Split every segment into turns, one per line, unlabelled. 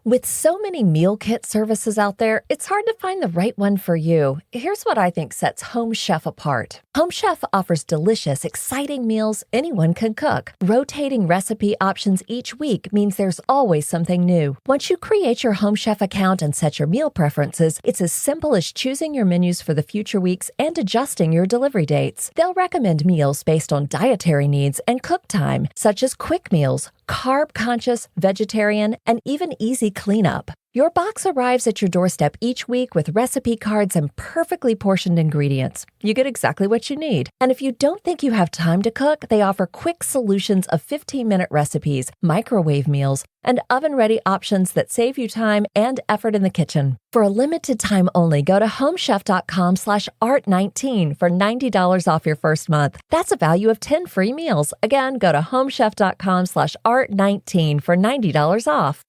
With so many meal kit services out there, it's hard to find the right one for you. Here's what I think sets Home Chef apart. Home Chef offers delicious, exciting meals anyone can cook. Rotating recipe options each week means there's always something new. Once you create your Home Chef account and set your meal preferences, it's as simple as choosing your menus for the future weeks and adjusting your delivery dates. They'll recommend meals based on dietary needs and cook time, such as quick meals, carb-conscious, vegetarian, and even easy cleanup. Your box arrives at your doorstep each week with recipe cards and perfectly portioned ingredients. You get exactly what you need. And if you don't think you have time to cook, they offer quick solutions of 15-minute recipes, microwave meals, and oven-ready options that save you time and effort in the kitchen. For a limited time only, go to homechef.com/art19 for $90 off your first month. That's a value of 10 free meals. Again, go to homechef.com/art19 for $90 off.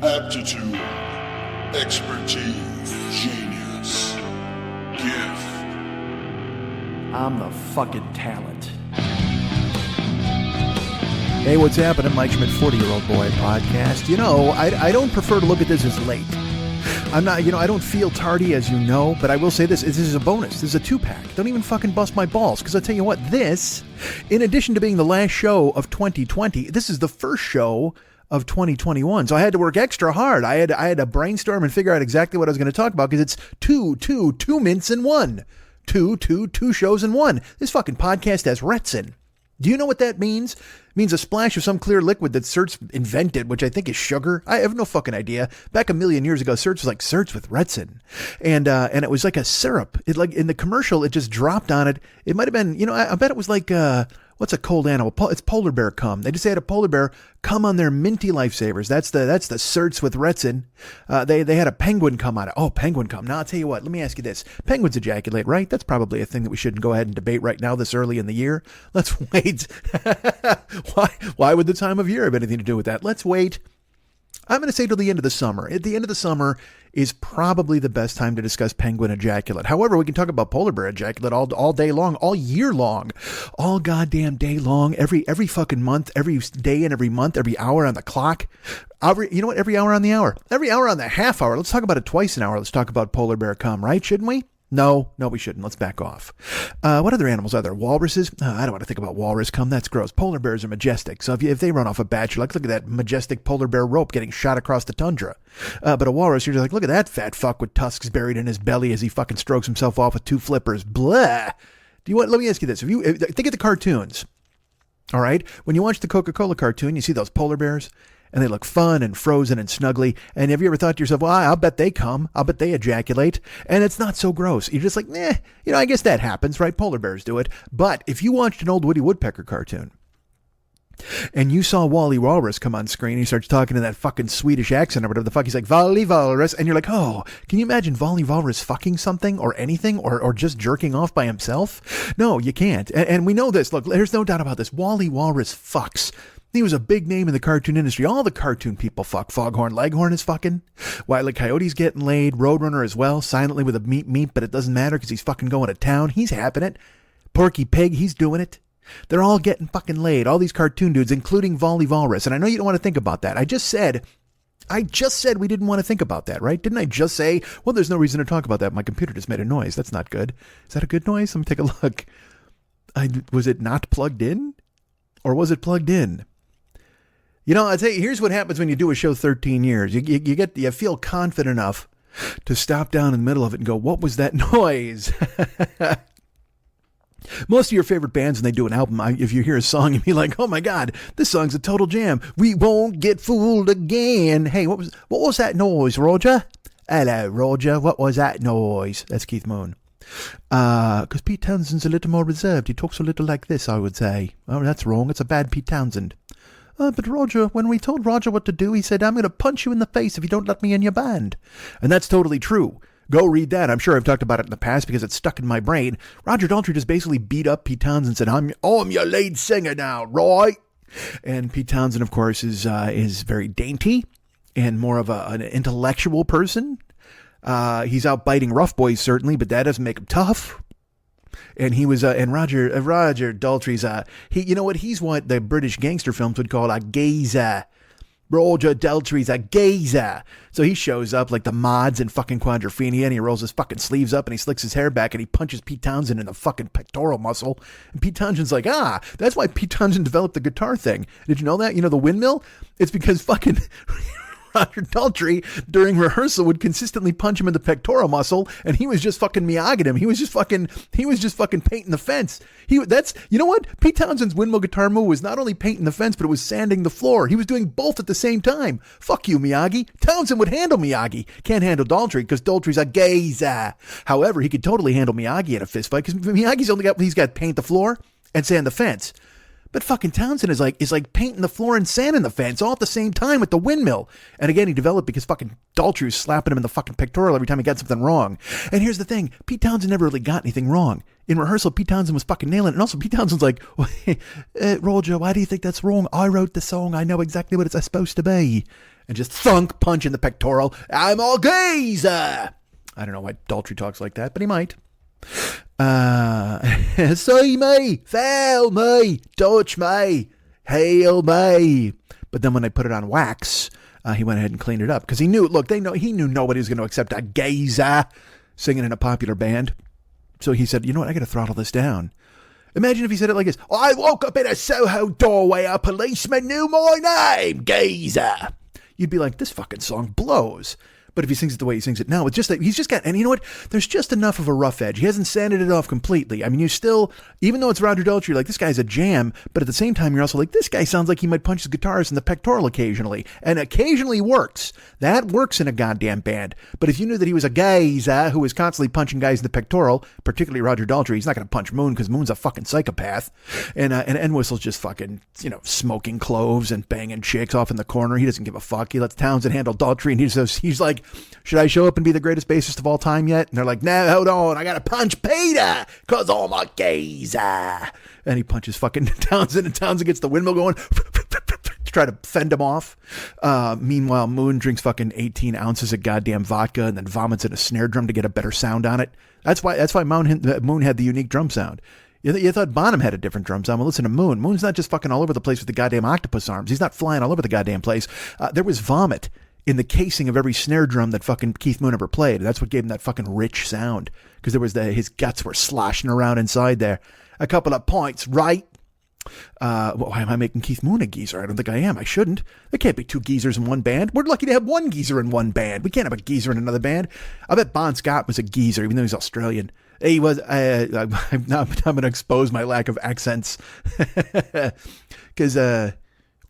Aptitude, expertise, genius, gift.
I'm the fucking talent.
Hey, what's happening? Mike Schmidt, 40-Year-Old Boy podcast. You know, I don't prefer to look at this as late. I'm not, I don't feel tardy, as you know, but I will say this is a bonus. This is a 2-pack. Don't even fucking bust my balls, because I'll tell you what, this, in addition to being the last show of 2020, this is the first show of 2021. So I had to work extra hard. I had to brainstorm and figure out exactly what I was going to talk about, because it's two mints in one. Two shows in one. This fucking podcast has Retsin. Do you know what that means? It means a splash of some clear liquid that Certs invented, which I think is sugar. I have no fucking idea. Back a million years ago, Certs was like Certs with Retsin. And it was like a syrup. It, like in the commercial, it just dropped on it. It might have been, I bet it was like, what's a cold animal? It's polar bear cum. They just had a polar bear cum on their minty lifesavers. That's the Certs with Retsin. They had a penguin cum on it. Oh, penguin cum. Now I'll tell you what. Let me ask you this: penguins ejaculate, right? That's probably a thing that we shouldn't go ahead and debate right now, this early in the year. Let's wait. Why would the time of year have anything to do with that? Let's wait. I'm going to say till the end of the summer. At the end of the summer is probably the best time to discuss penguin ejaculate. However, we can talk about polar bear ejaculate all day long, all year long, all goddamn day long, every fucking month, every day and every month, every hour on the clock. You know what? Every hour on the hour, every hour on the half hour. Let's talk about it twice an hour. Let's talk about polar bear cum, right? Shouldn't we? No, we shouldn't. Let's back off. What other animals are there? Walruses? I don't want to think about walrus cum. That's gross. Polar bears are majestic. So if they run off a bat, you're like, look at that majestic polar bear rope getting shot across the tundra. But a walrus, you're just like, look at that fat fuck with tusks buried in his belly as he fucking strokes himself off with 2 flippers. Blah. Let me ask you this. If you think of the cartoons, all right? When you watch the Coca-Cola cartoon, you see those polar bears, and they look fun and frozen and snuggly. And have you ever thought to yourself, well, I'll bet they come. I'll bet they ejaculate. And it's not so gross. You're just like, I guess that happens, right? Polar bears do it. But if you watched an old Woody Woodpecker cartoon and you saw Wally Walrus come on screen, he starts talking in that fucking Swedish accent or whatever the fuck. He's like, Wally Walrus. And you're like, oh, can you imagine Wally Walrus fucking something or anything or just jerking off by himself? No, you can't. And we know this. Look, there's no doubt about this. Wally Walrus fucks. He was a big name in the cartoon industry. All the cartoon people fuck. Foghorn Leghorn is fucking. Wile E. Coyote's getting laid. Roadrunner as well. Silently with a meat, but it doesn't matter because he's fucking going to town. He's having it. Porky Pig, he's doing it. They're all getting fucking laid. All these cartoon dudes, including Wally Walrus. And I know you don't want to think about that. I just said we didn't want to think about that, right? Didn't I just say, well, there's no reason to talk about that. My computer just made a noise. That's not good. Is that a good noise? Let me take a look. Was it not plugged in? Or was it plugged in? I'll tell you, here's what happens when you do a show 13 years. You feel confident enough to stop down in the middle of it and go, what was that noise? Most of your favorite bands, when they do an album, if you hear a song, you'd be like, oh my God, this song's a total jam. We won't get fooled again. Hey, what was that noise, Roger? Hello, Roger. What was that noise? That's Keith Moon. Because Pete Townsend's a little more reserved. He talks a little like this, I would say. Oh, that's wrong. It's a bad Pete Townsend. But Roger, when we told Roger what to do, he said, I'm going to punch you in the face if you don't let me in your band. And that's totally true. Go read that. I'm sure I've talked about it in the past because it's stuck in my brain. Roger Daltrey just basically beat up Pete Townsend and said, I'm your lead singer now, right? And Pete Townsend, of course, is very dainty and more of an intellectual person. He's out biting rough boys, certainly, but that doesn't make him tough. And he was, and Roger Daltrey's, you know what? He's what the British gangster films would call a geezer. Roger Daltrey's a geezer. So he shows up like the mods in fucking Quadrophenia, and he rolls his fucking sleeves up and he slicks his hair back and he punches Pete Townsend in the fucking pectoral muscle. And Pete Townsend's like, that's why Pete Townsend developed the guitar thing. Did you know that? You know, the windmill? It's because fucking Roger Daltrey during rehearsal would consistently punch him in the pectoral muscle, and he was just fucking Miyagi'd him. He was just fucking painting the fence. You know what? Pete Townsend's windmill guitar move was not only painting the fence, but it was sanding the floor. He was doing both at the same time. Fuck you, Miyagi. Townsend would handle Miyagi. Can't handle Daltrey because Daltrey's a geezer. However, he could totally handle Miyagi in a fist fight because Miyagi's he's got to paint the floor and sand the fence. But fucking Townsend is like painting the floor and sanding the fence all at the same time with the windmill. And again, he developed because fucking Daltrey was slapping him in the fucking pectoral every time he got something wrong. And here's the thing. Pete Townsend never really got anything wrong. In rehearsal, Pete Townsend was fucking nailing it. And also, Pete Townsend's like, Roger, why do you think that's wrong? I wrote the song. I know exactly what it's supposed to be. And just thunk, punch in the pectoral. I'm all geezer. I don't know why Daltrey talks like that, but he might. See me, fail me, touch me, hail me. But then when they put it on wax, he went ahead and cleaned it up because he knew. Look, he knew nobody was going to accept a geezer singing in a popular band. So he said, you know what? I got to throttle this down. Imagine if he said it like this: I woke up in a Soho doorway, a policeman knew my name, geezer. You'd be like, this fucking song blows. But if he sings it the way he sings it now, it's just that he's just got, and you know what? There's just enough of a rough edge. He hasn't sanded it off completely. I mean, you still, even though it's Roger Daltrey, you're like, this guy's a jam, but at the same time, you're also like, this guy sounds like he might punch his guitarist in the pectoral occasionally, and occasionally works. That works in a goddamn band. But if you knew that he was a geezer who was constantly punching guys in the pectoral, particularly Roger Daltrey, he's not going to punch Moon because Moon's a fucking psychopath, and Entwistle's just fucking, smoking cloves and banging chicks off in the corner. He doesn't give a fuck. He lets Townsend handle Daltrey, and he's like, should I show up and be the greatest bassist of all time yet? And they're like, no, hold on. I got to punch Peter because I'm a geezer. And he punches fucking Townsend, and Townsend gets the windmill going to try to fend him off. Meanwhile, Moon drinks fucking 18 ounces of goddamn vodka and then vomits in a snare drum to get a better sound on it. That's why Moon had the unique drum sound. You thought Bonham had a different drum sound. Well, listen to Moon. Moon's not just fucking all over the place with the goddamn octopus arms. He's not flying all over the goddamn place. There was vomit in the casing of every snare drum that fucking Keith Moon ever played. That's what gave him that fucking rich sound. Because there was his guts were sloshing around inside there. A couple of points, right? Why am I making Keith Moon a geezer? I don't think I am. I shouldn't. There can't be two geezers in one band. We're lucky to have one geezer in one band. We can't have a geezer in another band. I bet Bon Scott was a geezer, even though he's Australian. He was. I'm going to expose my lack of accents. Because,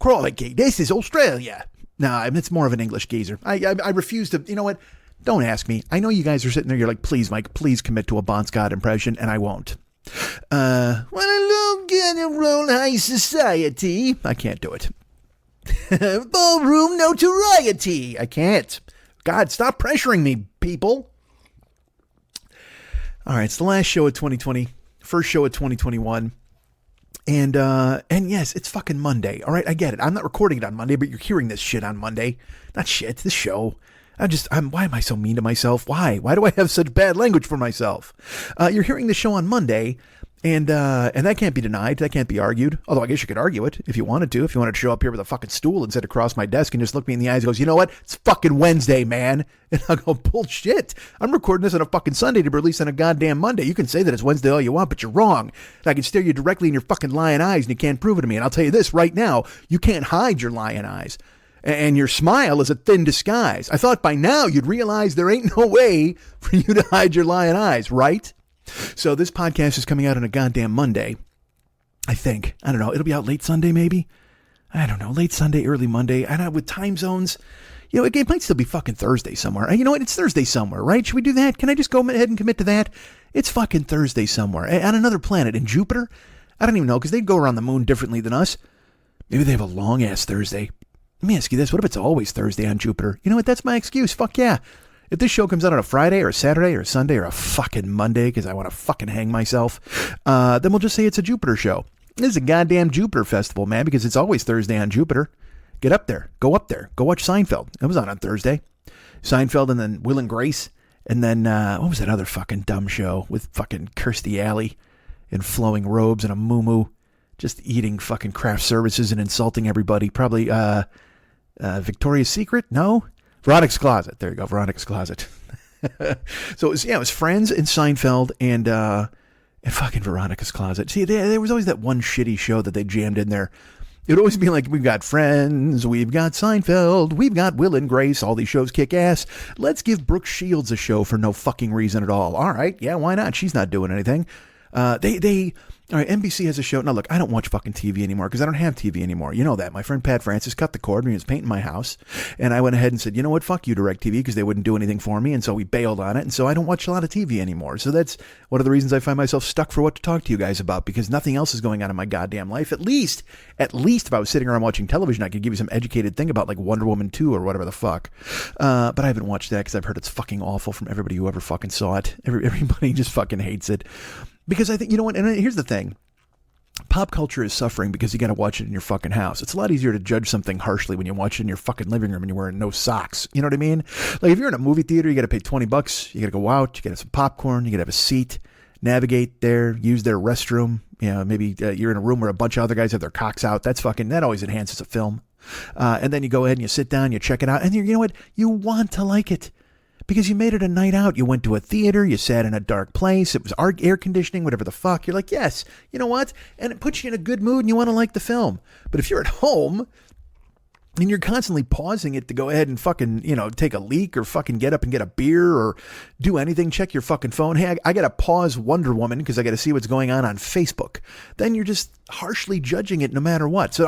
crikey, this is Australia. No, it's more of an English geezer. I refuse to, you know what? Don't ask me. I know you guys are sitting there, you're like, please, Mike, please commit to a Bon Scott impression, and I won't. When I look at a roll high society, I can't do it. Ballroom notoriety, I can't. God, stop pressuring me, people. All right, it's the last show of 2020, first show of 2021. And yes, it's fucking Monday. All right, I get it. I'm not recording it on Monday, but you're hearing this shit on Monday. Not shit, this show. Why am I so mean to myself? Why? Why do I have such bad language for myself? You're hearing the show on Monday, and that can't be denied. That can't be argued. Although I guess you could argue it if you wanted to. If you wanted to show up here with a fucking stool and sit across my desk and just look me in the eyes and goes, you know what? It's fucking Wednesday, man. And I'll go, bullshit. I'm recording this on a fucking Sunday to be released on a goddamn Monday. You can say that it's Wednesday all you want, but you're wrong. And I can stare you directly in your fucking lying eyes and you can't prove it to me. And I'll tell you this right now, you can't hide your lying eyes. And your smile is a thin disguise. I thought by now you'd realize there ain't no way for you to hide your lying eyes, right? So this podcast is coming out on a goddamn Monday, I think. I don't know. It'll be out late Sunday, maybe? I don't know. Late Sunday, early Monday. I don't know. With time zones, You know, it might still be fucking Thursday somewhere. You know what? It's Thursday somewhere, right? Should we do that? Can I just go ahead and commit to that? It's fucking Thursday somewhere. On another planet, in Jupiter? I don't even know, because they go around the moon differently than us. Maybe they have a long-ass Thursday. Let me ask you this. What if it's always Thursday on Jupiter? You know what? That's my excuse. Fuck yeah. If this show comes out on a Friday or a Saturday or a Sunday or a fucking Monday because I want to fucking hang myself, then we'll just say it's a Jupiter show. This is a goddamn Jupiter festival, man, because it's always Thursday on Jupiter. Get up there. Go up there. Go watch Seinfeld. It was on Thursday. Seinfeld and then Will and Grace. And then, what was that other fucking dumb show with fucking Kirstie Alley in flowing robes and a muumuu, just eating fucking craft services and insulting everybody? Probably Victoria's Secret? No? Veronica's Closet. There you go. Veronica's Closet. So it was Friends and Seinfeld and fucking Veronica's Closet. See, there was always that one shitty show that they jammed in there. It would always be like, we've got Friends, we've got Seinfeld, we've got Will and Grace, all these shows kick ass. Let's give Brooke Shields a show for no fucking reason at all. All right, yeah, why not? She's not doing anything. All right, NBC has a show. Now, look, I don't watch fucking TV anymore because I don't have TV anymore. You know that. My friend Pat Francis cut the cord when he was painting my house. And I went ahead and said, you know what, fuck you, DirecTV, because they wouldn't do anything for me. And so we bailed on it. And so I don't watch a lot of TV anymore. So that's one of the reasons I find myself stuck for what to talk to you guys about, because nothing else is going on in my goddamn life. At least if I was sitting around watching television, I could give you some educated thing about like Wonder Woman 2 or whatever the fuck. But I haven't watched that because I've heard it's fucking awful from everybody who ever fucking saw it. Everybody just fucking hates it. Because I think, you know what, and here's the thing. Pop culture is suffering because you got to watch it in your fucking house. It's a lot easier to judge something harshly when you watch it in your fucking living room and you're wearing no socks. You know what I mean? Like if you're in a movie theater, you got to pay $20. You got to go out. You got to have some popcorn. You got to have a seat. Navigate there. Use their restroom. You know, maybe you're in a room where a bunch of other guys have their cocks out. That always enhances a film. And then you go ahead and you sit down, you check it out, and you know what? You want to like it. Because you made it a night out. You went to a theater. You sat in a dark place. It was air conditioning, whatever the fuck. You're like, yes, you know what? And it puts you in a good mood and you want to like the film. But if you're at home and you're constantly pausing it to go ahead and fucking, you know, take a leak or fucking get up and get a beer or do anything, check your fucking phone. Hey, I got to pause Wonder Woman because I got to see what's going on Facebook. Then you're just harshly judging it no matter what. So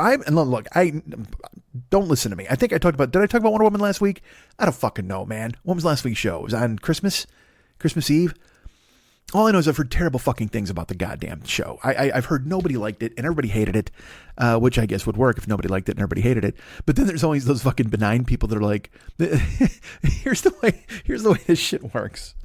don't listen to me. Did I talk about Wonder Woman last week? I don't fucking know, man. What was last week's show? It was on Christmas Eve. All I know is I've heard terrible fucking things about the goddamn show. I've heard nobody liked it and everybody hated it, which I guess would work if nobody liked it and everybody hated it. But then there's always those fucking benign people that are like, here's the way this shit works.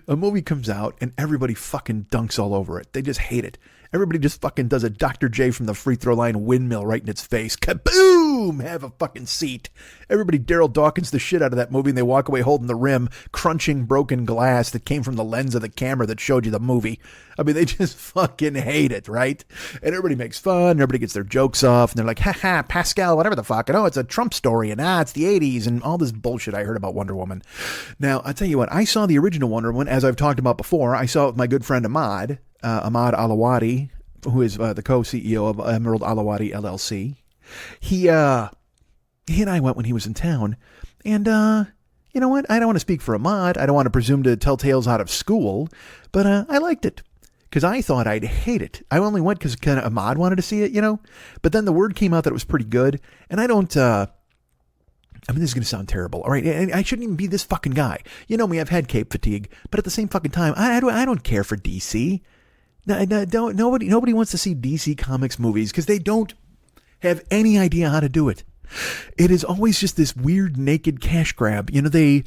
A movie comes out and everybody fucking dunks all over it. They just hate it. Everybody just fucking does a Dr. J from the free throw line windmill right in its face. Kaboom! Have a fucking seat. Everybody Daryl Dawkins the shit out of that movie and they walk away holding the rim, crunching broken glass that came from the lens of the camera that showed you the movie. I mean, they just fucking hate it, right? And everybody makes fun. Everybody gets their jokes off and they're like, haha, Pascal, whatever the fuck. And it's a Trump story and it's the 80s and all this bullshit I heard about Wonder Woman. Now, I'll tell you what, I saw the original Wonder Woman, as I've talked about before. I saw it with my good friend Ahmad Alawadi, who is the co-CEO of Emerald Alawadi LLC. He and I went when he was in town, and you know what? I don't want to speak for Ahmad. I don't want to presume to tell tales out of school, but I liked it because I thought I'd hate it. I only went because kind of Ahmad wanted to see it, you know. But then the word came out that it was pretty good, and I don't. I mean, this is going to sound terrible, all right? And I shouldn't even be this fucking guy. You know me, I've had cape fatigue, but at the same fucking time, I don't care for DC. Nobody wants to see DC Comics movies because they don't have any idea how to do it. It is always just this weird naked cash grab. You know, they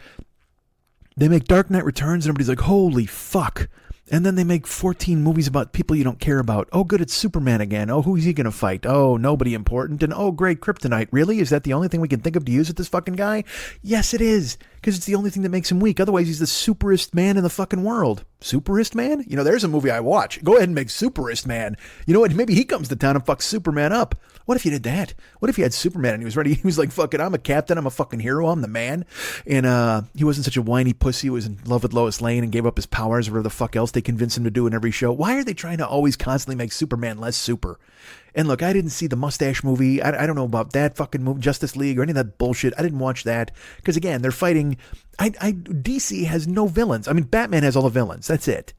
make Dark Knight Returns and everybody's like, holy fuck. And then they make 14 movies about people you don't care about. Oh, good, it's Superman again. Oh, who is he going to fight? Oh, nobody important. And oh, great, Kryptonite. Really? Is that the only thing we can think of to use with this fucking guy? Yes, it is. Because it's the only thing that makes him weak. Otherwise, he's the superest man in the fucking world. Superest man? You know, there's a movie I watch. Go ahead and make Superest Man. You know what? Maybe he comes to town and fucks Superman up. What if you did that? What if you had Superman and he was ready? He was like, fuck it, I'm a captain. I'm a fucking hero. I'm the man. And he wasn't such a whiny pussy who was in love with Lois Lane and gave up his powers or whatever the fuck else they convinced him to do in every show. Why are they trying to always constantly make Superman less super? And look, I didn't see the Mustache movie. I don't know about that fucking movie, Justice League or any of that bullshit. I didn't watch that because, again, they're fighting. DC has no villains. I mean, Batman has all the villains. That's it.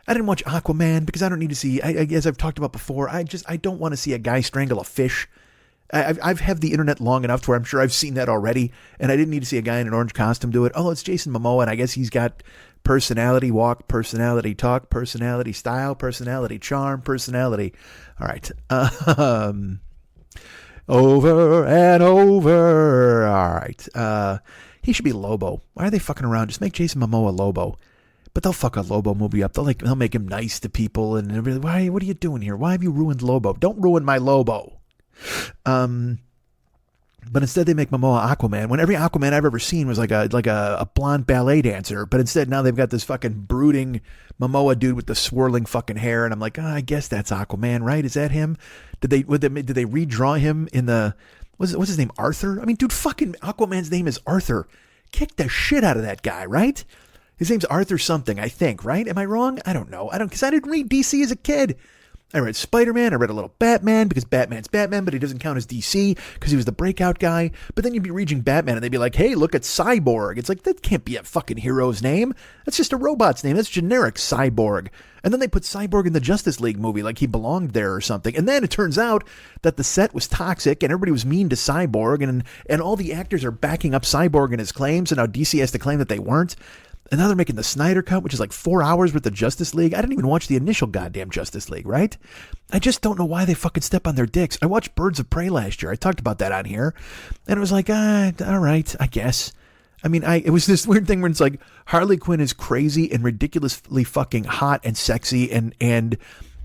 I didn't watch Aquaman because I don't need to see, as I've talked about before, I don't want to see a guy strangle a fish. I've had the internet long enough to where I'm sure I've seen that already, and I didn't need to see a guy in an orange costume do it. Oh, it's Jason Momoa, and I guess he's got personality walk, personality talk, personality style, personality charm, personality. All right. Over and over. All right. He should be Lobo. Why are they fucking around? Just make Jason Momoa Lobo. But they'll fuck a Lobo movie up. They'll make him nice to people, and they'll be like, what are you doing here? Why have you ruined Lobo? Don't ruin my Lobo. But instead they make Momoa Aquaman, when every Aquaman I've ever seen was like a blonde ballet dancer. But instead now they've got this fucking brooding Momoa dude with the swirling fucking hair, and I'm like, I guess that's Aquaman, right? Is that him? Did they redraw him in the what's his name? Arthur? I mean, dude, fucking Aquaman's name is Arthur. Kick the shit out of that guy, right? His name's Arthur something, I think, right? Am I wrong? I don't know. Because I didn't read DC as a kid. I read Spider-Man, I read a little Batman, because Batman's Batman, but he doesn't count as DC, because he was the breakout guy. But then you'd be reading Batman, and they'd be like, hey, look at Cyborg. It's like, that can't be a fucking hero's name. That's just a robot's name. That's generic, Cyborg. And then they put Cyborg in the Justice League movie, like he belonged there or something. And then it turns out that the set was toxic, and everybody was mean to Cyborg, and all the actors are backing up Cyborg in his claims, and now DC has to claim that they weren't. And now they're making the Snyder Cut, which is like 4 hours with the Justice League. I didn't even watch the initial goddamn Justice League, right? I just don't know why they fucking step on their dicks. I watched Birds of Prey last year. I talked about that on here. And it was like, all right, I guess. I mean, it was this weird thing where it's like Harley Quinn is crazy and ridiculously fucking hot and sexy and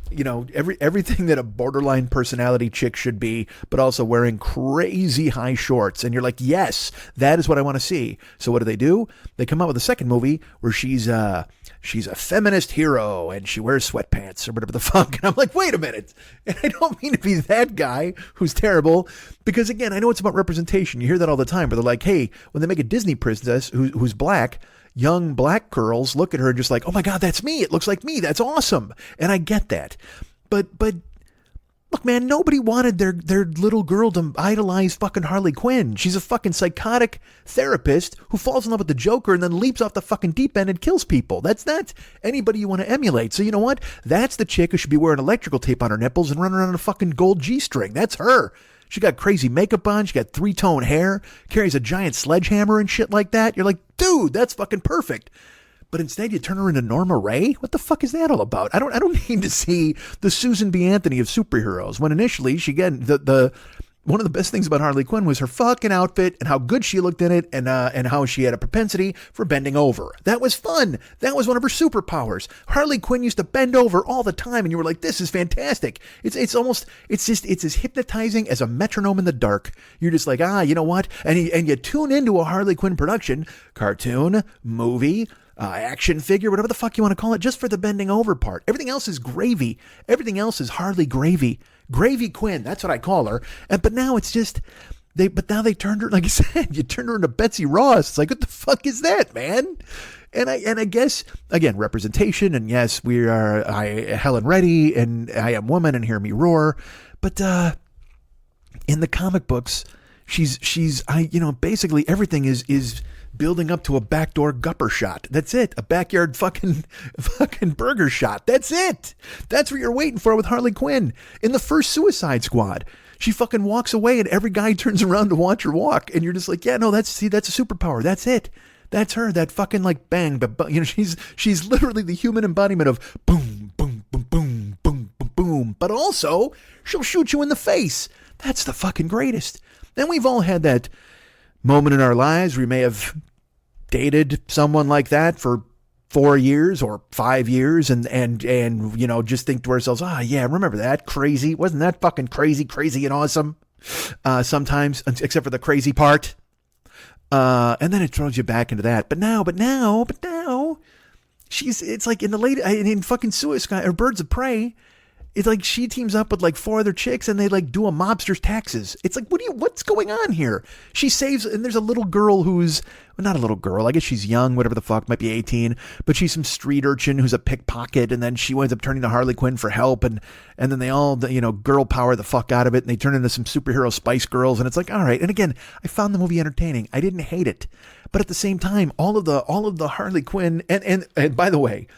you know, everything that a borderline personality chick should be, but also wearing crazy high shorts. And you're like, yes, that is what I want to see. So what do? They come out with a second movie where she's a feminist hero and she wears sweatpants or whatever the fuck. And I'm like, wait a minute. And I don't mean to be that guy who's terrible, because again, I know it's about representation. You hear that all the time, where they're like, hey, when they make a Disney princess who's black, young black girls look at her and just like, oh my God, that's me. It looks like me. That's awesome. And I get that. But look, man, nobody wanted their little girl to idolize fucking Harley Quinn. She's a fucking psychotic therapist who falls in love with the Joker and then leaps off the fucking deep end and kills people. That's not anybody you want to emulate. So you know what? That's the chick who should be wearing electrical tape on her nipples and running around in a fucking gold G-string. That's her. She got crazy makeup on. She got 3-tone hair, carries a giant sledgehammer and shit like that. You're like, dude, that's fucking perfect. But instead you turn her into Norma Ray? What the fuck is that all about? I don't need to see the Susan B. Anthony of superheroes, when initially she the one of the best things about Harley Quinn was her fucking outfit and how good she looked in it, and how she had a propensity for bending over. That was fun. That was one of her superpowers. Harley Quinn used to bend over all the time, and you were like, this is fantastic. It's as hypnotizing as a metronome in the dark. You're just like, you know what? And you tune into a Harley Quinn production, cartoon, movie, action figure, whatever the fuck you want to call it, just for the bending over part. Everything else is gravy. Everything else is Harley Gravy. Gravy Quinn, that's what I call her. But now it's just, they turned her, like I said, you turned her into Betsy Ross. It's like, what the fuck is that, man? And I guess, again, representation, and yes, we are Helen Reddy, and I Am Woman, and Hear Me Roar. But in the comic books, she's basically everything is building up to a backdoor gupper shot. That's it. A backyard fucking burger shot. That's it. That's what you're waiting for with Harley Quinn. In the first Suicide Squad, she fucking walks away and every guy turns around to watch her walk. And you're just like, yeah, no, that's a superpower. That's it. That's her. That fucking like bang, but you know, she's literally the human embodiment of boom, boom, boom, boom, boom, boom, boom. But also, she'll shoot you in the face. That's the fucking greatest. And we've all had that moment in our lives. We may have dated someone like that for 4 years or 5 years and you know, just think to ourselves, yeah, remember that? Crazy. Wasn't that fucking crazy and awesome? Sometimes, except for the crazy part. And then it throws you back into that. But now, it's like in fucking Suicide or Birds of Prey, it's like she teams up with like 4 other chicks and they like do a mobster's taxes. It's like, what's going on here? She saves, and there's a little girl who's, well, not a little girl, I guess she's young, whatever the fuck, might be 18, but she's some street urchin who's a pickpocket, and then she winds up turning to Harley Quinn for help, and then they all, you know, girl power the fuck out of it, and they turn into some superhero Spice Girls, and it's like, all right. And again, I found the movie entertaining. I didn't hate it, but at the same time, all of the Harley Quinn, and by the way,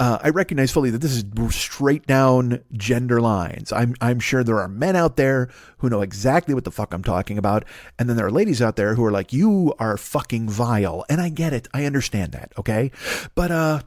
I recognize fully that this is straight down gender lines. I'm sure there are men out there who know exactly what the fuck I'm talking about. And then there are ladies out there who are like, you are fucking vile. And I get it. I understand that. Okay. But,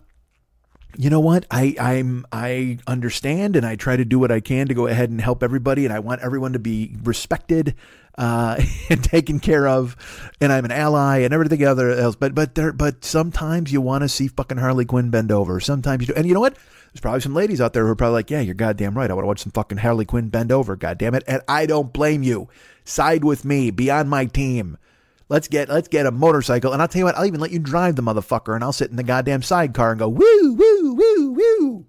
you know what? I understand, and I try to do what I can to go ahead and help everybody. And I want everyone to be respected, and taken care of, and I'm an ally and everything else. But sometimes you want to see fucking Harley Quinn bend over. Sometimes you do. And you know what? There's probably some ladies out there who are probably like, yeah, you're goddamn right. I want to watch some fucking Harley Quinn bend over. Goddamn it. And I don't blame you. Side with me. Be on my team. Let's get a motorcycle. And I'll tell you what, I'll even let you drive the motherfucker, and I'll sit in the goddamn sidecar and go, woo, woo, woo, woo.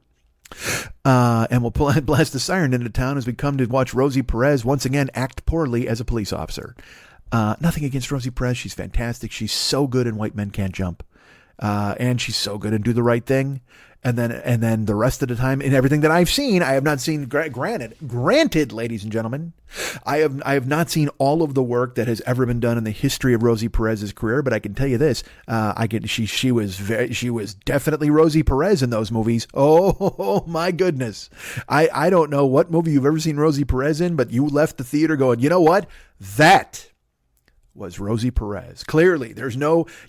And we'll blast the siren into town as we come to watch Rosie Perez once again act poorly as a police officer. Nothing against Rosie Perez. She's fantastic. She's so good in White Men Can't Jump. And she's so good in Do the Right Thing. And then the rest of the time in everything that I've seen, I have not seen, granted, ladies and gentlemen, I have not seen all of the work that has ever been done in the history of Rosie Perez's career, but I can tell you this, she was definitely Rosie Perez in those movies. Oh my goodness. I don't know what movie you've ever seen Rosie Perez in, but you left the theater going, you know what? That was Rosie Perez. Clearly,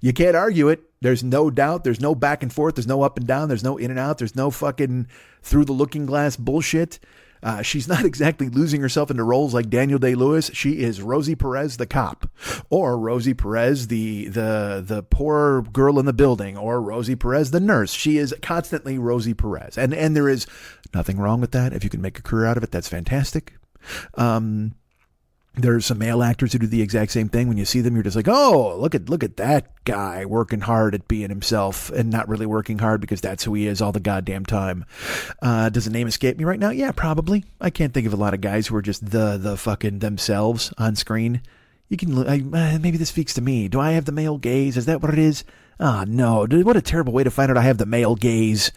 you can't argue it. There's no doubt. There's no back and forth. There's no up and down. There's no in and out. There's no fucking through the looking glass bullshit. She's not exactly losing herself into roles like Daniel Day-Lewis. She is Rosie Perez, the cop, or Rosie Perez, the poor girl in the building, or Rosie Perez, the nurse. She is constantly Rosie Perez. And there is nothing wrong with that. If you can make a career out of it, that's fantastic. There's some male actors who do the exact same thing. When you see them, you're just like, oh, look at that guy working hard at being himself and not really working hard because that's who he is all the goddamn time. Does a name escape me right now? Yeah, probably. I can't think of a lot of guys who are just the fucking themselves on screen. You can, maybe this speaks to me. Do I have the male gaze? Is that what it is? Oh, no. What a terrible way to find out I have the male gaze.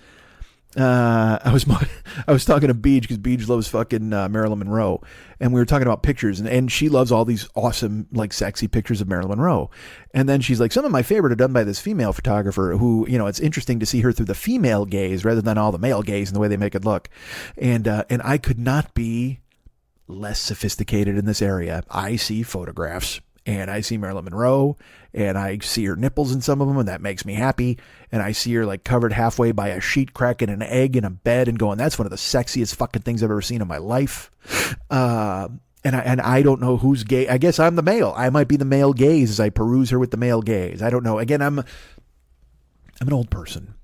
I was talking to Beej because Beej loves fucking Marilyn Monroe, and we were talking about pictures, and she loves all these awesome, like, sexy pictures of Marilyn Monroe. And then she's like, some of my favorite are done by this female photographer who, you know, it's interesting to see her through the female gaze rather than all the male gaze and the way they make it look. And I could not be less sophisticated in this area. I see photographs, and I see Marilyn Monroe, and I see her nipples in some of them, and that makes me happy. And I see her like covered halfway by a sheet cracking an egg in a bed and going, that's one of the sexiest fucking things I've ever seen in my life. And I don't know who's gay. I guess I'm the male. I might be the male gaze as I peruse her with the male gaze. I don't know. Again, I'm an old person.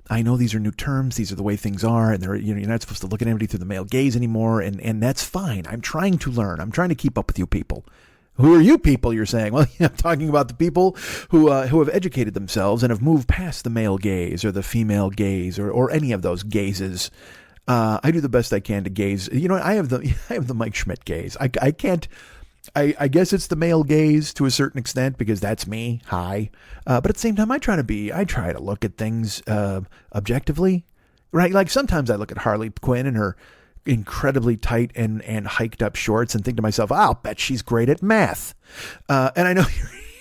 I know these are new terms. These are the way things are. And you're not supposed to look at anybody through the male gaze anymore. And that's fine. I'm trying to learn. I'm trying to keep up with you people. Who are you people, you're saying? Well, I'm talking about the people who have educated themselves and have moved past the male gaze or the female gaze or any of those gazes. I do the best I can to gaze. You know, I have the Mike Schmidt gaze. I can't. I guess it's the male gaze to a certain extent because that's me. Hi. But at the same time, I try to look at things objectively, right? Like sometimes I look at Harley Quinn and her incredibly tight and hiked up shorts and think to myself, I'll bet she's great at math. And I know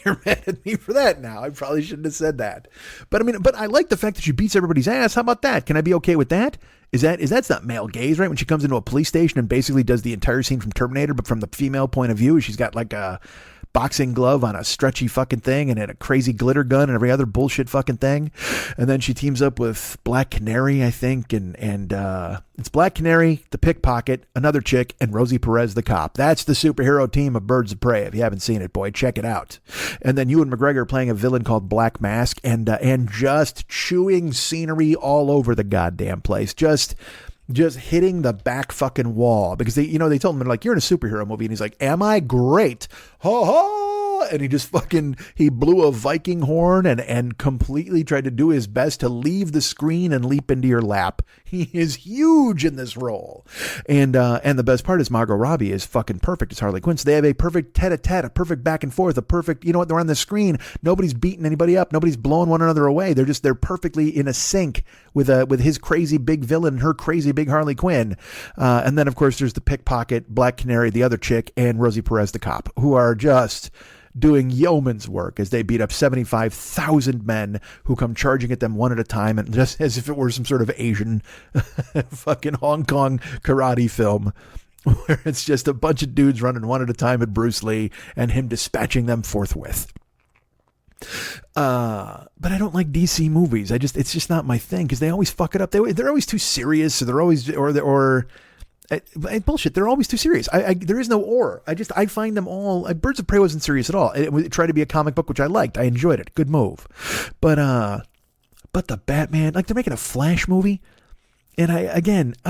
you're mad at me for that now. I probably shouldn't have said that. But I like the fact that she beats everybody's ass. How about that? Can I be okay with that? That's not male gaze, right? When she comes into a police station and basically does the entire scene from Terminator, but from the female point of view, she's got like a boxing glove on a stretchy fucking thing and a crazy glitter gun and every other bullshit fucking thing. And then she teams up with Black Canary, I think. And it's Black Canary, the pickpocket, another chick, and Rosie Perez, the cop. That's the superhero team of Birds of Prey. If you haven't seen it, boy, check it out. And then Ewan McGregor playing a villain called Black Mask and just chewing scenery all over the goddamn place. Just hitting the back fucking wall because they told him, like, you're in a superhero movie. And he's like, am I? Great. Ho ho. And he blew a Viking horn and completely tried to do his best to leave the screen and leap into your lap. He is huge in this role. And the best part is Margot Robbie is fucking perfect as Harley Quinn. So they have a perfect tete-a-tete, a perfect back and forth, a perfect, you know what, they're on the screen. Nobody's beating anybody up. Nobody's blowing one another away. They're perfectly in a sync with his crazy big villain and her crazy big Harley Quinn. And then of course there's the pickpocket, Black Canary, the other chick, and Rosie Perez, the cop, who are just doing yeoman's work as they beat up 75,000 men who come charging at them one at a time, and just as if it were some sort of Asian fucking Hong Kong karate film where it's just a bunch of dudes running one at a time at Bruce Lee and him dispatching them forthwith. But I don't like DC movies. It's just not my thing because they always fuck it up. They're always too serious, or they're always bullshit. They're always too serious. There is no or. I find them all. Birds of Prey wasn't serious at all. It tried to be a comic book, which I liked. I enjoyed it. Good move. But the Batman, like they're making a Flash movie, and I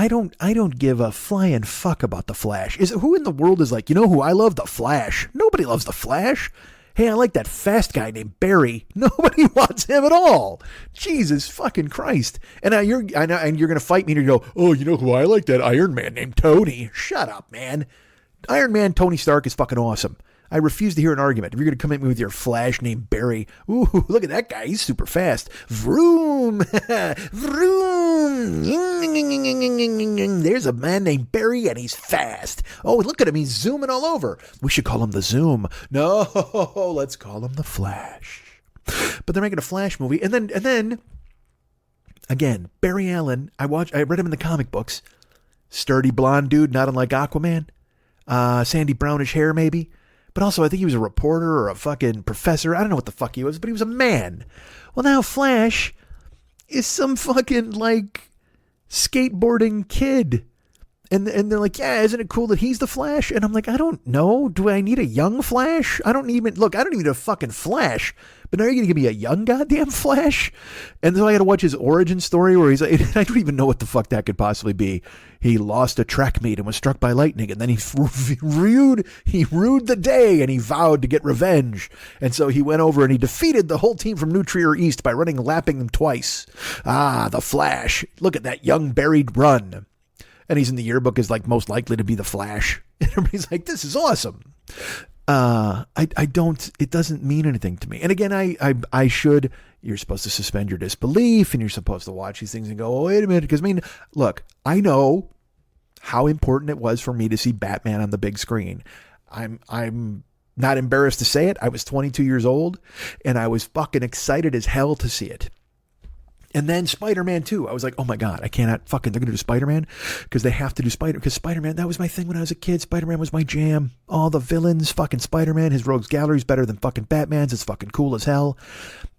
don't give a flying fuck about the Flash. Who in the world is like, you know who I love? The Flash. Nobody loves the Flash. Hey, I like that fast guy named Barry. Nobody wants him at all. Jesus fucking Christ. And now you're going to fight me and you go, oh, you know who I like? That Iron Man named Tony. Shut up, man. Iron Man Tony Stark is fucking awesome. I refuse to hear an argument. If you're going to come at me with your Flash named Barry, ooh, look at that guy. He's super fast. Vroom. Vroom. There's a man named Barry and he's fast. Oh, look at him. He's zooming all over. We should call him the Zoom. No, let's call him the Flash. But they're making a Flash movie. And then again, Barry Allen, I read him in the comic books. Sturdy blonde dude, not unlike Aquaman. Sandy brownish hair, maybe. But also, I think he was a reporter or a fucking professor. I don't know what the fuck he was, but he was a man. Well, now Flash is some fucking, like, skateboarding kid. And they're like, yeah, isn't it cool that he's the Flash? And I'm like, I don't know. Do I need a young Flash? I don't need a fucking Flash. But now you're going to give me a young goddamn Flash? And so I got to watch his origin story where he's like, I don't even know what the fuck that could possibly be. He lost a track meet and was struck by lightning. And then he rued the day and he vowed to get revenge. And so he went over and he defeated the whole team from New Trier East by lapping them twice. Ah, the Flash. Look at that young buried run. And he's in the yearbook as like most likely to be the Flash. And everybody's like, this is awesome. It doesn't mean anything to me. And again, you're supposed to suspend your disbelief and you're supposed to watch these things and go, oh, wait a minute. Because look, I know how important it was for me to see Batman on the big screen. I'm not embarrassed to say it. I was 22 years old and I was fucking excited as hell to see it. And then Spider-Man 2. I was like, oh my God, they're going to do Spider-Man because they have to do because Spider-Man, that was my thing when I was a kid. Spider-Man was my jam. All the villains, fucking Spider-Man, his rogues gallery's better than fucking Batman's. It's fucking cool as hell.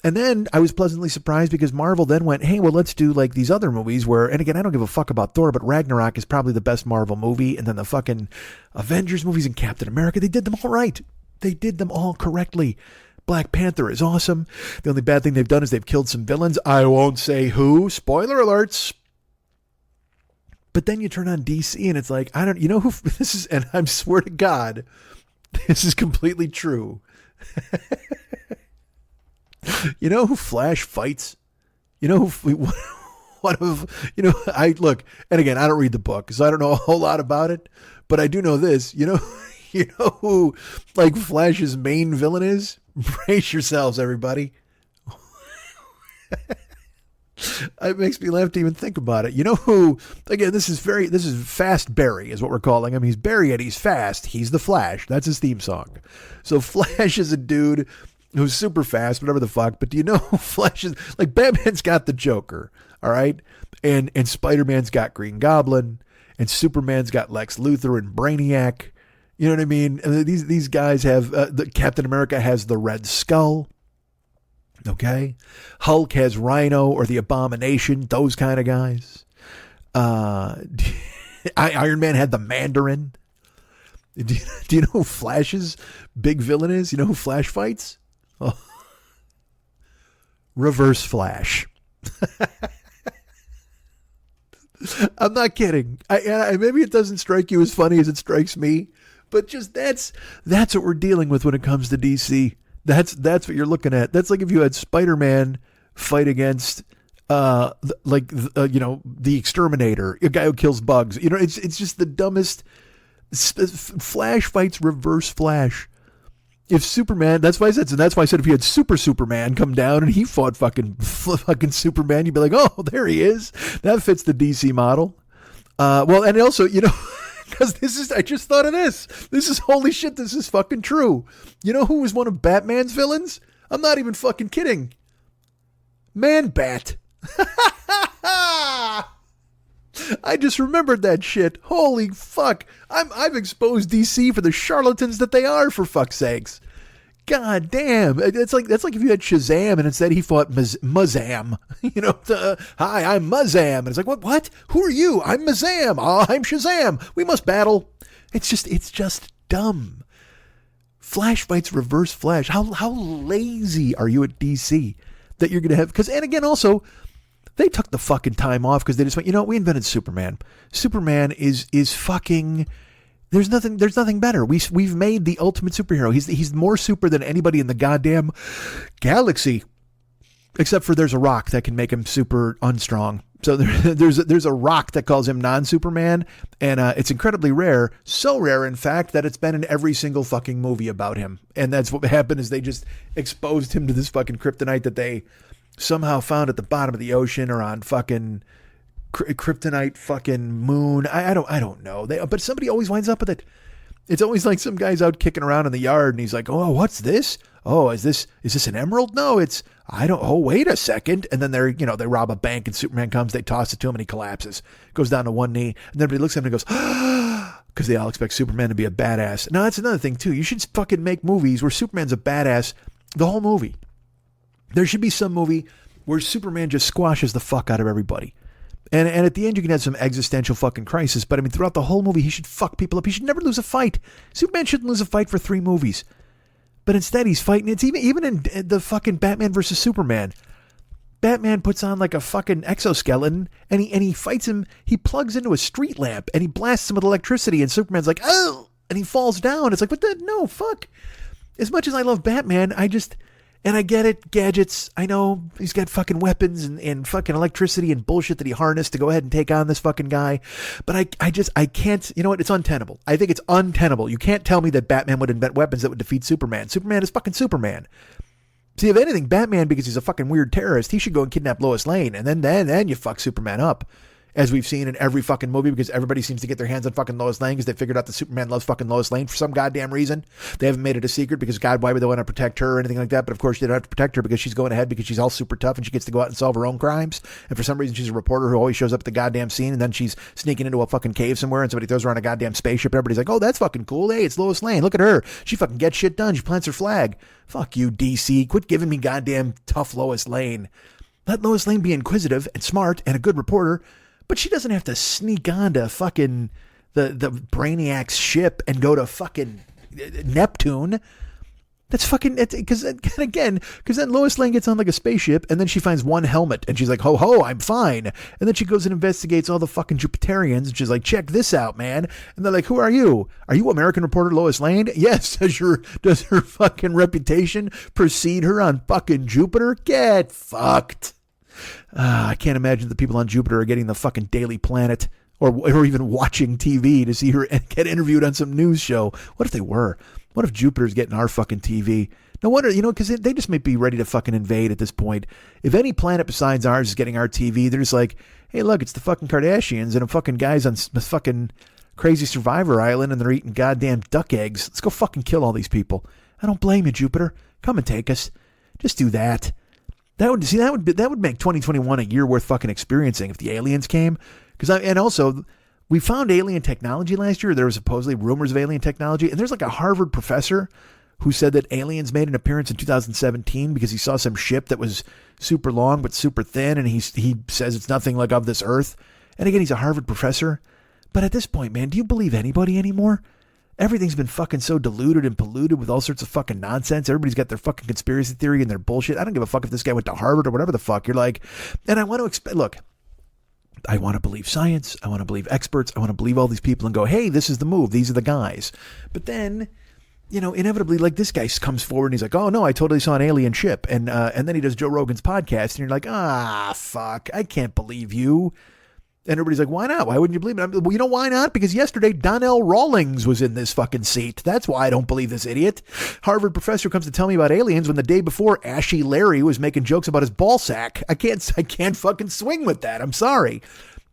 And then I was pleasantly surprised because Marvel then went, hey, well, let's do like these other movies where, and again, I don't give a fuck about Thor, but Ragnarok is probably the best Marvel movie. And then the fucking Avengers movies and Captain America, they did them all right. They did them all correctly. Black Panther is awesome. The only bad thing they've done is they've killed some villains. I won't say who. Spoiler alerts. But then you turn on DC and it's like, you know who this is, and I swear to God, this is completely true. You know who Flash fights? You know who, look, and again, I don't read the book, so I don't know a whole lot about it, but I do know this, you know who like Flash's main villain is? Brace yourselves, everybody. It makes me laugh to even think about it. You know who, again, this is Fast Barry is what we're calling him. He's Barry and he's fast. He's the Flash. That's his theme song. So Flash is a dude who's super fast, whatever the fuck. But do you know who Flash is? Like Batman's got the Joker, all right? And Spider-Man's got Green Goblin, and Superman's got Lex Luthor and Brainiac. You know what I mean? These guys have, Captain America has the Red Skull. Okay. Hulk has Rhino or the Abomination, those kind of guys. Iron Man had the Mandarin. Do you know who Flash's big villain is? You know who Flash fights? Oh. Reverse Flash. I'm not kidding. Maybe it doesn't strike you as funny as it strikes me. But just that's what we're dealing with when it comes to DC. That's what you're looking at. That's like if you had Spider-Man fight against the Exterminator, a guy who kills bugs. You know, it's just the dumbest. Flash fights Reverse Flash. If Superman, that's why I said if you had Superman come down and he fought fucking Superman, you'd be like, oh, there he is. That fits the DC model. Well, and also, you know. Because I just thought of this. This is, holy shit, this is fucking true. You know who was one of Batman's villains? I'm not even fucking kidding. Man-Bat. I just remembered that shit. Holy fuck. I've exposed DC for the charlatans that they are, for fuck's sakes. God damn. That's like if you had Shazam and instead he fought Muzzam. You know, hi, I'm Muzzam. And it's like, what? Who are you? I'm Muzzam. Oh, I'm Shazam. We must battle. It's just dumb. Flash fights Reverse Flash. How lazy are you at DC that you're going to have? Because, and again, also, they took the fucking time off because they just went, you know, we invented Superman. Superman is fucking... There's nothing better. We've made the ultimate superhero. He's more super than anybody in the goddamn galaxy, except for there's a rock that can make him super unstrong. So there's a rock that calls him non-Superman, and it's incredibly rare. So rare, in fact, that it's been in every single fucking movie about him. And that's what happened is they just exposed him to this fucking kryptonite that they somehow found at the bottom of the ocean or on fucking kryptonite fucking moon. I don't know. But somebody always winds up with it. It's always like some guy's out kicking around in the yard and he's like, oh, what's this? Oh, is this an emerald? No, oh, wait a second. And then they rob a bank and Superman comes, they toss it to him and he collapses, goes down to one knee. And then everybody looks at him and goes, because they all expect Superman to be a badass. Now that's another thing too. You should fucking make movies where Superman's a badass the whole movie. There should be some movie where Superman just squashes the fuck out of everybody. And at the end, you can have some existential fucking crisis. But I mean, throughout the whole movie, he should fuck people up. He should never lose a fight. Superman shouldn't lose a fight for 3 movies. But instead, he's fighting. It's even in the fucking Batman versus Superman. Batman puts on like a fucking exoskeleton and he fights him. He plugs into a street lamp and he blasts him with electricity. And Superman's like, oh, and he falls down. It's like, what the? No, fuck. As much as I love Batman, and I get it, gadgets. I know he's got fucking weapons and fucking electricity and bullshit that he harnessed to go ahead and take on this fucking guy. But I can't, you know what? It's untenable. I think it's untenable. You can't tell me that Batman would invent weapons that would defeat Superman. Superman is fucking Superman. See, if anything, Batman, because he's a fucking weird terrorist, he should go and kidnap Lois Lane. And then you fuck Superman up. As we've seen in every fucking movie, because everybody seems to get their hands on fucking Lois Lane because they figured out that Superman loves fucking Lois Lane for some goddamn reason. They haven't made it a secret because, God, why would they want to protect her or anything like that? But of course, they don't have to protect her because she's going ahead because she's all super tough and she gets to go out and solve her own crimes. And for some reason, she's a reporter who always shows up at the goddamn scene and then she's sneaking into a fucking cave somewhere and somebody throws her on a goddamn spaceship. Everybody's like, oh, that's fucking cool. Hey, it's Lois Lane. Look at her. She fucking gets shit done. She plants her flag. Fuck you, DC. Quit giving me goddamn tough Lois Lane. Let Lois Lane be inquisitive and smart and a good reporter. But she doesn't have to sneak onto fucking the Brainiac's ship and go to fucking Neptune. That's fucking, because then Lois Lane gets on like a spaceship and then she finds one helmet and she's like, ho ho, I'm fine. And then she goes and investigates all the fucking Jupiterians and she's like, check this out, man. And they're like, who are you? Are you American reporter Lois Lane? Yes. Does her fucking reputation precede her on fucking Jupiter? Get fucked. I can't imagine the people on Jupiter are getting the fucking Daily Planet or even watching TV to see her get interviewed on some news show. What if they were? What if Jupiter's getting our fucking TV? No wonder, because they just might be ready to fucking invade at this point. If any planet besides ours is getting our TV, they're just like, hey, look, it's the fucking Kardashians and a fucking guys on the fucking crazy Survivor Island and they're eating goddamn duck eggs. Let's go fucking kill all these people. I don't blame you, Jupiter. Come and take us. Just do that. That would make 2021 a year worth fucking experiencing if the aliens came. And also, we found alien technology last year. There was supposedly rumors of alien technology. And there's like a Harvard professor who said that aliens made an appearance in 2017 because he saw some ship that was super long but super thin. And he says it's nothing like of this Earth. And again, he's a Harvard professor. But at this point, man, do you believe anybody anymore? Everything's been fucking so diluted and polluted with all sorts of fucking nonsense. Everybody's got their fucking conspiracy theory and their bullshit. I don't give a fuck if this guy went to Harvard or whatever the fuck. You're like, and I want to look, I want to believe science. I want to believe experts. I want to believe all these people and go, hey, this is the move. These are the guys. But then, inevitably, like this guy comes forward and he's like, oh no, I totally saw an alien ship. And then he does Joe Rogan's podcast and you're like, fuck, I can't believe you. And everybody's like, why not? Why wouldn't you believe it? Well, you know why not? Because yesterday Donnell Rawlings was in this fucking seat. That's why I don't believe this idiot. Harvard professor comes to tell me about aliens when the day before Ashy Larry was making jokes about his ball sack. I can't fucking swing with that. I'm sorry.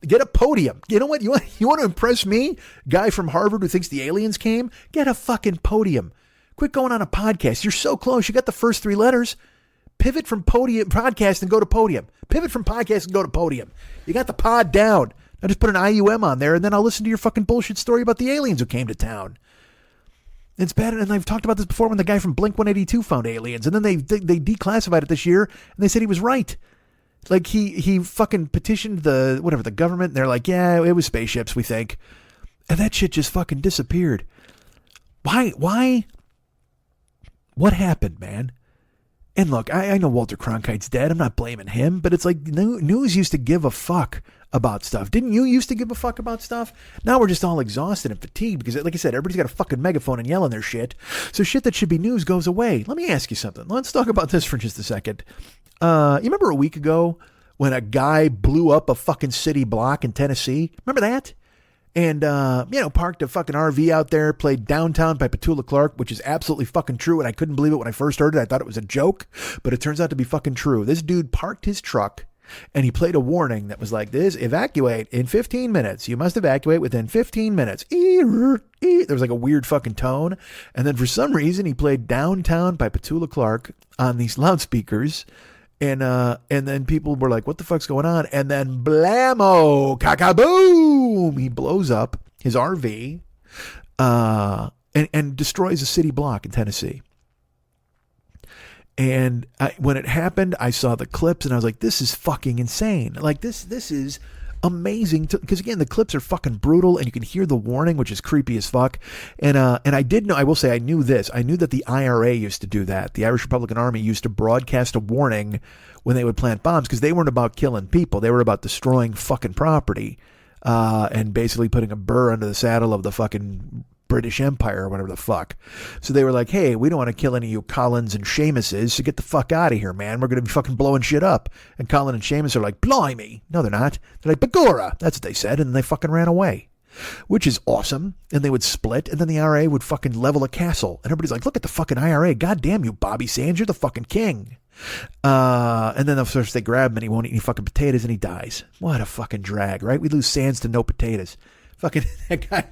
Get a podium. You know what? You want to impress me? Guy from Harvard who thinks the aliens came? Get a fucking podium. Quit going on a podcast. You're so close. You got the first 3 letters. Pivot from podium podcast and go to podium. Pivot from podcast and go to podium. You got the pod down. Now just put an IUM on there and then I'll listen to your fucking bullshit story about the aliens who came to town. It's bad, and I've talked about this before when the guy from Blink-182 found aliens, and then they declassified it this year, and they said he was right. Like, he fucking petitioned the government, and they're like, yeah, it was spaceships, we think. And that shit just fucking disappeared. Why? What happened, man? And look, I know Walter Cronkite's dead. I'm not blaming him, but it's like news used to give a fuck about stuff. Didn't you used to give a fuck about stuff? Now we're just all exhausted and fatigued because, like I said, everybody's got a fucking megaphone and yelling their shit. So shit that should be news goes away. Let me ask you something. Let's talk about this for just a second. You remember a week ago when a guy blew up a fucking city block in Tennessee? Remember that? And, parked a fucking RV out there, played Downtown by Petula Clark, which is absolutely fucking true. And I couldn't believe it when I first heard it. I thought it was a joke, but it turns out to be fucking true. This dude parked his truck and he played a warning that was like this: evacuate in 15 minutes. You must evacuate within 15 minutes. There was like a weird fucking tone. And then for some reason he played Downtown by Petula Clark on these loudspeakers. And then people were like, what the fuck's going on? And then blammo, caca-boom, he blows up his RV and destroys a city block in Tennessee. And when it happened, I saw the clips and I was like, this is fucking insane. Like, this is amazing. Because, again, the clips are fucking brutal and you can hear the warning, which is creepy as fuck. And I did know, I will say, I knew this. I knew that the IRA used to do that. The Irish Republican Army used to broadcast a warning when they would plant bombs because they weren't about killing people. They were about destroying fucking property and basically putting a burr under the saddle of the fucking British Empire or whatever the fuck. So they were like, hey, we don't want to kill any of you Collins and Seamuses, so get the fuck out of here, man. We're going to be fucking blowing shit up. And Colin and Seamus are like, blimey. No, they're not. They're like, Bagora. That's what they said. And they fucking ran away, which is awesome. And they would split, and then the IRA would fucking level a castle. And everybody's like, look at the fucking IRA. God damn you, Bobby Sands. You're the fucking king. And then of course they grab him and he won't eat any fucking potatoes and he dies. What a fucking drag, right? We lose Sands to no potatoes. Fucking that guy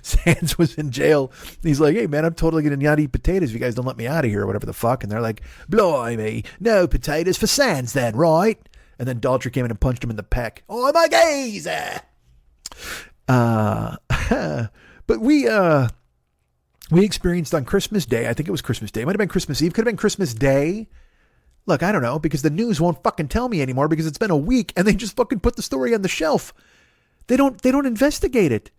Sands was in jail. He's like, hey man, I'm totally gonna not eat potatoes if you guys don't let me out of here or whatever the fuck. And they're like, blimey, no potatoes for Sands then, right? And then Daltrey came in and punched him in the pec. Oh, I'm a geezer. But we experienced on Christmas Day, I think it was Christmas Day, it might have been Christmas Eve, could have been Christmas Day. Look, I don't know, because the news won't fucking tell me anymore because it's been a week and they just fucking put the story on the shelf. They don't investigate it.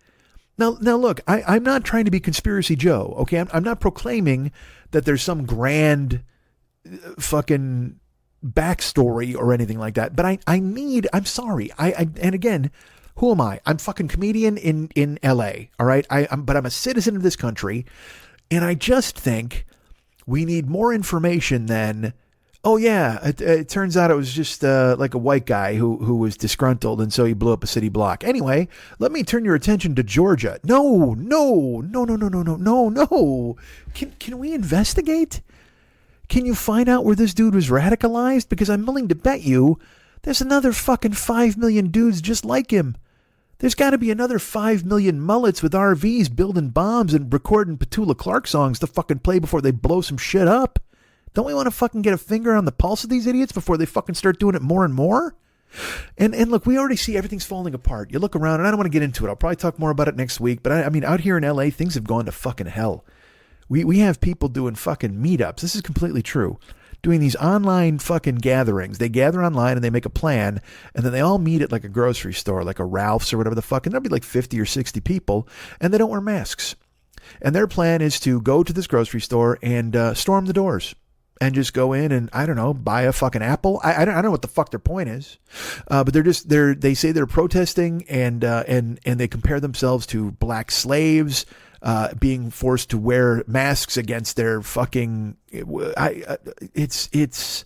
Now look, I'm not trying to be Conspiracy Joe, okay? I'm not proclaiming that there's some grand fucking backstory or anything like that, but I'm sorry. And again, who am I? I'm fucking comedian in LA, all right? But I'm a citizen of this country, and I just think we need more information than, oh yeah, it turns out it was just like a white guy who was disgruntled and so he blew up a city block. Anyway, let me turn your attention to Georgia. No. Can we investigate? Can you find out where this dude was radicalized? Because I'm willing to bet you there's another fucking 5 million dudes just like him. There's got to be another 5 million mullets with RVs building bombs and recording Petula Clark songs to fucking play before they blow some shit up. Don't we want to fucking get a finger on the pulse of these idiots before they fucking start doing it more and more? And look, we already see everything's falling apart. You look around, and I don't want to get into it. I'll probably talk more about it next week. But I mean, out here in LA, things have gone to fucking hell. We have people doing fucking meetups. This is completely true. Doing these online fucking gatherings. They gather online and they make a plan, and then they all meet at like a grocery store, like a Ralph's or whatever the fuck, and there'll be like 50 or 60 people, and they don't wear masks. And their plan is to go to this grocery store and storm the doors. And just go in and, I don't know, buy a fucking apple. I don't know what the fuck their point is. But they say they're protesting and they compare themselves to black slaves being forced to wear masks against their fucking, it's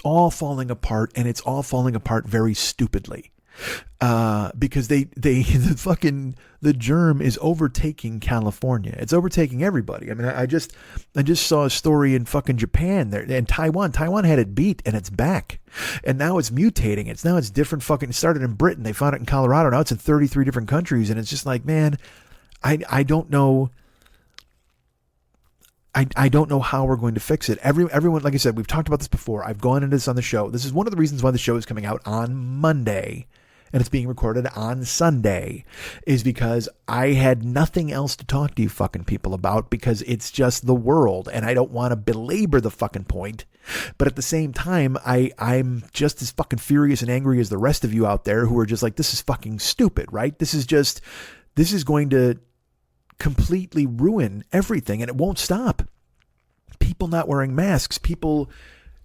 all falling apart, and it's all falling apart very stupidly. because the germ is overtaking California. It's overtaking everybody. I mean, I just saw a story in fucking Japan there and Taiwan. Taiwan had it beat and it's back, and now it's mutating. It's different. Fucking, it started in Britain. They found it in Colorado. Now it's in 33 different countries, and it's just like, man, I don't know. I don't know how we're going to fix it. Everyone, like I said, we've talked about this before. I've gone into this on the show. This is one of the reasons why the show is coming out on Monday and it's being recorded on Sunday, is because I had nothing else to talk to you fucking people about, because it's just the world and I don't want to belabor the fucking point. But at the same time, I'm just as fucking furious and angry as the rest of you out there who are just like, this is fucking stupid, right? This is going to completely ruin everything, and it won't stop. People not wearing masks, people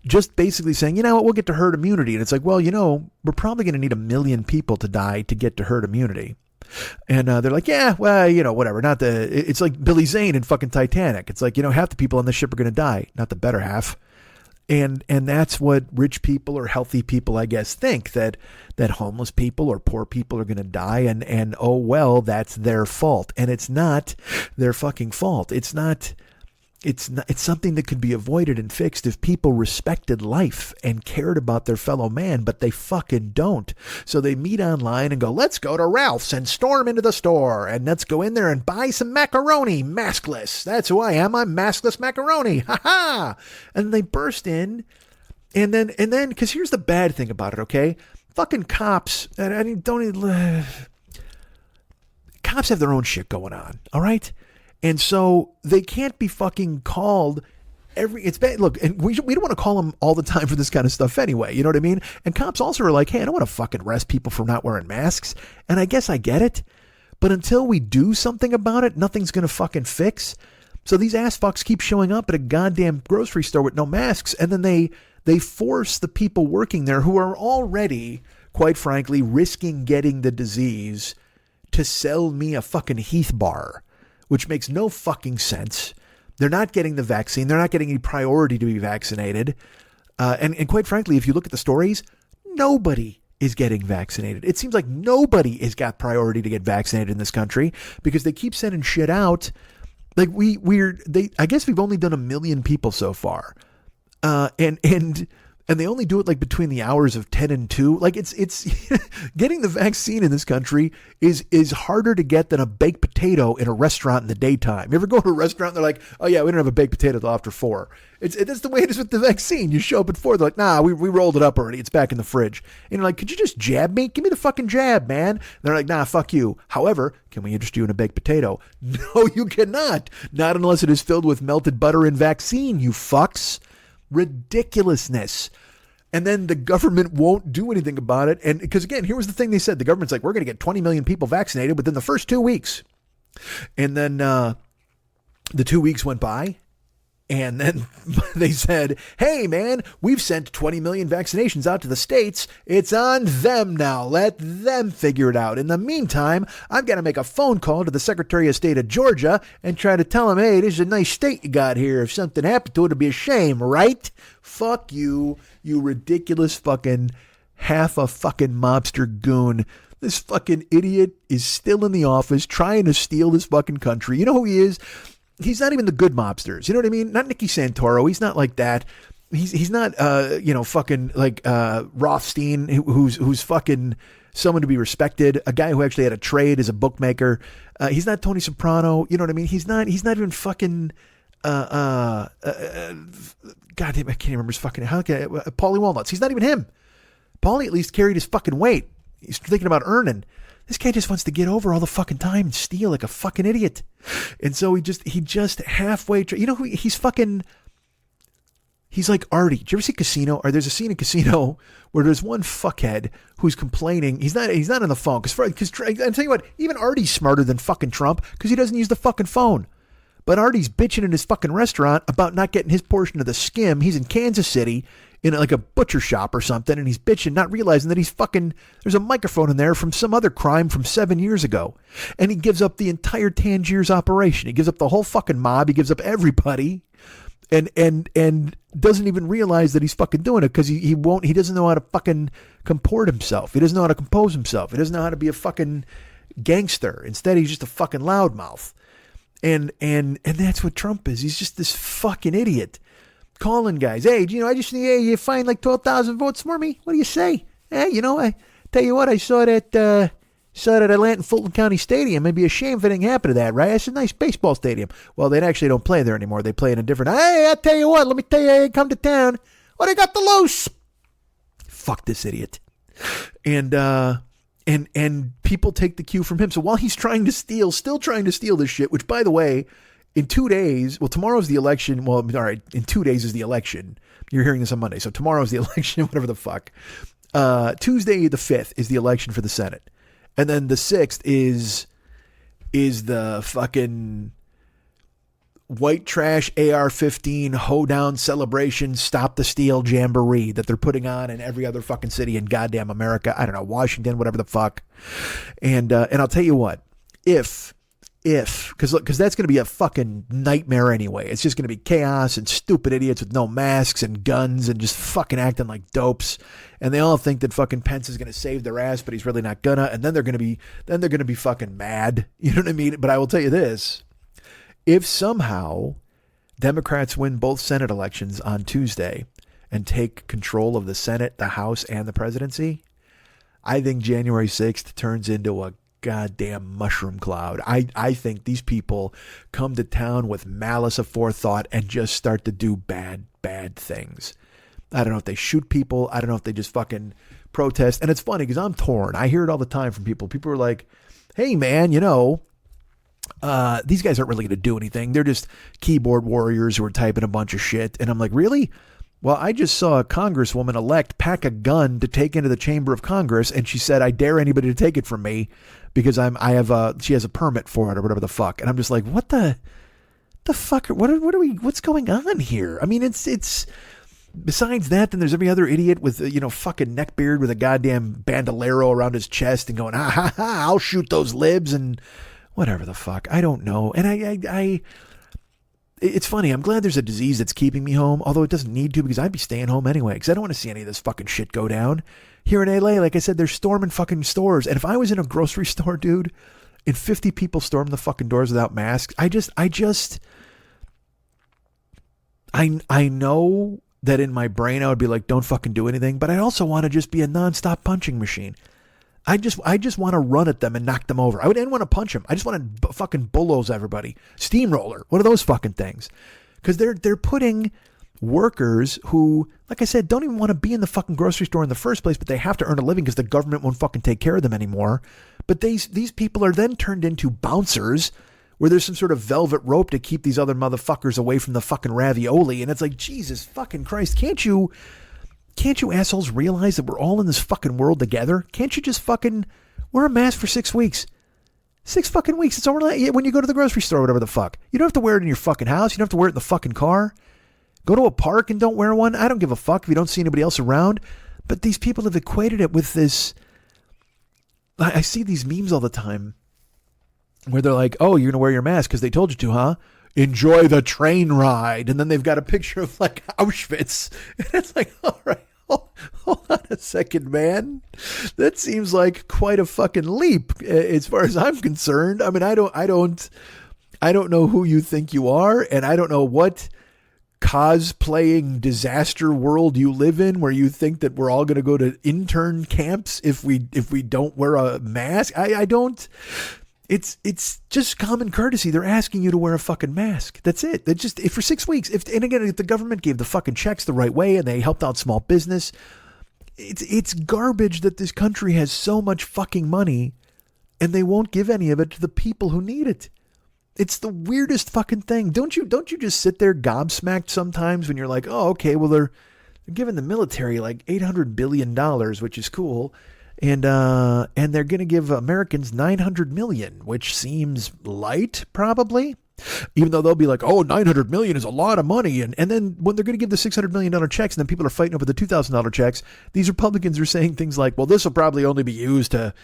just basically saying, you know what, we'll get to herd immunity. And it's like, well, you know, we're probably going to need 1 million people to die to get to herd immunity. And they're like, yeah, well, you know, whatever. It's like Billy Zane in fucking Titanic. It's like, you know, half the people on the ship are going to die, not the better half. And that's what rich people or healthy people, I guess, think, that homeless people or poor people are going to die. And oh, well, that's their fault. And it's not their fucking fault. It's something that could be avoided and fixed if people respected life and cared about their fellow man, but they fucking don't. So they meet online and go, let's go to Ralph's and storm into the store and let's go in there and buy some macaroni, maskless. That's who I am. I'm maskless macaroni. Ha ha. And they burst in and then, because here's the bad thing about it, okay? Fucking cops, cops have their own shit going on, all right? And so they can't be fucking called it's bad. Look, and we don't want to call them all the time for this kind of stuff anyway. You know what I mean? And cops also are like, hey, I don't want to fucking arrest people for not wearing masks. And I guess I get it. But until we do something about it, nothing's going to fucking fix. So these ass fucks keep showing up at a goddamn grocery store with no masks. And then they force the people working there, who are already, quite frankly, risking getting the disease, to sell me a fucking Heath bar, which makes no fucking sense. They're not getting the vaccine. They're not getting any priority to be vaccinated. And quite frankly, if you look at the stories, nobody is getting vaccinated. It seems like nobody has got priority to get vaccinated in this country, because they keep sending shit out. Like I guess we've only done 1 million people so far. And they only do it like between the hours of 10 and 2. Like it's getting the vaccine in this country is harder to get than a baked potato in a restaurant in the daytime. You ever go to a restaurant and they're like, oh yeah, we don't have a baked potato till after 4. That's the way it is with the vaccine. You show up at 4, they're like, nah, we rolled it up already. It's back in the fridge. And you're like, could you just jab me? Give me the fucking jab, man. And they're like, nah, fuck you. However, can we interest you in a baked potato? No, you cannot. Not unless it is filled with melted butter and vaccine, you fucks. Ridiculousness. And then the government won't do anything about it. And because again, here was the thing they said. The government's like, we're going to get 20 million people vaccinated within the first 2 weeks. And then the 2 weeks went by. And then they said, hey, man, we've sent 20 million vaccinations out to the states. It's on them now. Let them figure it out. In the meantime, I've got to make a phone call to the Secretary of State of Georgia and try to tell him, hey, this is a nice state you got here. If something happened to it, it'd be a shame, right? Fuck you, you ridiculous fucking half a fucking mobster goon. This fucking idiot is still in the office trying to steal this fucking country. You know who he is? He's not even the good mobsters. You know what I mean? Not Nicky Santoro. He's not like that. He's not, fucking like Rothstein, who's fucking someone to be respected. A guy who actually had a trade as a bookmaker. He's not Tony Soprano. You know what I mean? He's not even fucking, God damn, I can't remember his fucking, Paulie Walnuts. He's not even him. Paulie at least carried his fucking weight. He's thinking about earning. This guy just wants to get over all the fucking time and steal like a fucking idiot. And so he just halfway, you know who he's fucking, he's like Artie. Did you ever see Casino? Or there's a scene in Casino where there's one fuckhead who's complaining. He's not on the phone. Because I'm telling you what, even Artie's smarter than fucking Trump because he doesn't use the fucking phone. But Artie's bitching in his fucking restaurant about not getting his portion of the skim. He's in Kansas City in like a butcher shop or something, and he's bitching, not realizing that he's fucking, there's a microphone in there from some other crime from 7 years ago. And he gives up the entire Tangiers operation. He gives up the whole fucking mob. He gives up everybody. and doesn't even realize that he's fucking doing it because he doesn't know how to fucking comport himself. He doesn't know how to compose himself. He doesn't know how to be a fucking gangster. Instead, he's just a fucking loudmouth. And that's what Trump is. He's just this fucking idiot. Calling guys, hey, I just need you find like 12,000 votes for me. What do you say? Hey, I tell you what, I saw that at Atlanta Fulton County Stadium. It'd be a shame if anything happened to that, right? It's a nice baseball stadium. Well, they actually don't play there anymore. They play in a different. Hey, I tell you what, let me tell you, come to town. What I got the loose? Fuck this idiot. And people take the cue from him. So while he's still trying to steal this shit, which by the way, in 2 days, well, tomorrow's the election. Well, all right, in 2 days is the election. You're hearing this on Monday. So tomorrow's the election, whatever the fuck. Tuesday the 5th is the election for the Senate. And then the 6th is the fucking white trash AR-15 hoedown celebration, stop the steal jamboree that they're putting on in every other fucking city in goddamn America. I don't know, Washington, whatever the fuck. And I'll tell you what, because that's going to be a fucking nightmare anyway. It's just going to be chaos and stupid idiots with no masks and guns and just fucking acting like dopes. And they all think that fucking Pence is going to save their ass, but he's really not gonna. And then they're going to be fucking mad. You know what I mean? But I will tell you this. If somehow Democrats win both Senate elections on Tuesday and take control of the Senate, the House, and the presidency, I think January 6th turns into a goddamn mushroom cloud. I think these people come to town with malice aforethought and just start to do bad things. I don't know if they shoot people. I don't know if they just fucking protest. And it's funny because I'm torn. I hear it all the time from people. People are like, hey man, these guys aren't really going to do anything. They're just keyboard warriors who are typing a bunch of shit. And I'm like, really? Well, I just saw a congresswoman elect pack a gun to take into the chamber of Congress. And she said, I dare anybody to take it from me because she has a permit for it or whatever the fuck. And I'm just like, what the fuck? What's going on here? I mean, it's besides that, then there's every other idiot with, fucking neckbeard with a goddamn bandolero around his chest and going, ha, I'll shoot those libs and whatever the fuck. I don't know. And it's funny. I'm glad there's a disease that's keeping me home, although it doesn't need to because I'd be staying home anyway because I don't want to see any of this fucking shit go down. Here in LA, like I said, they're storming fucking stores. And if I was in a grocery store, dude, and 50 people stormed the fucking doors without masks, I know that in my brain I would be like, don't fucking do anything. But I also want to just be a nonstop punching machine. I just want to run at them and knock them over. I didn't want to punch them. I just want to fucking bulldoze everybody. Steamroller. One of those fucking things. Because they're putting workers who, like I said, don't even want to be in the fucking grocery store in the first place, but they have to earn a living because the government won't fucking take care of them anymore. But these people are then turned into bouncers where there's some sort of velvet rope to keep these other motherfuckers away from the fucking ravioli. And it's like, Jesus fucking Christ, can't you assholes realize that we're all in this fucking world together? Can't you just fucking wear a mask for 6 weeks? 6 fucking weeks. It's over when you go to the grocery store or whatever the fuck. You don't have to wear it in your fucking house. You don't have to wear it in the fucking car. Go to a park and don't wear one. I don't give a fuck if you don't see anybody else around. But these people have equated it with this. I see these memes all the time where they're like, oh, you're going to wear your mask because they told you to, huh? Enjoy the train ride. And then they've got a picture of like Auschwitz. And it's like, all right, hold on a second, man. That seems like quite a fucking leap as far as I'm concerned. I mean, I don't know who you think you are. And I don't know what cosplaying disaster world you live in where you think that we're all going to go to intern camps if we don't wear a mask. I don't. It's just common courtesy. They're asking you to wear a fucking mask. That's it. They just, if for 6 weeks, if the government gave the fucking checks the right way and they helped out small business, it's garbage that this country has so much fucking money and they won't give any of it to the people who need it. It's the weirdest fucking thing. Don't you just sit there gobsmacked sometimes when you're like, oh, okay, well, they're giving the military like $800 billion, which is cool. And they're going to give Americans $900 million, which seems light, probably. Even though they'll be like, oh, $900 million is a lot of money. And then when they're going to give the $600 million checks and then people are fighting over the $2,000 checks, these Republicans are saying things like, well, this will probably only be used to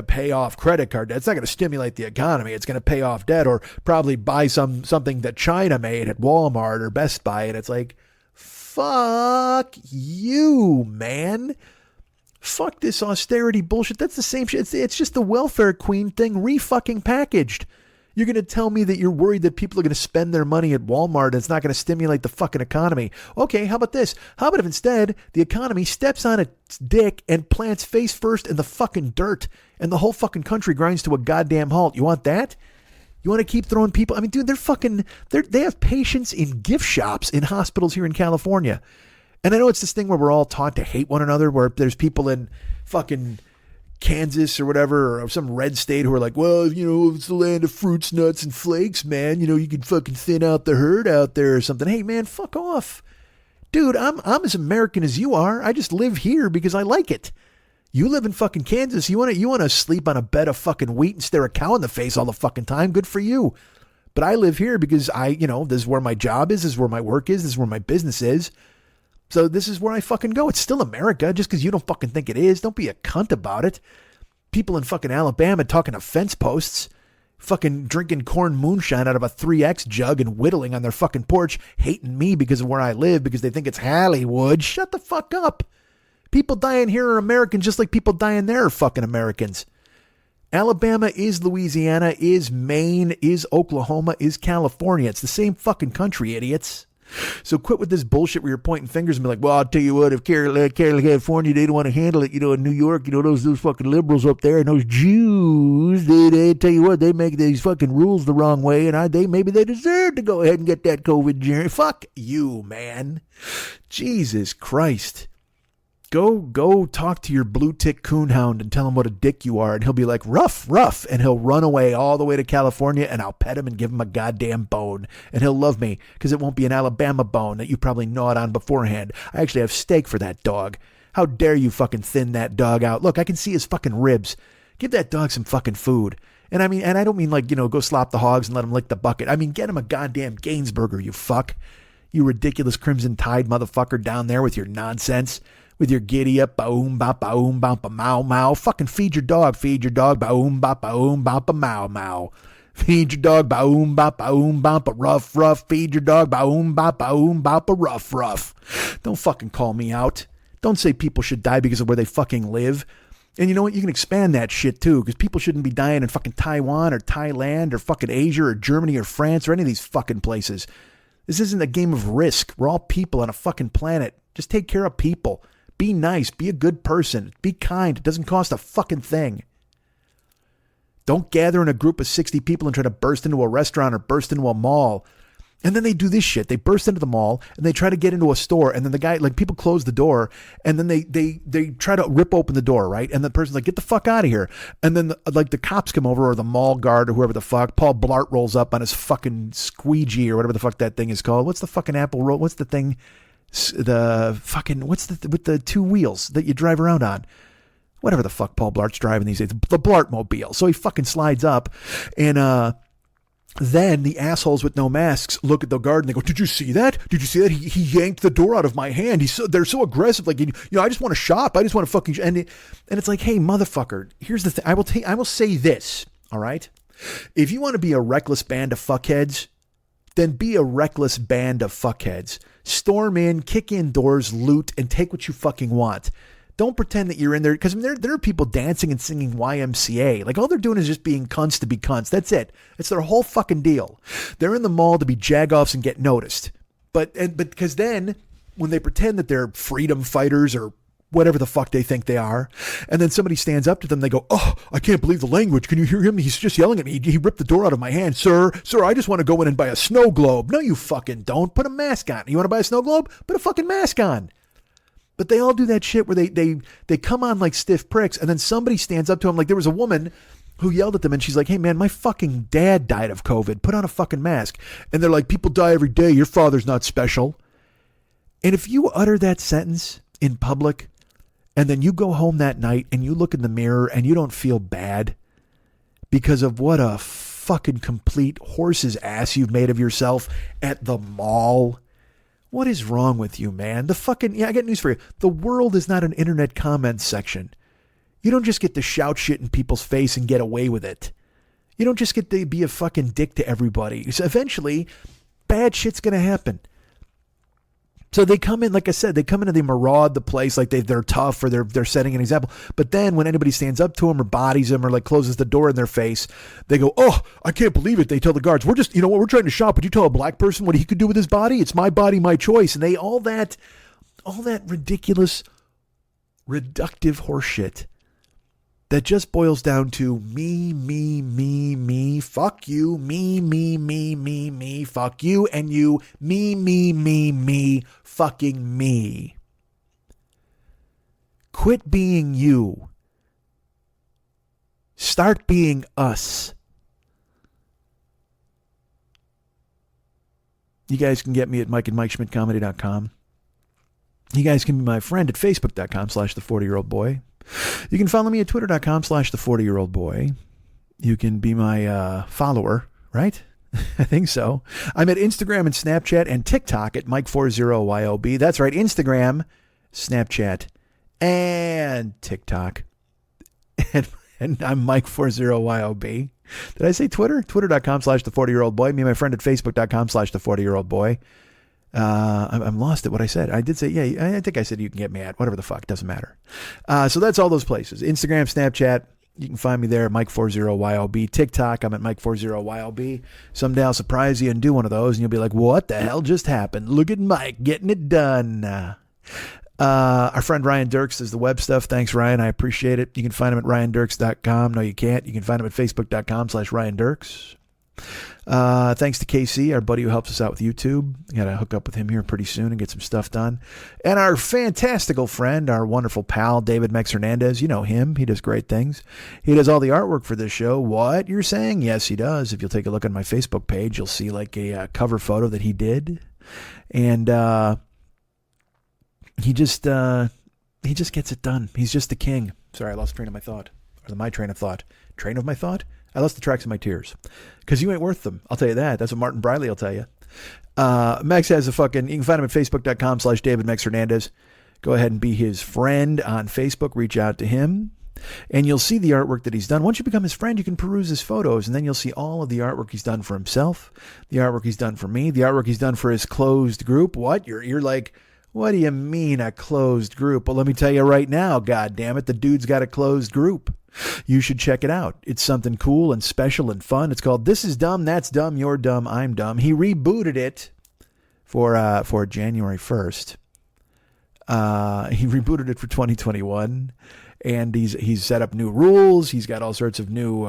pay off credit card debt. It's not going to stimulate the economy. It's going to pay off debt or probably buy something that China made at Walmart or Best Buy. And it's like, fuck you, man. Fuck this austerity bullshit. That's the same shit. It's just the welfare queen thing re-fucking packaged. You're going to tell me that you're worried that people are going to spend their money at Walmart and it's not going to stimulate the fucking economy. Okay, how about this? How about if instead the economy steps on its dick and plants face first in the fucking dirt and the whole fucking country grinds to a goddamn halt? You want that? You want to keep throwing people? I mean, dude, they have patients in gift shops in hospitals here in California. And I know it's this thing where we're all taught to hate one another, where there's people in fucking Kansas or whatever, or some red state who are like, well, you know, it's the land of fruits, nuts, and flakes, man. You know, you can fucking thin out the herd out there or something. Hey, man, fuck off. Dude, I'm as American as you are. I just live here because I like it. You live in fucking Kansas. You want to sleep on a bed of fucking wheat and stare a cow in the face all the fucking time. Good for you. But I live here because this is where my job is. This is where my work is. This is where my business is. So this is where I fucking go. It's still America, just because you don't fucking think it is. Don't be a cunt about it. People in fucking Alabama talking to fence posts, fucking drinking corn moonshine out of a 3X jug and whittling on their fucking porch, hating me because of where I live, because they think it's Hollywood. Shut the fuck up. People dying here are Americans just like people dying there are fucking Americans. Alabama is Louisiana, is Maine, is Oklahoma, is California. It's the same fucking country, idiots. So quit with this bullshit where you're pointing fingers and be like, well, I'll tell you what, if California, they don't want to handle it, in New York, those fucking liberals up there and those Jews, they tell you what, they make these fucking rules the wrong way and maybe they deserve to go ahead and get that COVID journey. Fuck you, man. Jesus Christ. Go talk to your blue tick coonhound and tell him what a dick you are. And he'll be like, rough. And he'll run away all the way to California and I'll pet him and give him a goddamn bone. And he'll love me because it won't be an Alabama bone that you probably gnawed on beforehand. I actually have steak for that dog. How dare you fucking thin that dog out? Look, I can see his fucking ribs. Give that dog some fucking food. And I don't mean go slop the hogs and let him lick the bucket. I mean, get him a goddamn Gainsburger, you fuck. You ridiculous Crimson Tide motherfucker down there with your nonsense. With your giddy up, ba-oom, ba-oom, ba-mow, mow. Fucking feed your dog, ba-oom, ba-mow, mow. Feed your dog, ba-oom, rough. Feed your dog, ba-oom, rough. Don't fucking call me out. Don't say people should die because of where they fucking live. And you know what? You can expand that shit too, because people shouldn't be dying in fucking Taiwan or Thailand or fucking Asia or Germany or France or any of these fucking places. This isn't a game of Risk. We're all people on a fucking planet. Just take care of people. Be nice. Be a good person. Be kind. It doesn't cost a fucking thing. Don't gather in a group of 60 people and try to burst into a restaurant or burst into a mall. And then they do this shit. They burst into the mall and they try to get into a store. And then the guy, people close the door and then they try to rip open the door, right? And the person's like, get the fuck out of here. And then the cops come over or the mall guard or whoever the fuck. Paul Blart rolls up on his fucking squeegee or whatever the fuck that thing is called. What's the fucking Apple roll? What's the thing? With the two wheels that you drive around on, whatever the fuck Paul Blart's driving these days, the Blartmobile. So he fucking slides up, and then the assholes with no masks look at the guard and they go, "Did you see that? Did you see that? He yanked the door out of my hand. They're so aggressive. Like, I just want to shop. I just want to fucking." And it's like, hey, motherfucker. Here's the thing. I will say this. All right, if you want to be a reckless band of fuckheads, then be a reckless band of fuckheads. Storm in, kick in doors, loot, and take what you fucking want. Don't pretend that you're in there, because there are people dancing and singing YMCA. Like, all they're doing is just being cunts to be cunts. That's it. It's their whole fucking deal. They're in the mall to be jagoffs and get noticed. But because then, when they pretend that they're freedom fighters or whatever the fuck they think they are, and then somebody stands up to them, they go, "Oh, I can't believe the language. Can you hear him? He's just yelling at me. He ripped the door out of my hand. Sir, I just want to go in and buy a snow globe." No, you fucking don't. Put a mask on. You want to buy a snow globe? Put a fucking mask on. But they all do that shit where they come on like stiff pricks, and then somebody stands up to them. Like, there was a woman who yelled at them, and she's like, "Hey man, my fucking dad died of COVID. Put on a fucking mask." And they're like, "People die every day. Your father's not special." And if you utter that sentence in public, and then you go home that night and you look in the mirror and you don't feel bad because of what a fucking complete horse's ass you've made of yourself at the mall. What is wrong with you, man? I got news for you. The world is not an internet comments section. You don't just get to shout shit in people's face and get away with it. You don't just get to be a fucking dick to everybody. So eventually, bad shit's going to happen. So they come in, like I said, they come in and they maraud the place like they're tough or they're setting an example. But then when anybody stands up to them or bodies them or like closes the door in their face, they go, "Oh, I can't believe it." They tell the guards, "We're just, we're trying to shop. Would you tell a black person what he could do with his body? It's my body, my choice." And they all that ridiculous, reductive horseshit that just boils down to me, fuck you, me, fuck you, and you, me, fucking me. Quit being you. Start being us. You guys can get me at MikeandMikeSchmidtComedy.com. You guys can be my friend at Facebook.com/the40year-old-boy. You can follow me at Twitter.com/the40year-old-boy. You can be my follower, right? I think so. I'm at Instagram and Snapchat and TikTok at Mike40YOB. That's right. Instagram, Snapchat, and TikTok. And I'm Mike40YOB. Did I say Twitter? Twitter.com/the40year-old-boy. Me and my friend at Facebook.com/the40year-old-boy. I'm lost at what I said. I did say, yeah, I think I said you can get me at whatever the fuck, doesn't matter. So that's all those places. Instagram, Snapchat, you can find me there, Mike40YOB. TikTok, I'm at Mike40YOB. Someday I'll surprise you and do one of those and you'll be like, what the hell just happened? Look at Mike getting it done. Our friend Ryan Dirks does the web stuff. Thanks, Ryan. I appreciate it. You can find him at RyanDirks.com. No, you can't. You can find him at Facebook.com/Ryan Dirks. Thanks to KC, our buddy who helps us out with YouTube. Got to hook up with him here pretty soon and get some stuff done. And our fantastical friend, our wonderful pal, David Mex Hernandez. You know him. He does great things. He does all the artwork for this show. What? You're saying? Yes, he does. If you'll take a look on my Facebook page, you'll see like a cover photo that he did. And he just gets it done. He's just the king. Sorry, I lost train of my thought. Or my train of thought. Train of my thought? I lost the tracks of my tears. Because you ain't worth them. I'll tell you that. That's what Martin Briley will tell you. Max has you can find him at Facebook.com/David Mex Hernandez. Go ahead and be his friend on Facebook. Reach out to him. And you'll see the artwork that he's done. Once you become his friend, you can peruse his photos. And then you'll see all of the artwork he's done for himself. The artwork he's done for me. The artwork he's done for his closed group. What? You're like, what do you mean a closed group? Well, let me tell you right now, God damn it, the dude's got a closed group. You should check it out. It's something cool and special and fun. It's called This Is Dumb, That's Dumb, You're Dumb, I'm Dumb. He rebooted it for January 1st. He rebooted it for 2021, and he's set up new rules. He's got all sorts of new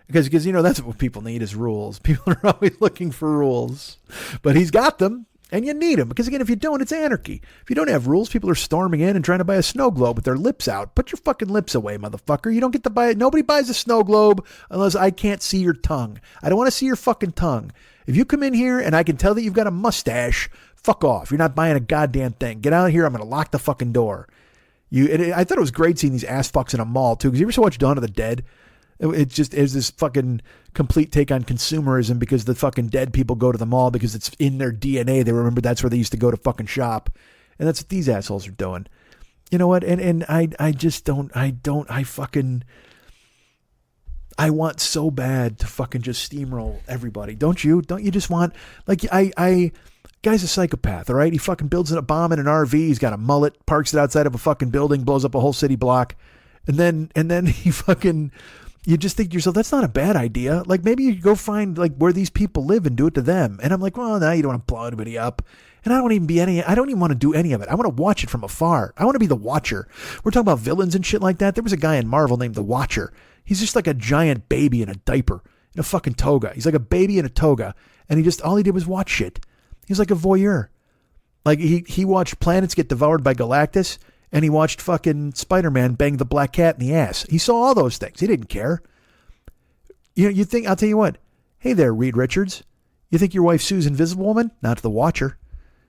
because that's what people need is rules. People are always looking for rules, but he's got them. And you need them because, again, if you don't, it's anarchy. If you don't have rules, people are storming in and trying to buy a snow globe with their lips out. Put your fucking lips away, motherfucker. You don't get to buy it. Nobody buys a snow globe unless I can't see your tongue. I don't want to see your fucking tongue. If you come in here and I can tell that you've got a mustache, fuck off. You're not buying a goddamn thing. Get out of here. I'm going to lock the fucking door. I thought it was great seeing these ass fucks in a mall, too, because you ever watch Dawn of the Dead? It is this fucking complete take on consumerism because the fucking dead people go to the mall because it's in their DNA. They remember that's where they used to go to fucking shop. And that's what these assholes are doing. You know what? And I want so bad to fucking just steamroll everybody. Don't you? Don't you just want, like, guy's a psychopath, all right? He fucking builds a bomb in an RV. He's got a mullet, parks it outside of a fucking building, blows up a whole city block. And then he fucking... You just think to yourself, that's not a bad idea. Like, maybe you go find, like, where these people live and do it to them. And I'm like, well, now you don't want to blow anybody up. And I don't even want to do any of it. I want to watch it from afar. I want to be the watcher. We're talking about villains and shit like that. There was a guy in Marvel named the Watcher. He's just like a giant baby in a diaper, in a fucking toga. He's like a baby in a toga. And all he did was watch shit. He's like a voyeur. Like, he watched planets get devoured by Galactus. And he watched fucking Spider-Man bang the black cat in the ass. He saw all those things. He didn't care. You think, I'll tell you what. Hey there, Reed Richards. You think your wife Sue's Invisible Woman? Not to the Watcher.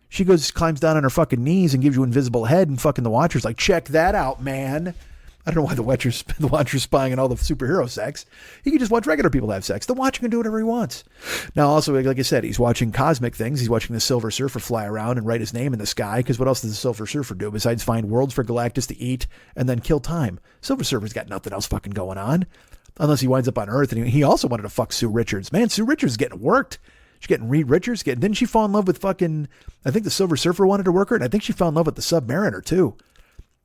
She climbs down on her fucking knees and gives you invisible head, and fucking the Watcher's like, check that out, man. I don't know why the Watcher's spying on all the superhero sex. He can just watch regular people have sex. The Watcher can do whatever he wants. Now, also, like I said, he's watching cosmic things. He's watching the Silver Surfer fly around and write his name in the sky, because what else does the Silver Surfer do besides find worlds for Galactus to eat and then kill time? Silver Surfer's got nothing else fucking going on, unless he winds up on Earth. And he also wanted to fuck Sue Richards. Man, Sue Richards is getting worked. She's getting Reed Richards. Didn't she fall in love with fucking, I think the Silver Surfer wanted to work her, and I think she fell in love with the Submariner, too.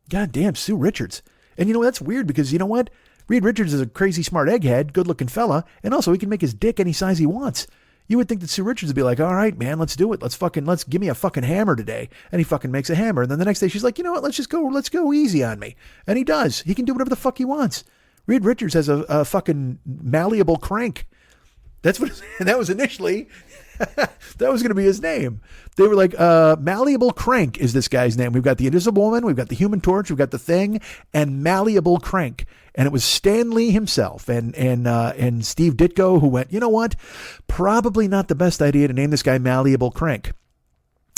God damn, Sue Richards. And you know, that's weird, because you know what? Reed Richards is a crazy smart egghead, good-looking fella, and also he can make his dick any size he wants. You would think that Sue Richards would be like, all right, man, let's do it. Let's give me a fucking hammer today. And he fucking makes a hammer. And then the next day she's like, you know what? Let's go easy on me. And he does. He can do whatever the fuck he wants. Reed Richards has a fucking malleable crank. That was initially, that was going to be his name. They were like, Malleable Crank is this guy's name. We've got the Invisible Woman, we've got the Human Torch, we've got the Thing, and Malleable Crank. And it was Stan Lee himself and Steve Ditko who went, you know what? Probably not the best idea to name this guy Malleable Crank.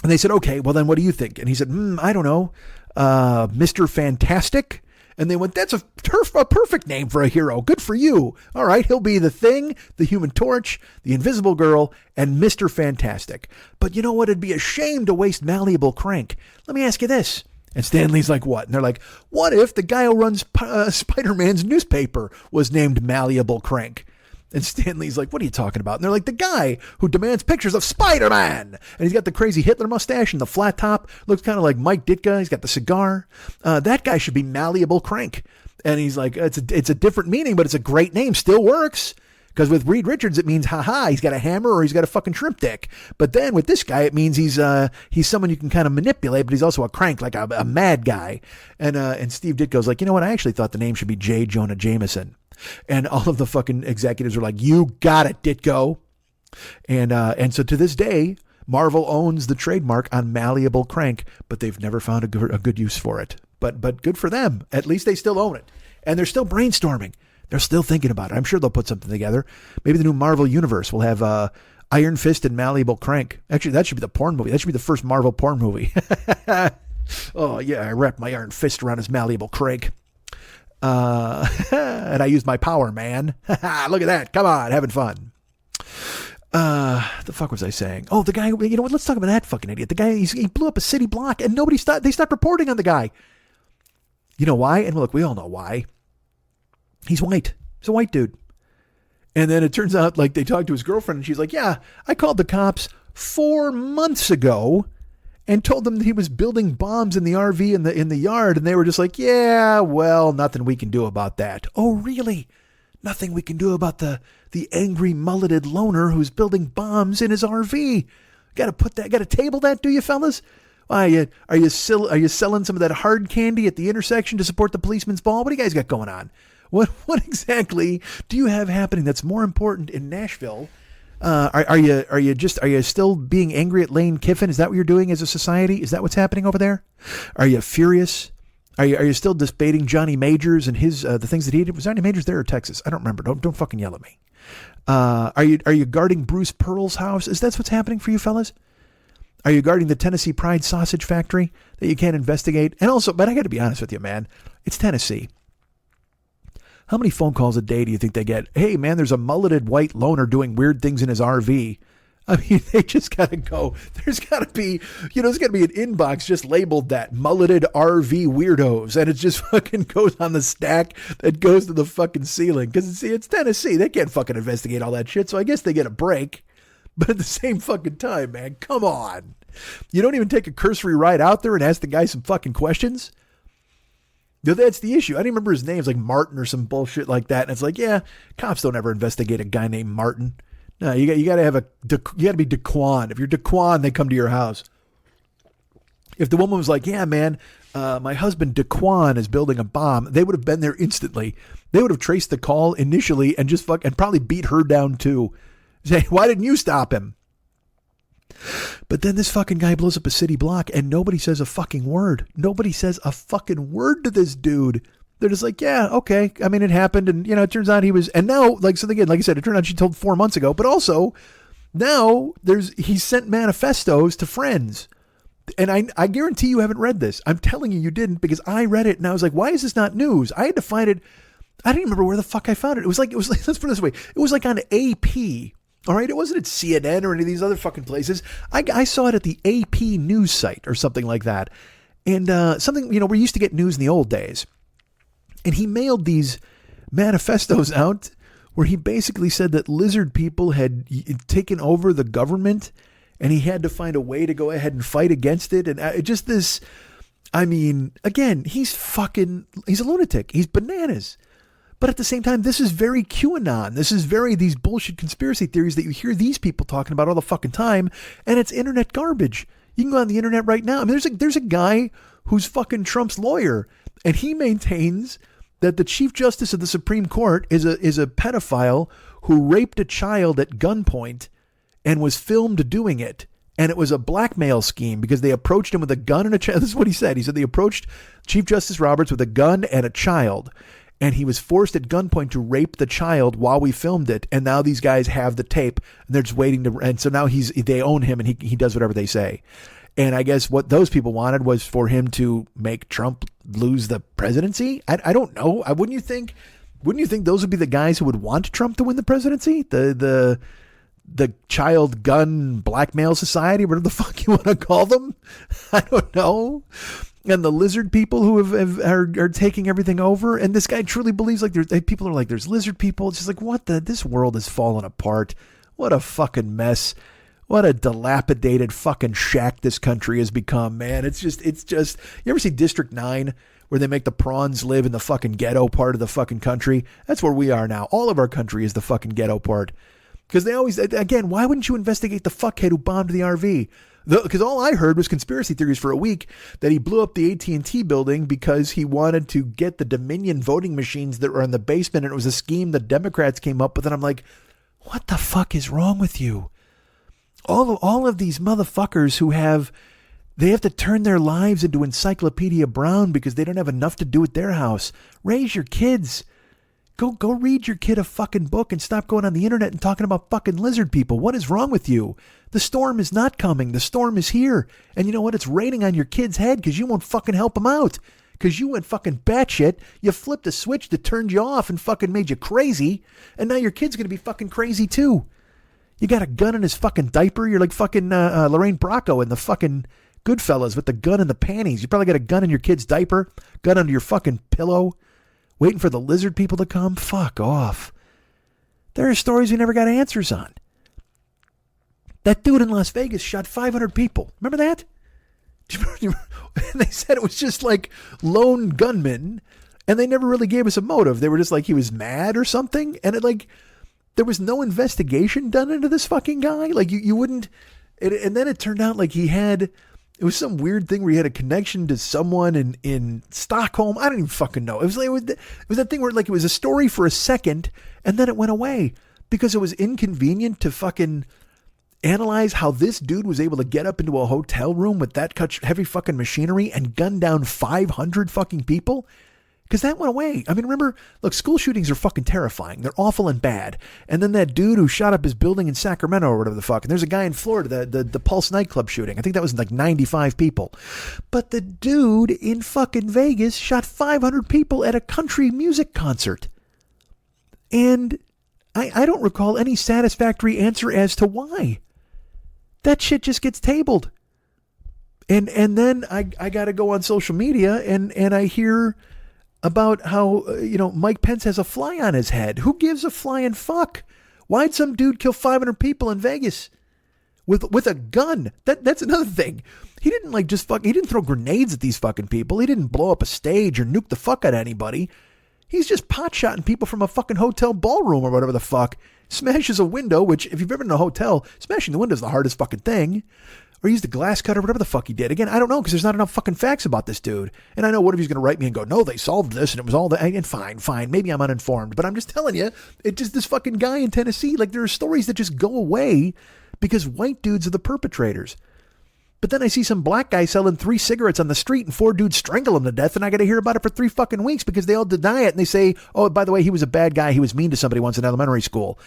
And they said, okay, well then what do you think? And he said, I don't know, Mr. Fantastic? And they went, that's a perfect name for a hero. Good for you. All right, he'll be the Thing, the Human Torch, the Invisible Girl, and Mr. Fantastic. But you know what? It'd be a shame to waste Malleable Crank. Let me ask you this. And Stan Lee's like, what? And they're like, what if the guy who runs Spider-Man's newspaper was named Malleable Crank? And Stan Lee's like, what are you talking about? And they're like, the guy who demands pictures of Spider-Man. And he's got the crazy Hitler mustache and the flat top. Looks kind of like Mike Ditka. He's got the cigar. That guy should be Malleable Crank. And he's like, it's a different meaning, but it's a great name. Still works. Because with Reed Richards, it means, he's got a hammer or he's got a fucking shrimp dick. But then with this guy, it means he's someone you can kind of manipulate, but he's also a crank, like a mad guy. And Steve Ditko's like, you know what? I actually thought the name should be J. Jonah Jameson. And all of the fucking executives are like, you got it, Ditko. And so to this day, Marvel owns the trademark on Malleable Crank, but they've never found a good use for it. But good for them. At least they still own it. And they're still brainstorming. They're still thinking about it. I'm sure they'll put something together. Maybe the new Marvel Universe will have Iron Fist and Malleable Crank. Actually, that should be the porn movie. That should be the first Marvel porn movie. Oh, yeah, I wrapped my Iron Fist around his Malleable Crank. And I used my power, man. Look at that. Come on, having fun. The fuck was I saying? Oh, the guy, you know what? Let's talk about that fucking idiot. The guy, he blew up a city block and they stopped reporting on the guy. You know why? And look, we all know why. He's white. He's a white dude. And then it turns out, like, they talked to his girlfriend and she's like, yeah, I called the cops 4 months ago and told them that he was building bombs in the RV in the yard. And they were just like, yeah, well, nothing we can do about that. Oh, really? Nothing we can do about the angry mulleted loner who's building bombs in his RV. Got to table that, do you fellas? Why, are you selling some of that hard candy at the intersection to support the policeman's ball? What do you guys got going on? What exactly do you have happening that's more important in Nashville? Are you still being angry at Lane Kiffin? Is that what you're doing as a society? Is that what's happening over there? Are you furious? Are you still debating Johnny Majors and his the things that he did? Was Johnny Majors there or Texas? I don't remember. Don't fucking yell at me. Are you guarding Bruce Pearl's house? Is that what's happening for you fellas? Are you guarding the Tennessee Pride Sausage Factory that you can't investigate? And also, but I got to be honest with you, man. It's Tennessee. How many phone calls a day do you think they get? Hey, man, there's a mulleted white loner doing weird things in his RV. I mean, they just got to go. There's got to be, there's got to be an inbox just labeled that mulleted RV weirdos. And it just fucking goes on the stack that goes to the fucking ceiling. Because it's Tennessee. They can't fucking investigate all that shit. So I guess they get a break. But at the same fucking time, man, come on. You don't even take a cursory ride out there and ask the guy some fucking questions? No, that's the issue. I don't remember his name. It's like Martin or some bullshit like that. And it's like, yeah, cops don't ever investigate a guy named Martin. No, you got to be Daquan. If you're Daquan, they come to your house. If the woman was like, yeah, man, my husband Daquan is building a bomb, they would have been there instantly. They would have traced the call initially and just and probably beat her down too. Say, why didn't you stop him? But then this fucking guy blows up a city block and nobody says a fucking word. Nobody says a fucking word to this dude. They're just like, yeah, okay. I mean, it happened. And, it turns out he was, and now, like I said, it turned out she told 4 months ago, but also now he sent manifestos to friends. And I guarantee you haven't read this. I'm telling you didn't, because I read it and I was like, why is this not news? I had to find it. I didn't remember where the fuck I found it. It was like, let's put it this way. It was like on AP. All right. It wasn't at CNN or any of these other fucking places. I saw it at the AP news site or something like that. And something, we used to get news in the old days. And he mailed these manifestos out where he basically said that lizard people had taken over the government and he had to find a way to go ahead and fight against it. And just this, again, he's a lunatic. He's bananas. But at the same time, this is very QAnon. This is very these bullshit conspiracy theories that you hear these people talking about all the fucking time. And it's internet garbage. You can go on the internet right now. There's a guy who's fucking Trump's lawyer, and he maintains that the Chief Justice of the Supreme Court is a pedophile who raped a child at gunpoint and was filmed doing it. And it was a blackmail scheme because they approached him with a gun and a child. This is what he said. He said they approached Chief Justice Roberts with a gun and a child. And he was forced at gunpoint to rape the child while we filmed it. And now these guys have the tape and they're just waiting to, and so now they own him and he does whatever they say. And I guess what those people wanted was for him to make Trump lose the presidency. I don't know. Wouldn't you think those would be the guys who would want Trump to win the presidency? The child gun blackmail society, whatever the fuck you want to call them. I don't know. And the lizard people who are taking everything over. And this guy truly believes people are like, there's lizard people. It's just like, this world is falling apart. What a fucking mess. What a dilapidated fucking shack this country has become, man. It's just, you ever see District 9 where they make the prawns live in the fucking ghetto part of the fucking country? That's where we are now. All of our country is the fucking ghetto part. Because they always, again, why wouldn't you investigate the fuckhead who bombed the RV? Because all I heard was conspiracy theories for a week that he blew up the AT&T building because he wanted to get the Dominion voting machines that were in the basement, and it was a scheme the Democrats came up with. And I'm like, what the fuck is wrong with you? All of these motherfuckers they have to turn their lives into Encyclopedia Brown because they don't have enough to do at their house. Raise your kids. Go read your kid a fucking book and stop going on the internet and talking about fucking lizard people. What is wrong with you? The storm is not coming. The storm is here. And you know what? It's raining on your kid's head because you won't fucking help him out. Because you went fucking batshit. You flipped a switch that turned you off and fucking made you crazy. And now your kid's going to be fucking crazy too. You got a gun in his fucking diaper. You're like fucking Lorraine Bracco in the fucking Goodfellas with the gun in the panties. You probably got a gun in your kid's diaper, gun under your fucking pillow, waiting for the lizard people to come. Fuck off. There are stories we never got answers on. That dude in Las Vegas shot 500 people. Remember that? And they said it was just like lone gunmen, and they never really gave us a motive. They were just like he was mad or something, and there was no investigation done into this fucking guy. Like you wouldn't. And then it turned out like it was some weird thing where he had a connection to someone in Stockholm. I don't even fucking know. It was that thing where like it was a story for a second and then it went away because it was inconvenient to fucking analyze how this dude was able to get up into a hotel room with that heavy fucking machinery and gun down 500 fucking people. Because that went away. I mean, remember, look, school shootings are fucking terrifying. They're awful and bad. And then that dude who shot up his building in Sacramento or whatever the fuck. And there's a guy in Florida, the Pulse nightclub shooting. I think that was like 95 people. But the dude in fucking Vegas shot 500 people at a country music concert. And I don't recall any satisfactory answer as to why. That shit just gets tabled. And then I got to go on social media and I hear about how, Mike Pence has a fly on his head. Who gives a flying fuck? Why'd some dude kill 500 people in Vegas with a gun? That's another thing. He didn't he didn't throw grenades at these fucking people. He didn't blow up a stage or nuke the fuck out of anybody. He's just pot-shotting people from a fucking hotel ballroom or whatever the fuck. Smashes a window, which if you've ever been in a hotel, smashing the window is the hardest fucking thing. Or used a glass cutter, whatever the fuck he did. Again, I don't know because there's not enough fucking facts about this dude. And I know what if he's going to write me and go, no, they solved this and it was all that. And fine. Maybe I'm uninformed. But I'm just telling you, this fucking guy in Tennessee, like there are stories that just go away because white dudes are the perpetrators. But then I see some black guy selling 3 cigarettes on the street and 4 dudes strangle him to death. And I got to hear about it for 3 fucking weeks because they all deny it. And they say, oh, by the way, he was a bad guy. He was mean to somebody once in elementary school.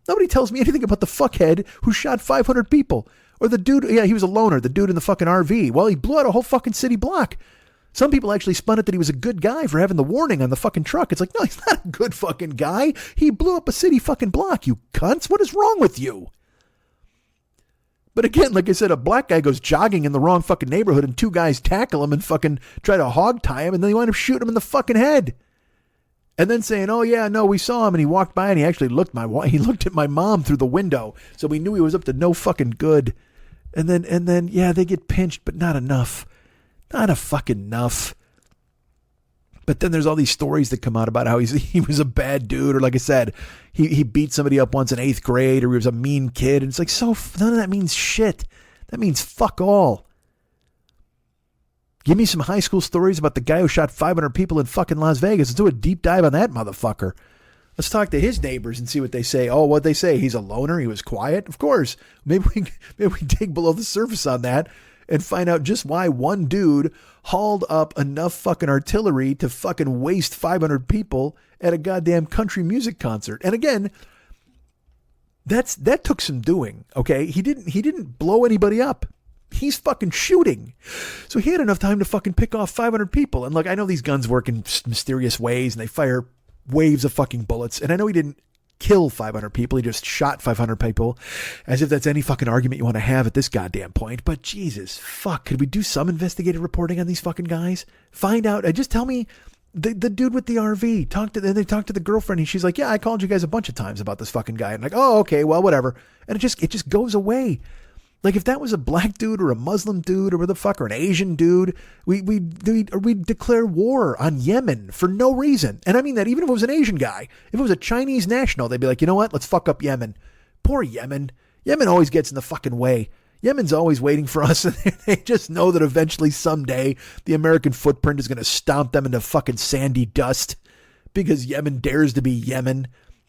Nobody tells me anything about the fuckhead who shot 500 people. Or the dude, yeah, he was a loner, the dude in the fucking RV. Well, he blew out a whole fucking city block. Some people actually spun it that he was a good guy for having the warning on the fucking truck. It's like, no, he's not a good fucking guy. He blew up a city fucking block, you cunts. What is wrong with you? But again, like I said, a black guy goes jogging in the wrong fucking neighborhood and two guys tackle him and fucking try to hog tie him, and then they wind up shooting him in the fucking head. And then saying, oh yeah, no, we saw him, and he walked by and he actually looked at my mom through the window, so we knew he was up to no fucking good. And then yeah, they get pinched, but not enough. Not a fucking enough. But then there's all these stories that come out about how he was a bad dude, or like I said, he beat somebody up once in 8th grade, or he was a mean kid. And it's like, so none of that means shit. That means fuck all. Give me some high school stories about the guy who shot 500 people in fucking Las Vegas. Let's do a deep dive on that motherfucker. Let's talk to his neighbors and see what they say. Oh, what they say? He's a loner. He was quiet. Of course. Maybe we dig below the surface on that and find out just why one dude hauled up enough fucking artillery to fucking waste 500 people at a goddamn country music concert. And again, that took some doing, okay? He didn't blow anybody up. He's fucking shooting. So he had enough time to fucking pick off 500 people. And look, I know these guns work in mysterious ways and they fire waves of fucking bullets. And I know he didn't kill 500 people. He just shot 500 people, as if that's any fucking argument you want to have at this goddamn point. But Jesus, fuck, could we do some investigative reporting on these fucking guys? Find out. Just tell me, the dude with the RV, they talked to the girlfriend, and she's like, yeah, I called you guys a bunch of times about this fucking guy. And I'm like, oh, okay, well, whatever. And it just goes away. Like, if that was a black dude or a Muslim dude or what the fuck, or an Asian dude, we declare war on Yemen for no reason. And I mean that even if it was an Asian guy. If it was a Chinese national, they'd be like, you know what? Let's fuck up Yemen. Poor Yemen. Yemen always gets in the fucking way. Yemen's always waiting for us. And they just know that eventually someday the American footprint is going to stomp them into fucking sandy dust because Yemen dares to be Yemen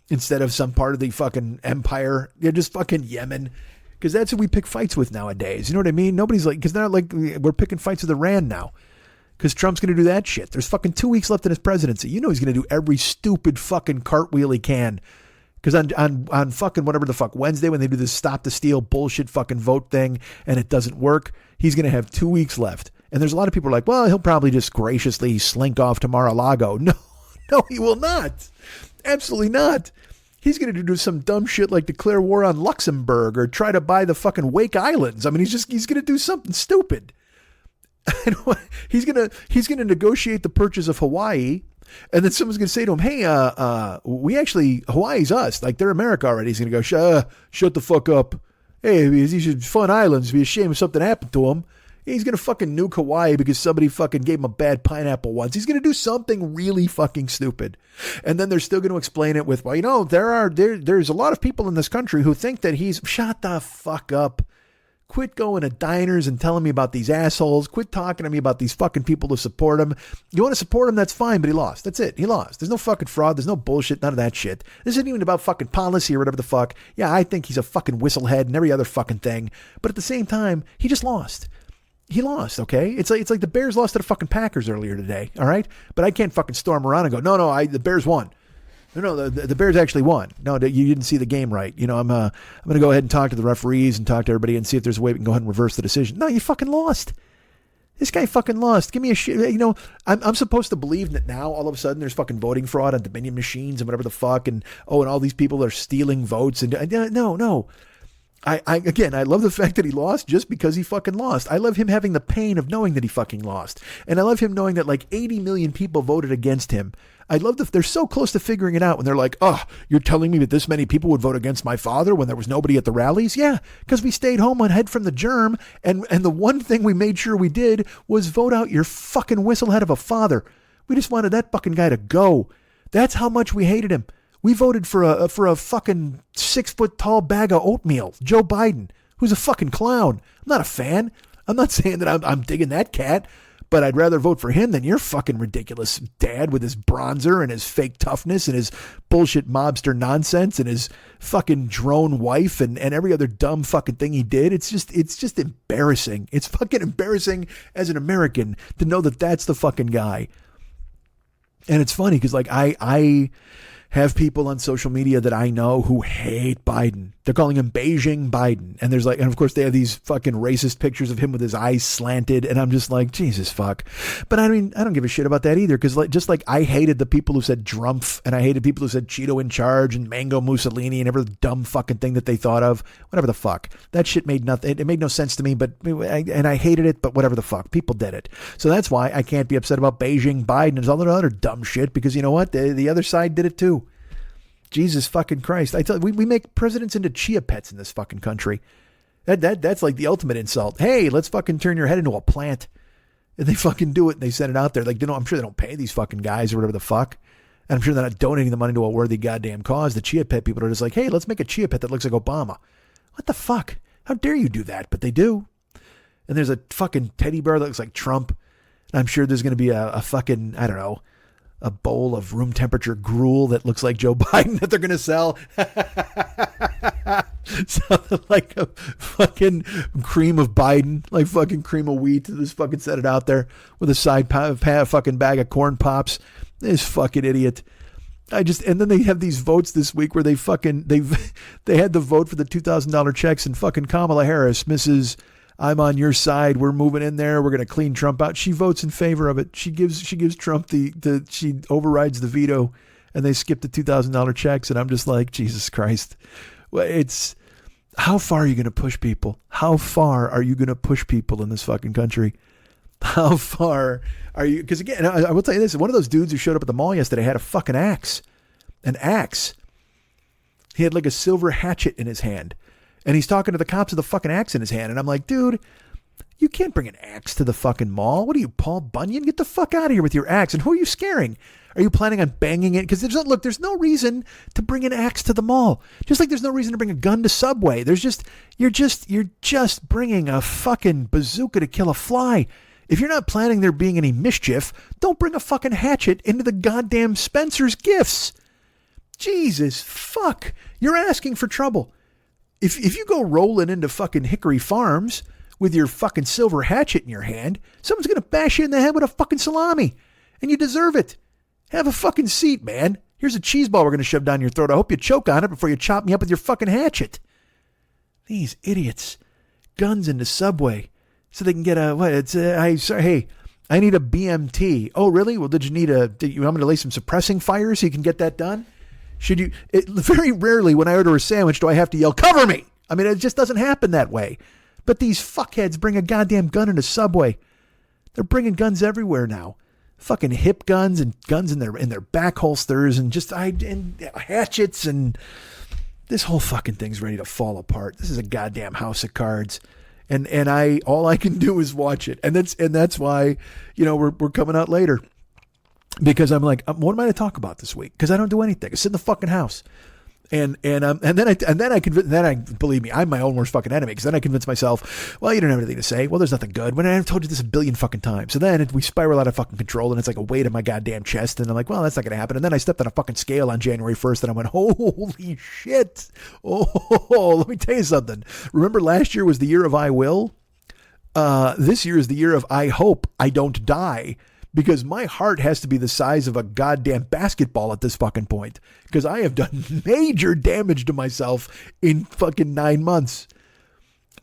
instead of some part of the fucking empire. They're just fucking Yemen. Because that's who we pick fights with nowadays. You know what I mean? Nobody's like, because they're not like, we're picking fights with Iran now. Because Trump's going to do that shit. There's fucking 2 weeks left in his presidency. You know he's going to do every stupid fucking cartwheel he can. Because on fucking whatever the fuck, Wednesday, when they do this stop the steal bullshit fucking vote thing and it doesn't work, he's going to have 2 weeks left. And there's a lot of people like, well, he'll probably just graciously slink off to Mar-a-Lago. No, he will not. Absolutely not. He's going to do some dumb shit like declare war on Luxembourg or try to buy the fucking Wake Islands. I mean, he's going to do something stupid. He's going to negotiate the purchase of Hawaii. And then someone's going to say to him, hey, Hawaii's us. Like, they're America already. He's going to go, shut the fuck up. Hey, these are fun islands. It'd be a shame if something happened to them. He's going to fucking nuke Hawaii because somebody fucking gave him a bad pineapple once. He's going to do something really fucking stupid. And then they're still going to explain it with, well, you know, there's a lot of people in this country who think that shut the fuck up. Quit going to diners and telling me about these assholes. Quit talking to me about these fucking people who support him. You want to support him, that's fine, but he lost. That's it. He lost. There's no fucking fraud. There's no bullshit. None of that shit. This isn't even about fucking policy or whatever the fuck. Yeah, I think he's a fucking whistlehead and every other fucking thing. But at the same time, he just lost. He lost, okay? It's like the Bears lost to the fucking Packers earlier today, all right? But I can't fucking storm around and go, no, the Bears won. No, the Bears actually won. No, you didn't see the game right. You know, I'm going to go ahead and talk to the referees and talk to everybody and see if there's a way we can go ahead and reverse the decision. No, you fucking lost. This guy fucking lost. Give me a shit. You know, I'm supposed to believe that now all of a sudden there's fucking voting fraud on Dominion machines and whatever the fuck, and all these people are stealing votes. And no. I love the fact that he lost just because he fucking lost. I love him having the pain of knowing that he fucking lost. And I love him knowing that like 80 million people voted against him. I love that they're so close to figuring it out when they're like, oh, you're telling me that this many people would vote against my father when there was nobody at the rallies? Yeah, because we stayed home on head from the germ. And the one thing we made sure we did was vote out your fucking whistlehead of a father. We just wanted that fucking guy to go. That's how much we hated him. We voted for a fucking 6 foot tall bag of oatmeal, Joe Biden, who's a fucking clown. I'm not a fan. I'm not saying that I'm digging that cat, but I'd rather vote for him than your fucking ridiculous dad with his bronzer and his fake toughness and his bullshit mobster nonsense and his fucking drone wife and every other dumb fucking thing he did. It's just embarrassing. It's fucking embarrassing as an American to know that that's the fucking guy. And it's funny because like have people on social media that I know who hate Biden. They're calling him Beijing Biden. And there's like, and of course they have these fucking racist pictures of him with his eyes slanted. And I'm just like, Jesus fuck. But I mean, I don't give a shit about that either. Cause like, just like I hated the people who said Drumpf, and I hated people who said Cheeto in charge and Mango Mussolini and every dumb fucking thing that they thought of, whatever the fuck. That shit made nothing. It made no sense to me, but I hated it, but whatever the fuck. People did it. So that's why I can't be upset about Beijing Biden and all that other dumb shit, because you know what? The other side did it too. Jesus fucking Christ. I tell you, we make presidents into chia pets in this fucking country. That's like the ultimate insult. Hey, let's fucking turn your head into a plant. And they fucking do it and they send it out there. Like, I'm sure they don't pay these fucking guys or whatever the fuck. And I'm sure they're not donating the money to a worthy goddamn cause. The chia pet people are just like, hey, let's make a chia pet that looks like Obama. What the fuck? How dare you do that? But they do. And there's a fucking teddy bear that looks like Trump. And I'm sure there's going to be a fucking, I don't know, a bowl of room temperature gruel that looks like Joe Biden that they're going to sell. Something like a fucking cream of Biden, like fucking cream of wheat. Just fucking set it out there with a side fucking bag of corn pops. This fucking idiot. And then they have these votes this week where they had the vote for the $2,000 checks, and fucking Kamala Harris, Mrs. I'm on your side. We're moving in there. We're going to clean Trump out. She votes in favor of it. She gives Trump she overrides the veto, and they skip the $2,000 checks. And I'm just like, Jesus Christ. It's, how far are you going to push people? How far are you going to push people in this fucking country? How far are you? Because again, I will tell you this. One of those dudes who showed up at the mall yesterday had a fucking axe. An axe. He had like a silver hatchet in his hand. And he's talking to the cops with a fucking axe in his hand. And I'm like, dude, you can't bring an axe to the fucking mall. What are you, Paul Bunyan? Get the fuck out of here with your axe. And who are you scaring? Are you planning on banging it? Because there's no reason to bring an axe to the mall. Just like there's no reason to bring a gun to Subway. You're just bringing a fucking bazooka to kill a fly. If you're not planning there being any mischief, don't bring a fucking hatchet into the goddamn Spencer's Gifts. Jesus fuck. You're asking for trouble. If you go rolling into fucking Hickory Farms with your fucking silver hatchet in your hand, someone's going to bash you in the head with a fucking salami. And you deserve it. Have a fucking seat, man. Here's a cheese ball we're going to shove down your throat. I hope you choke on it before you chop me up with your fucking hatchet. These idiots. Guns into Subway. So they can get a, hey, I need a BMT. Oh, really? Well, you want me to lay some suppressing fire so you can get that done? Very rarely when I order a sandwich do I have to yell, cover me. I mean, it just doesn't happen that way. But these fuckheads bring a goddamn gun into Subway. They're bringing guns everywhere now. Fucking hip guns and guns in their back holsters and and hatchets, and this whole fucking thing's ready to fall apart. This is a goddamn house of cards. And all I can do is watch it. And that's why, we're coming out later. Because I'm like, what am I to talk about this week? Because I don't do anything. I sit in the fucking house, and then believe me, I'm my own worst fucking enemy. Because then I convince myself, well, you don't have anything to say. Well, there's nothing good. When I've told you this a billion fucking times. So then we spiral out of fucking control, and it's like a weight in my goddamn chest. And I'm like, well, that's not going to happen. And then I stepped on a fucking scale on January 1st, and I went, holy shit! Oh, let me tell you something. Remember last year was the year of I will. This year is the year of I hope I don't die. Because my heart has to be the size of a goddamn basketball at this fucking point. Because I have done major damage to myself in fucking 9 months.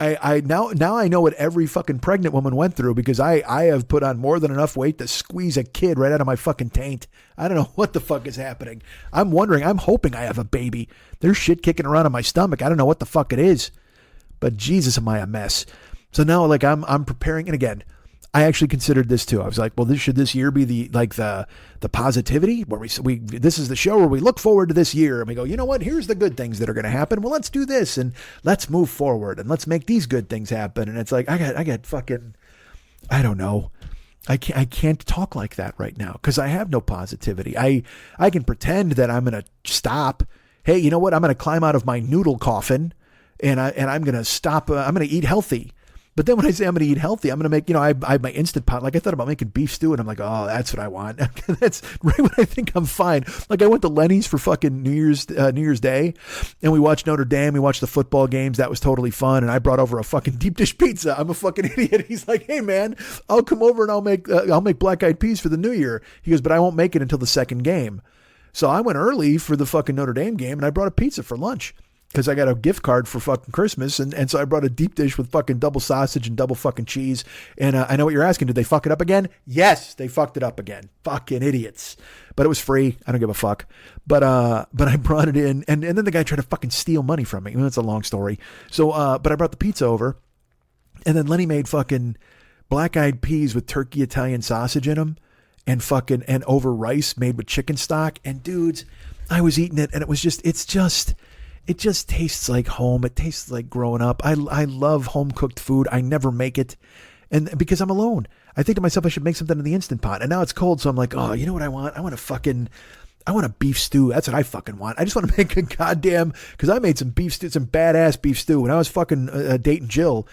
Now I know what every fucking pregnant woman went through, because I have put on more than enough weight to squeeze a kid right out of my fucking taint. I don't know what the fuck is happening. I'm hoping I have a baby. There's shit kicking around in my stomach. I don't know what the fuck it is. But Jesus, am I a mess. So now like I'm preparing, and again, I actually considered this too. I was like, well, should this year be the positivity where we this is the show where we look forward to this year and we go, you know what? Here's the good things that are going to happen. Well, let's do this and let's move forward and let's make these good things happen. And it's like, I got fucking, I don't know. I can't talk like that right now because I have no positivity. I can pretend that I'm going to stop. Hey, you know what? I'm going to climb out of my noodle coffin and I'm going to stop. I'm going to eat healthy. But then when I say I'm going to eat healthy, I'm going to make, I have my Instant Pot. Like I thought about making beef stew and I'm like, oh, that's what I want. That's right when I think I'm fine. Like I went to Lenny's for fucking New Year's Day and we watched Notre Dame. We watched the football games. That was totally fun. And I brought over a fucking deep dish pizza. I'm a fucking idiot. He's like, hey man, I'll come over and I'll make black eyed peas for the New Year. He goes, but I won't make it until the second game. So I went early for the fucking Notre Dame game and I brought a pizza for lunch because I got a gift card for fucking Christmas. And so I brought a deep dish with fucking double sausage and double fucking cheese. And I know what you're asking. Did they fuck it up again? Yes, they fucked it up again. Fucking idiots. But it was free. I don't give a fuck. But I brought it in and then the guy tried to fucking steal money from me. I mean, that's a long story. So, but I brought the pizza over and then Lenny made fucking black-eyed peas with turkey Italian sausage in them and over rice made with chicken stock. And dudes, I was eating it and it just tastes like home. It tastes like growing up. I love home cooked food. I never make it. And because I'm alone, I think to myself, I should make something in the Instant Pot. And now it's cold. So I'm like, oh, you know what I want? I want a beef stew. That's what I fucking want. I just want to make a goddamn, cause I made some beef stew, some badass beef stew. When I was fucking dating Jill,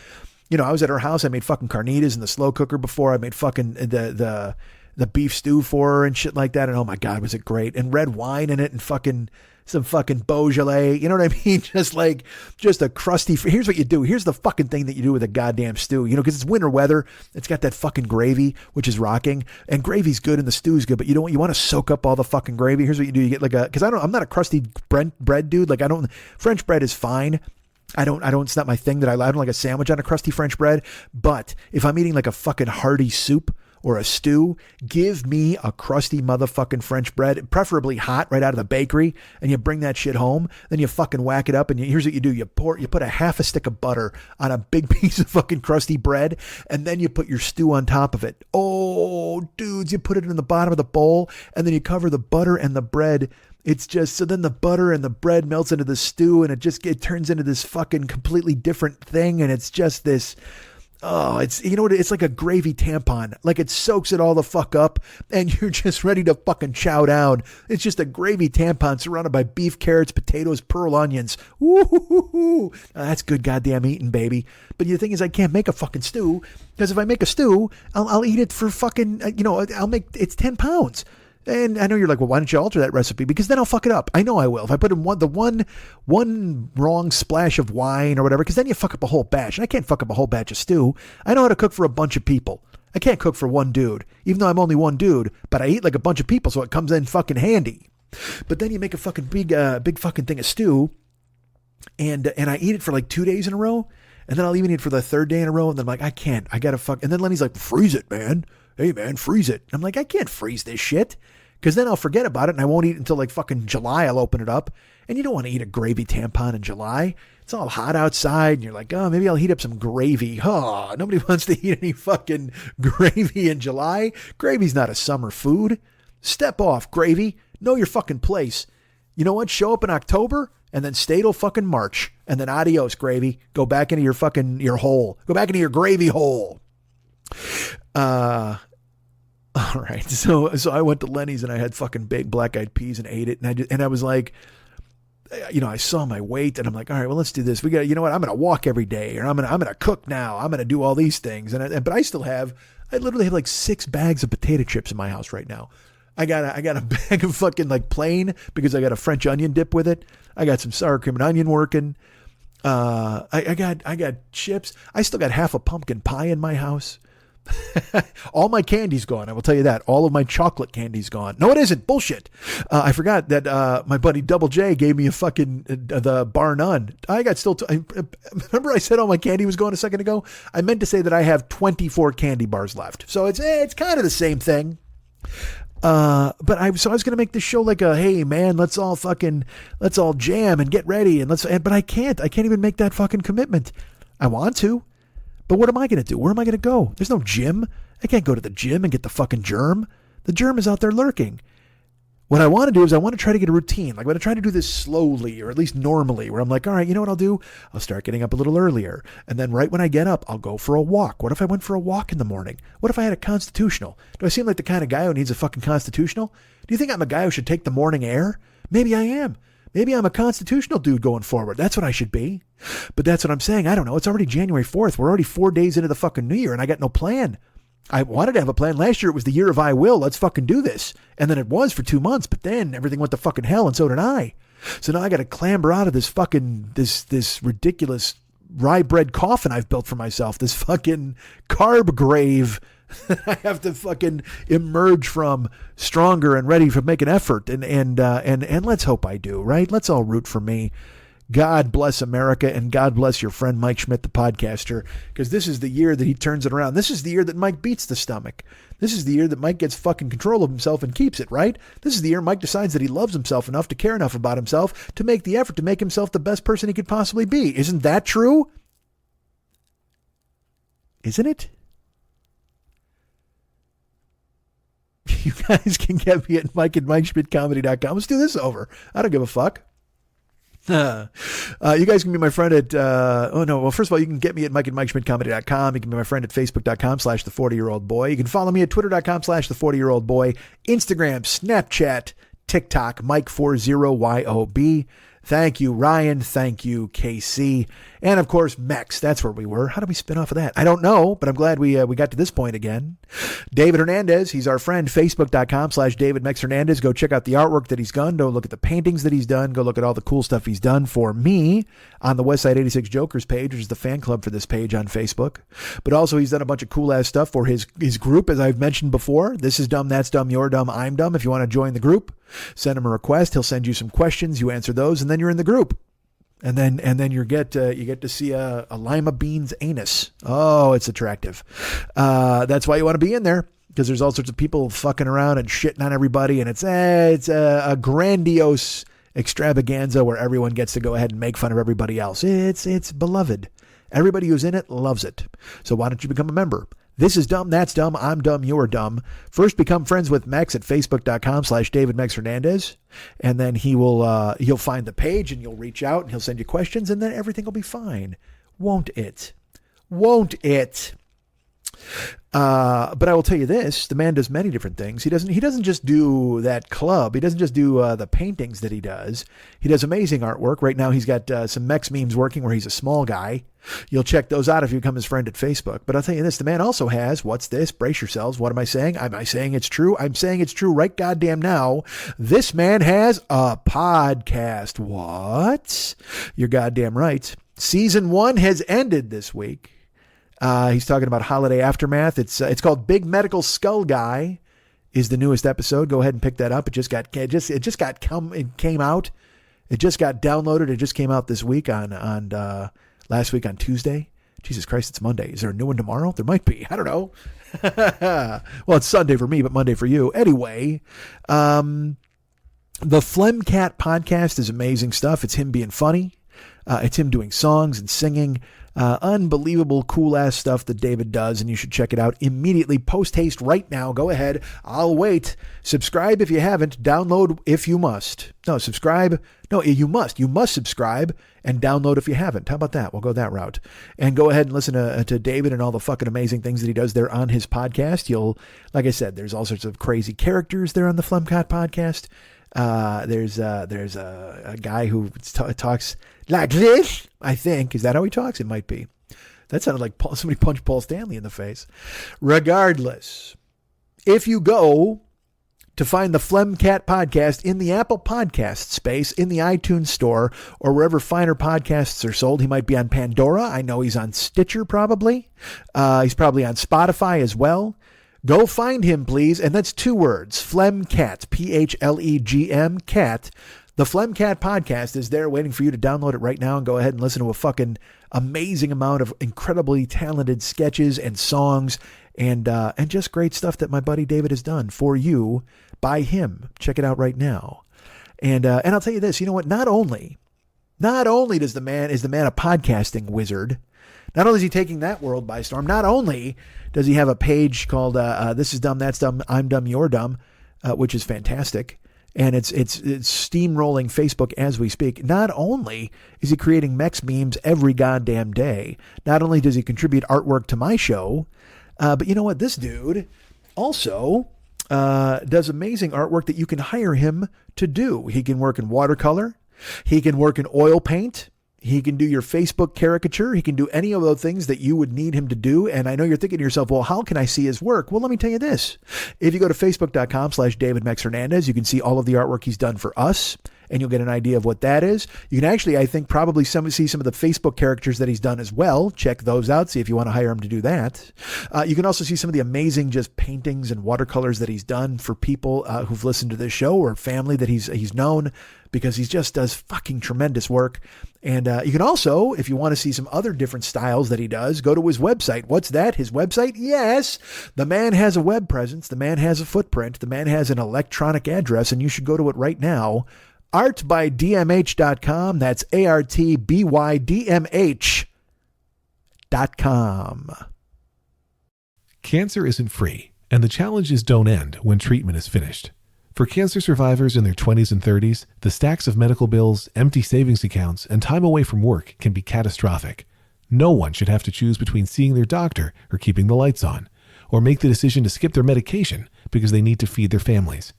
you know, I was at her house. I made fucking carnitas in the slow cooker before. I made fucking the beef stew for her and shit like that. And oh my God, was it great? And red wine in it and fucking some fucking Beaujolais. You know what I mean? Just a crusty. Here's what you do. Here's the fucking thing that you do with a goddamn stew. You know, because it's winter weather. It's got that fucking gravy, which is rocking. And gravy's good and the stew's good. But you know what? You want to soak up all the fucking gravy. Here's what you do. You get like because I'm not a crusty bread dude. Like French bread is fine. It's not my thing that I don't like a sandwich on a crusty French bread. But if I'm eating like a fucking hearty soup or a stew, give me a crusty motherfucking French bread, preferably hot right out of the bakery, and you bring that shit home, then you fucking whack it up, and here's what you do. You put a half a stick of butter on a big piece of fucking crusty bread, and then you put your stew on top of it. Oh, dudes, you put it in the bottom of the bowl, and then you cover the butter and the bread. It's just, so then the butter and the bread melts into the stew, and it turns into this fucking completely different thing, and it's just this... Oh, it's, you know what? It's like a gravy tampon. Like it soaks it all the fuck up and you're just ready to fucking chow down. It's just a gravy tampon surrounded by beef, carrots, potatoes, pearl onions. Woo-hoo-hoo-hoo. That's good goddamn eating, baby. But the thing is, I can't make a fucking stew because if I make a stew, I'll eat it for fucking, it's 10 pounds. And I know you're like, well, why don't you alter that recipe? Because then I'll fuck it up. I know I will. If I put in one wrong splash of wine or whatever, because then you fuck up a whole batch. And I can't fuck up a whole batch of stew. I know how to cook for a bunch of people. I can't cook for one dude, even though I'm only one dude, but I eat like a bunch of people, so it comes in fucking handy. But then you make a fucking big fucking thing of stew, and I eat it for like 2 days in a row, and then I'll even eat it for the third day in a row, and then I'm like, I can't. I gotta fuck. And then Lenny's like, freeze it, man. Hey, man, freeze it. I'm like, I can't freeze this shit. Because then I'll forget about it and I won't eat until like fucking July. I'll open it up. And you don't want to eat a gravy tampon in July. It's all hot outside. And you're like, oh, maybe I'll heat up some gravy. Oh, nobody wants to eat any fucking gravy in July. Gravy's not a summer food. Step off, gravy. Know your fucking place. You know what? Show up in October and then stay till fucking March. And then adios, gravy. Go back into your hole. Go back into your gravy hole. All right. So I went to Lenny's and I had fucking big black-eyed peas and ate it. And I was like, I saw my weight and I'm like, all right, well, let's do this. We got, you know what? I'm going to walk every day or I'm going to cook now. I'm going to do all these things. But I literally have like 6 bags of potato chips in my house right now. I got a bag of fucking like plain because I got a French onion dip with it. I got some sour cream and onion working. I got chips. I still got half a pumpkin pie in my house. All my candy's gone. I will tell you that. All of my chocolate candy's gone. No, it isn't. Bullshit. I forgot that my buddy Double J gave me a fucking the bar none. I got still. Remember I said all my candy was gone a second ago? I meant to say that I have 24 candy bars left. So it's kind of the same thing. But I was going to make this show like hey man, let's all jam and get ready but I can't even make that fucking commitment. I want to. But what am I going to do? Where am I going to go? There's no gym. I can't go to the gym and get the fucking germ. The germ is out there lurking. What I want to do is I want to try to get a routine. Like I'm going to try to do this slowly or at least normally where I'm like, all right, you know what I'll do? I'll start getting up a little earlier. And then right when I get up, I'll go for a walk. What if I went for a walk in the morning? What if I had a constitutional? Do I seem like the kind of guy who needs a fucking constitutional? Do you think I'm a guy who should take the morning air? Maybe I am. Maybe I'm a constitutional dude going forward. That's what I should be. But that's what I'm saying. I don't know. It's already January 4th. We're already 4 days into the fucking new year and I got no plan. I wanted to have a plan. Last year it was the year of I will. Let's fucking do this. And then it was for 2 months, but then everything went to fucking hell and so did I. So now I got to clamber out of this fucking, this ridiculous rye bread coffin I've built for myself. This fucking carb grave I have to fucking emerge from stronger and ready to make an effort. And let's hope I do, right? Let's all root for me. God bless America, and God bless your friend Mike Schmidt, the podcaster, because this is the year that he turns it around. This is the year that Mike beats the stomach. This is the year that Mike gets fucking control of himself and keeps it, right? This is the year Mike decides that he loves himself enough to care enough about himself to make the effort to make himself the best person he could possibly be. Isn't that true? Isn't it? You guys can get me at Mike at MikeSchmidtComedy.com. Let's do this over. I don't give a fuck. You guys can be my friend at, first of all, you can get me at Mike at MikeSchmidtComedy.com. You can be my friend at Facebook.com/the40year-old-boy. You can follow me at Twitter.com/the40year-old-boy, Instagram, Snapchat, TikTok, Mike40YOB. Thank you, Ryan. Thank you, KC. And of course, Mex. That's where we were. How did we spin off of that? I don't know, but I'm glad we got to this point again. David Hernandez. He's our friend. Facebook.com/David Mex Hernandez. Go check out the artwork that he's done. Go look at the paintings that he's done. Go look at all the cool stuff he's done for me on the Westside 86 Jokers page, which is the fan club for this page on Facebook. But also he's done a bunch of cool ass stuff for his group, as I've mentioned before. This is dumb, that's dumb, you're dumb, I'm dumb. If you want to join the group, send him a request. He'll send you some questions. You answer those, and then you're in the group. And then you get to see a lima bean's anus. Oh, it's attractive. That's why you want to be in there, because there's all sorts of people fucking around and shitting on everybody, and it's a grandiose extravaganza where everyone gets to go ahead and make fun of everybody else. It's beloved. Everybody who's in it loves it. So why don't you become a member? This is dumb, that's dumb, I'm dumb, you're dumb. First, become friends with Mex at Facebook.com/David Mex Hernandez. And then he'll find the page and you'll reach out and he'll send you questions, and then everything will be fine. Won't it? Won't it? But I will tell you this, the man does many different things. He doesn't just do that club. He doesn't just do the paintings that he does. He does amazing artwork. Right now he's got some Mex memes working where he's a small guy. You'll check those out if you become his friend at Facebook. But I'll tell you this, the man also has, what's this? Brace yourselves. What am I saying? Am I saying it's true? I'm saying it's true right goddamn now. This man has a podcast. What? You're goddamn right. Season 1 has ended this week. He's talking about Holiday Aftermath. It's called Big Medical Skull Guy is the newest episode. Go ahead and pick that up. It came out. It just got downloaded. It just came out this week on last week on Tuesday. Jesus Christ, it's Monday. Is there a new one tomorrow? There might be. I don't know. Well, it's Sunday for me, but Monday for you. Anyway, the Flemcat podcast is amazing stuff. It's him being funny. It's him doing songs and singing. Unbelievable cool ass stuff that David does, and you should check it out immediately. Post haste right now. Go ahead. I'll wait. Subscribe if you haven't. Download if you must. No, subscribe. No, you must. You must subscribe and download if you haven't. How about that? We'll go that route. And go ahead and listen to David and all the fucking amazing things that he does there on his podcast. Like I said, there's all sorts of crazy characters there on the Flemcat podcast. There's a guy who talks like this, I think. Is that how he talks? It might be. That sounded like somebody punched Paul Stanley in the face. Regardless, if you go to find the Flemcat podcast in the Apple Podcast space, in the iTunes store, or wherever finer podcasts are sold, he might be on Pandora. I know he's on Stitcher probably. He's probably on Spotify as well. Go find him, please. And that's 2 words, Flemcat, Plegm, cat. The Flemcat podcast is there waiting for you to download it right now and go ahead and listen to a fucking amazing amount of incredibly talented sketches and songs and just great stuff that my buddy David has done for you by him. Check it out right now. And I'll tell you this, you know what? Not only is the man a podcasting wizard, not only is he taking that world by storm, not only does he have a page called This is Dumb, That's Dumb, I'm Dumb, You're Dumb, which is fantastic. And it's steamrolling Facebook as we speak. Not only is he creating Mex memes every goddamn day, not only does he contribute artwork to my show, but you know what? This dude also does amazing artwork that you can hire him to do. He can work in watercolor. He can work in oil paint. He can do your Facebook caricature. He can do any of those things that you would need him to do. And I know you're thinking to yourself, well, how can I see his work? Well, let me tell you this. If you go to Facebook.com/David Mex Hernandez, you can see all of the artwork he's done for us and you'll get an idea of what that is. You can actually, I think, probably see some of the Facebook characters that he's done as well. Check those out, see if you want to hire him to do that. You can also see some of the amazing just paintings and watercolors that he's done for people who've listened to this show or family that he's known, because he just does fucking tremendous work. And you can also, if you want to see some other different styles that he does, go to his website. What's that? His website? Yes. The man has a web presence. The man has a footprint. The man has an electronic address, and you should go to it right now. artbydmh.com. That's artbydmh.com.
Cancer isn't free, and the challenges don't end when treatment is finished. For cancer survivors in their 20s and 30s, the stacks of medical bills, empty savings accounts, and time away from work can be catastrophic. No one should have to choose between seeing their doctor or keeping the lights on, or make the decision to skip their medication because they need to feed their families.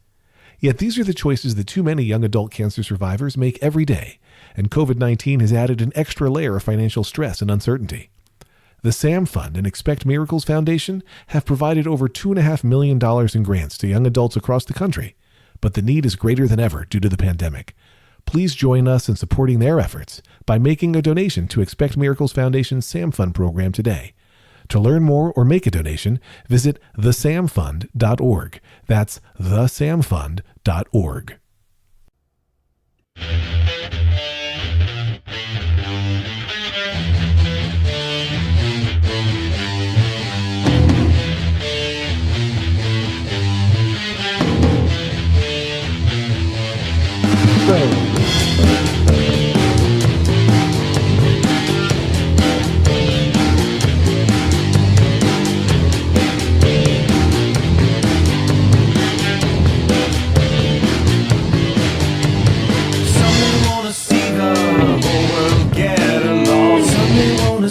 Yet these are the choices that too many young adult cancer survivors make every day, and COVID-19 has added an extra layer of financial stress and uncertainty. The SAM Fund and Expect Miracles Foundation have provided over $2.5 million in grants to young adults across the country, but the need is greater than ever due to the pandemic. Please join us in supporting their efforts by making a donation to Expect Miracles Foundation's SAM Fund program today. To learn more or make a donation, visit thesamfund.org. That's thesamfund.org.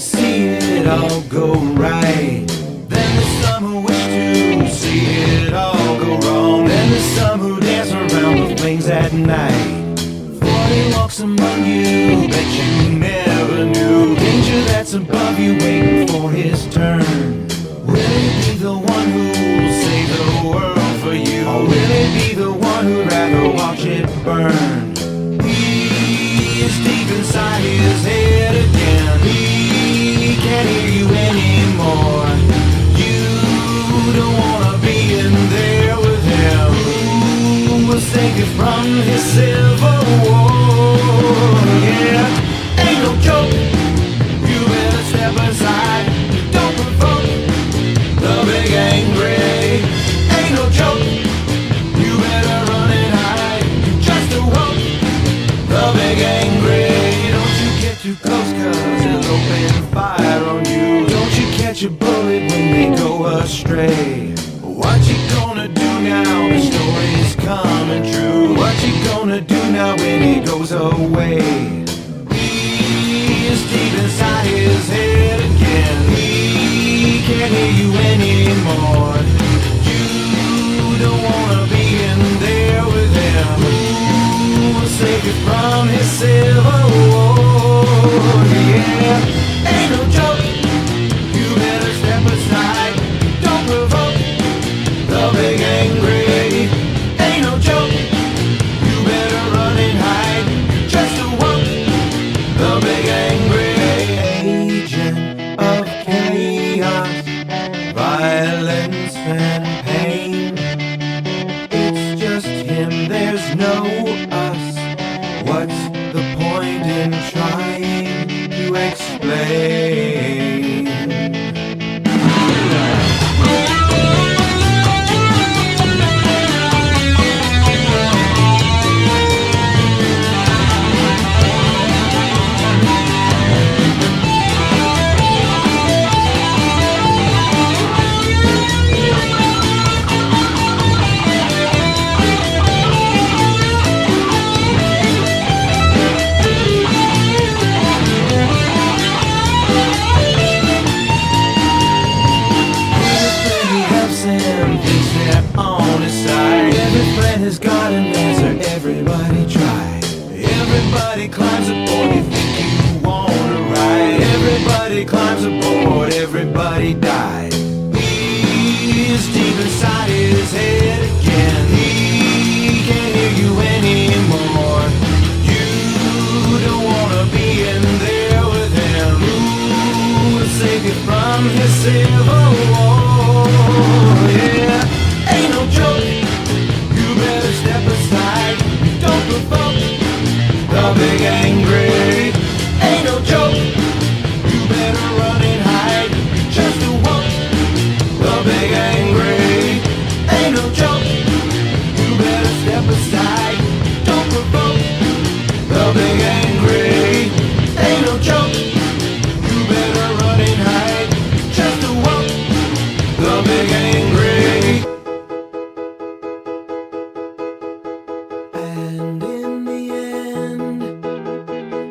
See it all go right. Then there's some who wish to see it all go wrong. Then there's some who dance around the flames at night. 40 walks among you, bet you never knew. Danger that's above you, waiting for his turn. Will he be the one who'll save the world for you? Or will he be the one who'd rather watch it burn? He is deep inside his head again. He can't hear you anymore. You don't wanna be in there with him. Who will save you from his civil war? Yeah, ain't no joke. You better step aside. Don't provoke the big angry. Ain't no joke. You better run and hide. You just awoke the big angry. Don't you get too close, cause he'll open fire on you. Don't you catch a bullet when they go astray. What you gonna do now? The story's coming true. What you gonna do now when he goes away? He is deep inside his head again. He can't hear you anymore. You don't wanna be in there with him. Who will save you from his civil war? Yeah, ain't no joke. You better step aside. Don't provoke the big angry. Ain't no joke. You better run and hide. You just awoke the big angry. Agent of chaos, violence and pain. It's just him, there's no us. What's the point in trying to explain? Has got an answer, everybody try. Everybody climbs aboard, you think you wanna ride. Everybody climbs aboard, everybody dies. He's deep inside his head again. He can't hear you anymore. comes the Civil War. Yeah, ain't no joke. You better step aside. Don't provoke the big angry. Ain't no joke. You better run and hide. Just to walk the big angry. Ain't no joke. You better step aside. Don't provoke the big angry. Ain't no joke. You better run and hide. Just to walk the big angry. And in the end,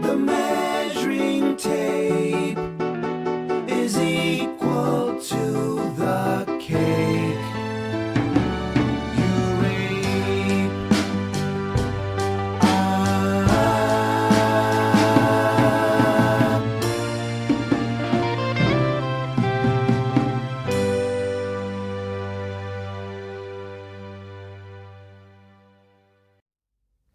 the measuring tape is equal to the cake you rape.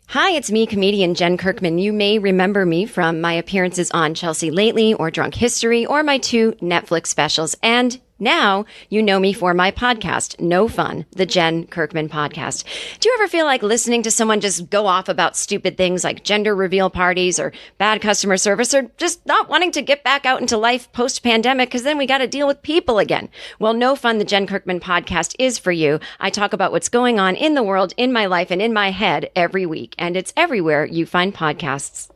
Hi, it's me, comedian Jen Kirkman. You may remember me from my appearances on Chelsea Lately or Drunk History or my 2 Netflix specials. And now you know me for my podcast, No Fun, the Jen Kirkman Podcast. Do you ever feel like listening to someone just go off about stupid things like gender reveal parties or bad customer service, or just not wanting to get back out into life post-pandemic because then we got to deal with people again? Well, No Fun, the Jen Kirkman Podcast is for you. I talk about what's going on in the world, in my life, and in my head every week, and it's everywhere you find podcasts.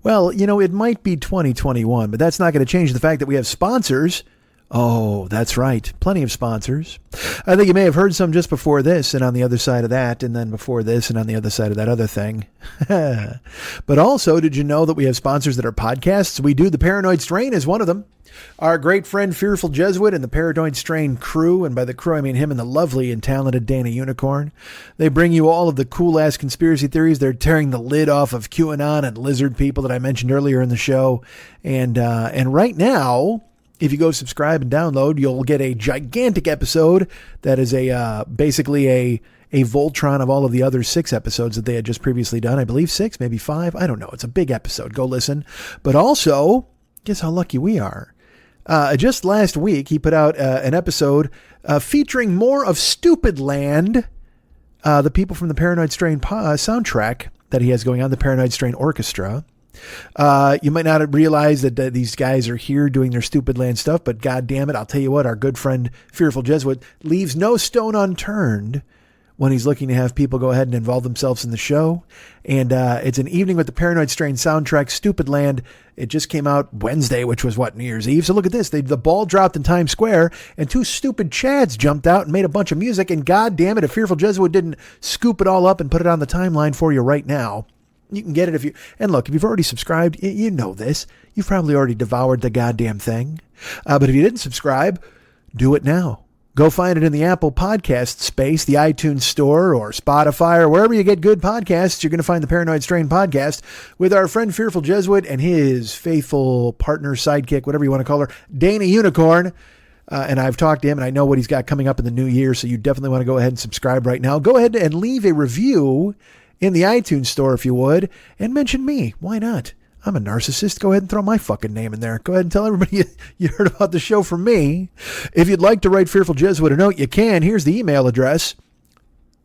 Well, you know, it might be 2021, but that's not going to change the fact that we have sponsors. Oh, that's right. Plenty of sponsors. I think you may have heard some just before this and on the other side of that, and then before this and on the other side of that other thing. But also, did you know that we have sponsors that are podcasts? We do. The Paranoid Strain is one of them. Our great friend Fearful Jesuit and the Paranoid Strain crew, and by the crew I mean him and the lovely and talented Dana Unicorn. They bring you all of the cool-ass conspiracy theories. They're tearing the lid off of QAnon and lizard people that I mentioned earlier in the show. And right now, if you go subscribe and download, you'll get a gigantic episode that is basically a Voltron of all of the other 6 episodes that they had just previously done. I believe 6, maybe 5. I don't know. It's a big episode. Go listen. But also, guess how lucky we are. Just last week, he put out an episode featuring more of Stupid Land, the people from the Paranoid Strain soundtrack that he has going on, the Paranoid Strain Orchestra. You might not realize that these guys are here doing their Stupid Land stuff, but God damn it, I'll tell you what, our good friend Fearful Jesuit leaves no stone unturned when he's looking to have people go ahead and involve themselves in the show. And it's an evening with the Paranoid Strain soundtrack, Stupid Land. It just came out Wednesday, which was New Year's Eve. So look at this. The ball dropped in Times Square and 2 stupid Chads jumped out and made a bunch of music. And God damn it, if Fearful Jesuit didn't scoop it all up and put it on the timeline for you right now. You can get it if you... And look, if you've already subscribed, you know this. You've probably already devoured the goddamn thing. But if you didn't subscribe, do it now. Go find it in the Apple Podcast space, the iTunes Store, or Spotify, or wherever you get good podcasts. You're going to find the Paranoid Strain podcast with our friend Fearful Jesuit and his faithful partner, sidekick, whatever you want to call her, Dana Unicorn. And I've talked to him, and I know what he's got coming up in the new year, so you definitely want to go ahead and subscribe right now. Go ahead and leave a review in the iTunes Store, if you would, and mention me. Why not? I'm a narcissist. Go ahead and throw my fucking name in there. Go ahead and tell everybody you heard about the show from me. If you'd like to write Fearful Jesuit a note, you can. Here's the email address: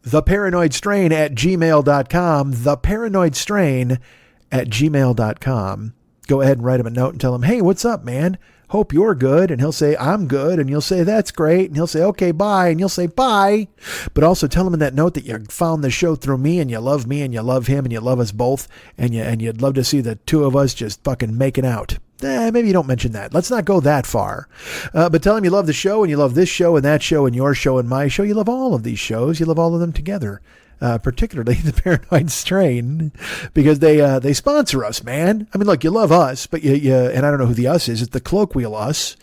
theparanoidstrain@gmail.com. theparanoidstrain@gmail.com. Go ahead and write him a note and tell him, hey, what's up, man? Hope you're good. And he'll say, I'm good. And you'll say, that's great. And he'll say, okay, bye. And you'll say, bye. But also tell him in that note that you found the show through me and you love me and you love him and you love us both. And you'd love to see the two of us just fucking making out. Maybe you don't mention that. Let's not go that far. But tell him you love the show and you love this show and that show and your show and my show. You love all of these shows. You love all of them together. Particularly the Paranoid Strain, because they sponsor us, man. I mean, look, you love us, but you and I don't know who the us is. It's the colloquial us.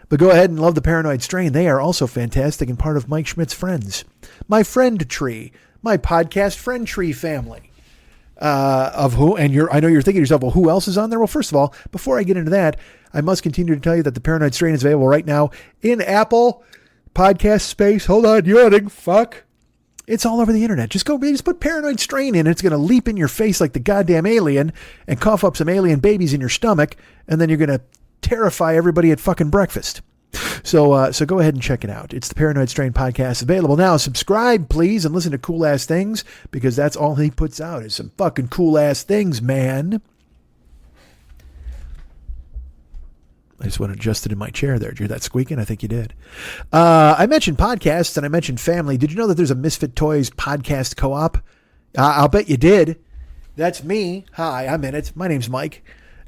But go ahead and love the Paranoid Strain. They are also fantastic and part of Mike Schmidt's friends. My friend tree, my podcast friend tree family. Of who, and I know you're thinking to yourself, well, who else is on there? Well, first of all, before I get into that, I must continue to tell you that the Paranoid Strain is available right now in Apple podcast space. Hold on, yawning, fuck. It's all over the internet. Just put Paranoid Strain in, and it's going to leap in your face like the goddamn alien and cough up some alien babies in your stomach, and then you're going to terrify everybody at fucking breakfast. So go ahead and check it out. It's the Paranoid Strain podcast, available now. Subscribe, please, and listen to Cool Ass Things, because that's all he puts out is some fucking cool ass things, man. I just went adjusted in my chair there. Did you hear that squeaking? I think you did. I mentioned podcasts and I mentioned family. Did you know that there's a Misfit Toys podcast co-op? I'll bet you did. That's me. Hi, I'm in it. My name's Mike.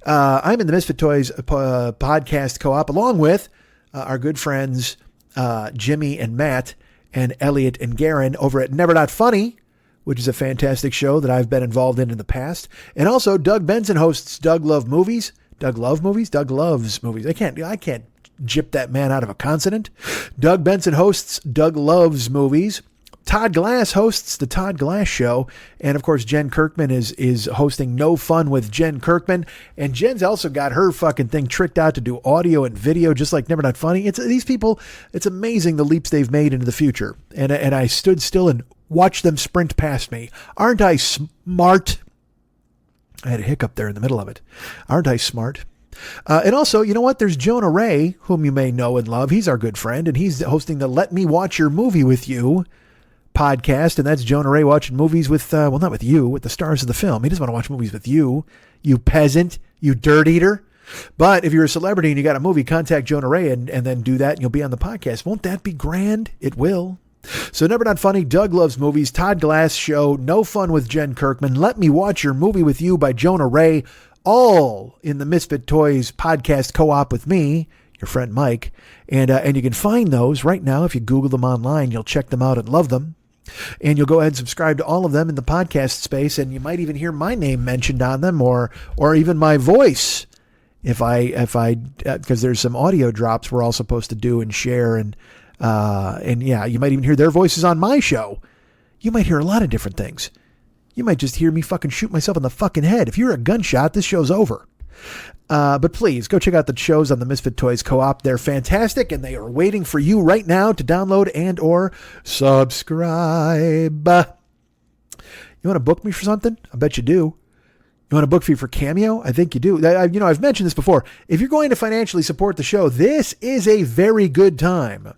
I'm in the Misfit Toys podcast co-op along with our good friends Jimmy and Matt and Elliot and Garen over at Never Not Funny, which is a fantastic show that I've been involved in the past. And also Doug Benson hosts Doug Love Movies. Doug Love Movies? Doug Loves Movies. I can't jip that man out of a consonant. Doug Benson hosts Doug Loves Movies. Todd Glass hosts the Todd Glass Show. And of course, Jen Kirkman is hosting No Fun with Jen Kirkman. And Jen's also got her fucking thing tricked out to do audio and video, just like Never Not Funny. It's these people, it's amazing the leaps they've made into the future. And I stood still and watched them sprint past me. Aren't I smart? I had a hiccup there in the middle of it. Aren't I smart? And also, you know what? There's Jonah Ray, whom you may know and love. He's our good friend, and he's hosting the Let Me Watch Your Movie With You podcast. And that's Jonah Ray watching movies with, well, not with you, with the stars of the film. He doesn't want to watch movies with you, you peasant, you dirt eater. But if you're a celebrity and you got a movie, contact Jonah Ray and then do that, and you'll be on the podcast. Won't that be grand? It will. So Never Not Funny, Doug Loves Movies, Todd Glass Show, No Fun with Jen Kirkman, Let Me Watch Your Movie With You by Jonah Ray, all in the Misfit Toys podcast co-op with me, your friend Mike. And you can find those right now. If you Google them online, you'll check them out and love them. And you'll go ahead and subscribe to all of them in the podcast space. And you might even hear my name mentioned on them or even my voice. If I, because there's some audio drops we're all supposed to do and share and yeah, you might even hear their voices on my show. You might hear a lot of different things. You might just hear me fucking shoot myself in the fucking head. If you're a gunshot, this show's over. But please go check out the shows on the Misfit Toys Co-op. They're fantastic, and they are waiting for you right now to download and or subscribe. You want to book me for something? I bet you do. You want to book me for Cameo? I think you do. I've mentioned this before. If you're going to financially support the show, this is a very good time.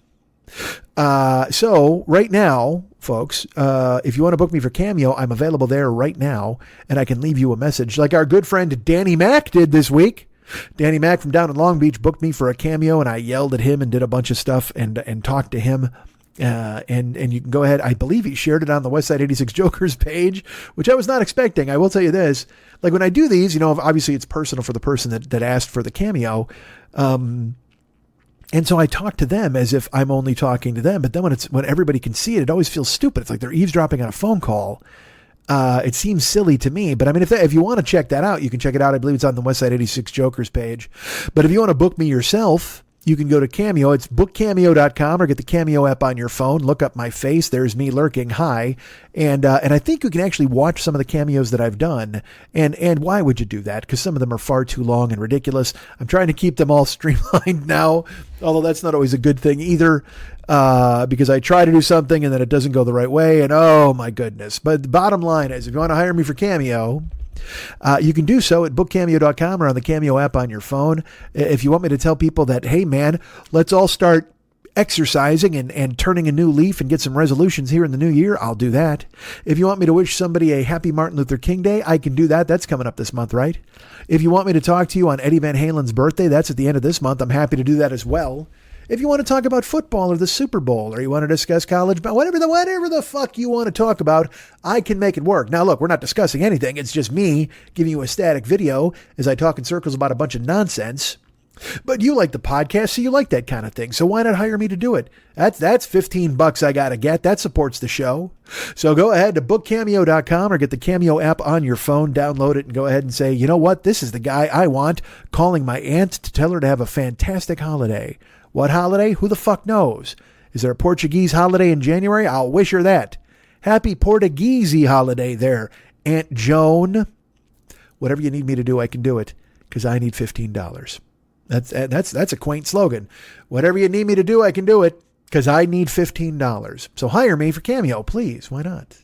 So right now, folks, if you want to book me for Cameo, I'm available there right now, and I can leave you a message like our good friend Danny Mac did this week. Danny Mac from down in Long Beach booked me for a Cameo, and I yelled at him and did a bunch of stuff and talked to him. And you can go ahead. I believe he shared it on the Westside 86 Jokers page, which I was not expecting. I will tell you this, like when I do these, obviously it's personal for the person that asked for the Cameo. And so I talk to them as if I'm only talking to them. But then when everybody can see it, it always feels stupid. It's like they're eavesdropping on a phone call. It seems silly to me, but I mean, if you want to check that out, you can check it out. I believe it's on the Westside 86 Jokers page. But if you want to book me yourself, you can go to Cameo. It's bookcameo.com or get the Cameo app on your phone. Look up my face. There's me lurking. Hi. And I think you can actually watch some of the cameos that I've done. And why would you do that? Because some of them are far too long and ridiculous. I'm trying to keep them all streamlined now, although that's not always a good thing either. Because I try to do something and then it doesn't go the right way. And oh my goodness. But the bottom line is, if you want to hire me for Cameo, you can do so at bookcameo.com or on the Cameo app on your phone. If you want me to tell people that, hey man, let's all start exercising and turning a new leaf and get some resolutions here in the new year, I'll do that. If you want me to wish somebody a happy Martin Luther King Day, I can do that. That's coming up this month, right? If you want me to talk to you on Eddie Van Halen's birthday, that's at the end of this month. I'm happy to do that as well. If you want to talk about football or the Super Bowl, or you want to discuss college, whatever the fuck you want to talk about, I can make it work. Now, look, we're not discussing anything. It's just me giving you a static video as I talk in circles about a bunch of nonsense. But you like the podcast, so you like that kind of thing. So why not hire me to do it? That's $15 I got to get. That supports the show. So go ahead to bookcameo.com or get the Cameo app on your phone, download it, and go ahead and say, you know what? This is the guy I want, calling my aunt to tell her to have a fantastic holiday. What holiday? Who the fuck knows? Is there a Portuguese holiday in January? I'll wish her that. Happy Portuguese holiday there, Aunt Joan. Whatever you need me to do, I can do it, because I need $15. That's a quaint slogan. Whatever you need me to do, I can do it, because I need $15. So hire me for Cameo, please. Why not?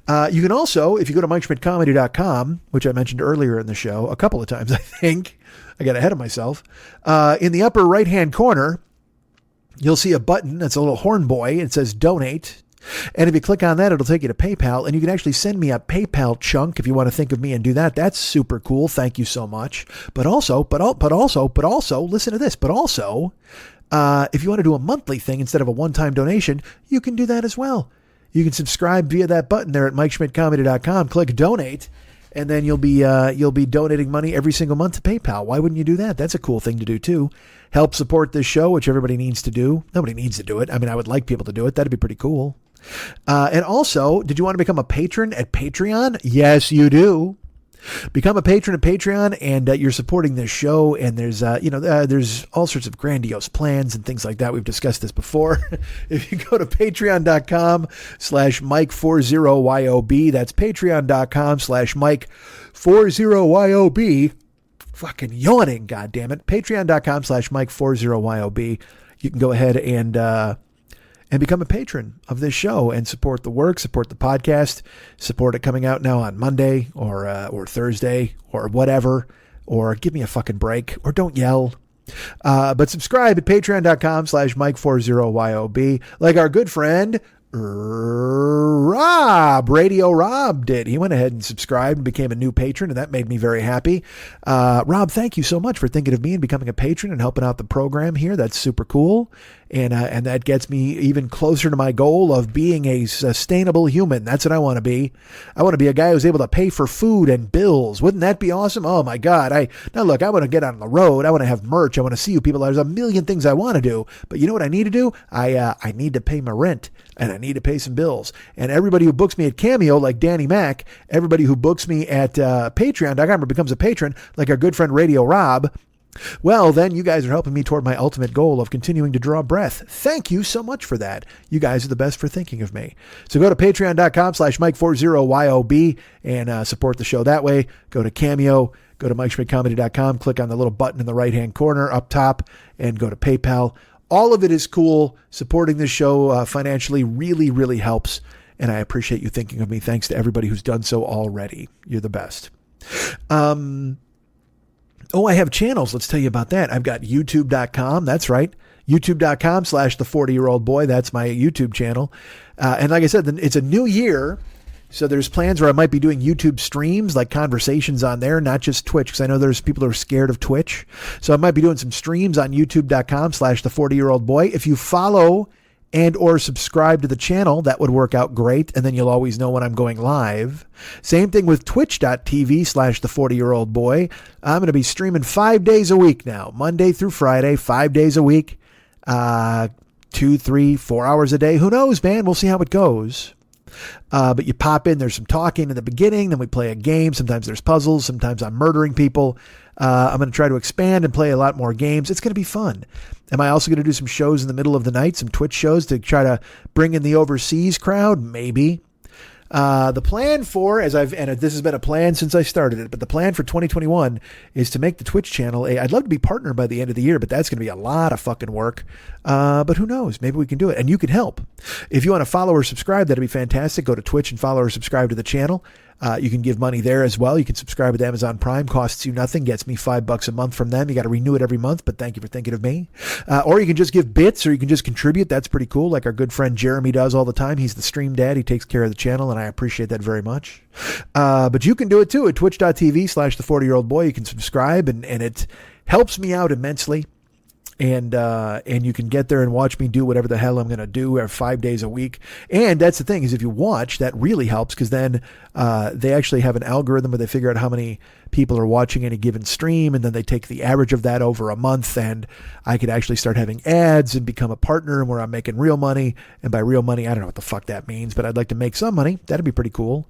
You can also, if you go to MikeSchmidtComedy.com, which I mentioned earlier in the show a couple of times, I think, I got ahead of myself, in the upper right-hand corner, you'll see a button that's a little horn boy. It says donate. And if you click on that, it'll take you to PayPal, and you can actually send me a PayPal chunk if you want to think of me and do that. That's super cool. Thank you so much. But also, listen to this. But also, if you want to do a monthly thing instead of a one-time donation, you can do that as well. You can subscribe via that button there at MikeSchmidtComedy.com. Click donate, and then you'll be donating money every single month to PayPal. Why wouldn't you do that? That's a cool thing to do too. Help support this show, which everybody needs to do. Nobody needs to do it. I mean, I would like people to do it. That'd be pretty cool. And also, did you want to become a patron at Patreon? Yes, you do. Become a patron at Patreon, and you're supporting this show. And there's all sorts of grandiose plans and things like that. We've discussed this before. If you go to patreon.com/Mike40YOB, that's patreon.com/Mike40YOB. Fucking yawning, goddammit. Patreon.com/Mike40YOB. You can go ahead and become a patron of this show and support the work, support the podcast, support it coming out now on Monday or Thursday or whatever, or give me a fucking break, or don't yell. But subscribe at patreon.com/Mike40YOB, like our good friend Rob, Radio Rob did. He went ahead and subscribed and became a new patron, and that made me very happy. Rob, thank you so much for thinking of me and becoming a patron and helping out the program here. That's super cool. And that gets me even closer to my goal of being a sustainable human. That's what I want to be. I want to be a guy who's able to pay for food and bills. Wouldn't that be awesome? Oh my God. Now look, I want to get on the road. I want to have merch. I want to see you people. There's a million things I want to do, but you know what I need to do? I need to pay my rent, and I need to pay some bills. And everybody who books me at Cameo, like Danny Mac, everybody who books me at Patreon.com or becomes a patron, like our good friend Radio Rob, well, then you guys are helping me toward my ultimate goal of continuing to draw breath. Thank you so much for that. You guys are the best for thinking of me. So go to patreon.com/Mike40YOB and support the show that way. Go to Cameo, go to MikeSchmidtComedy.com, click on the little button in the right-hand corner up top, and go to PayPal. All of it is cool. Supporting this show financially really, really helps, and I appreciate you thinking of me. Thanks to everybody who's done so already. You're the best. I have channels. Let's tell you about that. I've got YouTube.com. That's right. YouTube.com/the40-year-old boy. That's my YouTube channel. And like I said, it's a new year. So there's plans where I might be doing YouTube streams, like conversations on there, not just Twitch, because I know there's people who are scared of Twitch. So I might be doing some streams on YouTube.com/the40-year-old boy. If you follow and or subscribe to the channel, that would work out great. And then you'll always know when I'm going live. Same thing with twitch.tv/the40-year-old boy. I'm going to be streaming 5 days a week now, Monday through Friday, 5 days a week, 2, 3, 4 hours a day. Who knows, man? We'll see how it goes. But you pop in, there's some talking in the beginning, then we play a game. Sometimes there's puzzles. Sometimes I'm murdering people. I'm going to try to expand and play a lot more games. It's going to be fun. Am I also going to do some shows in the middle of the night, some Twitch shows to try to bring in the overseas crowd? Maybe. The plan for, this has been a plan since I started it, but the plan for 2021 is to make the Twitch channel I'd love to be partnered by the end of the year, but that's going to be a lot of fucking work. But who knows? Maybe we can do it, and you can help. If you want to follow or subscribe, that'd be fantastic. Go to Twitch and follow or subscribe to the channel. You can give money there as well. You can subscribe with Amazon Prime. Costs you nothing. Gets me $5 a month from them. You got to renew it every month, but thank you for thinking of me. Or you can just give bits, or you can just contribute. That's pretty cool, like our good friend Jeremy does all the time. He's the stream dad. He takes care of the channel, and I appreciate that very much. But you can do it too at twitch.tv/the40-year-old boy. You can subscribe, and it helps me out immensely. And you can get there and watch me do whatever the hell I'm going to do 5 days a week. And that's the thing, is if you watch, that really helps, because then they actually have an algorithm where they figure out how many people are watching any given stream, and then they take the average of that over a month, and I could actually start having ads and become a partner where I'm making real money. And by real money, I don't know what the fuck that means, but I'd like to make some money. That'd be pretty cool.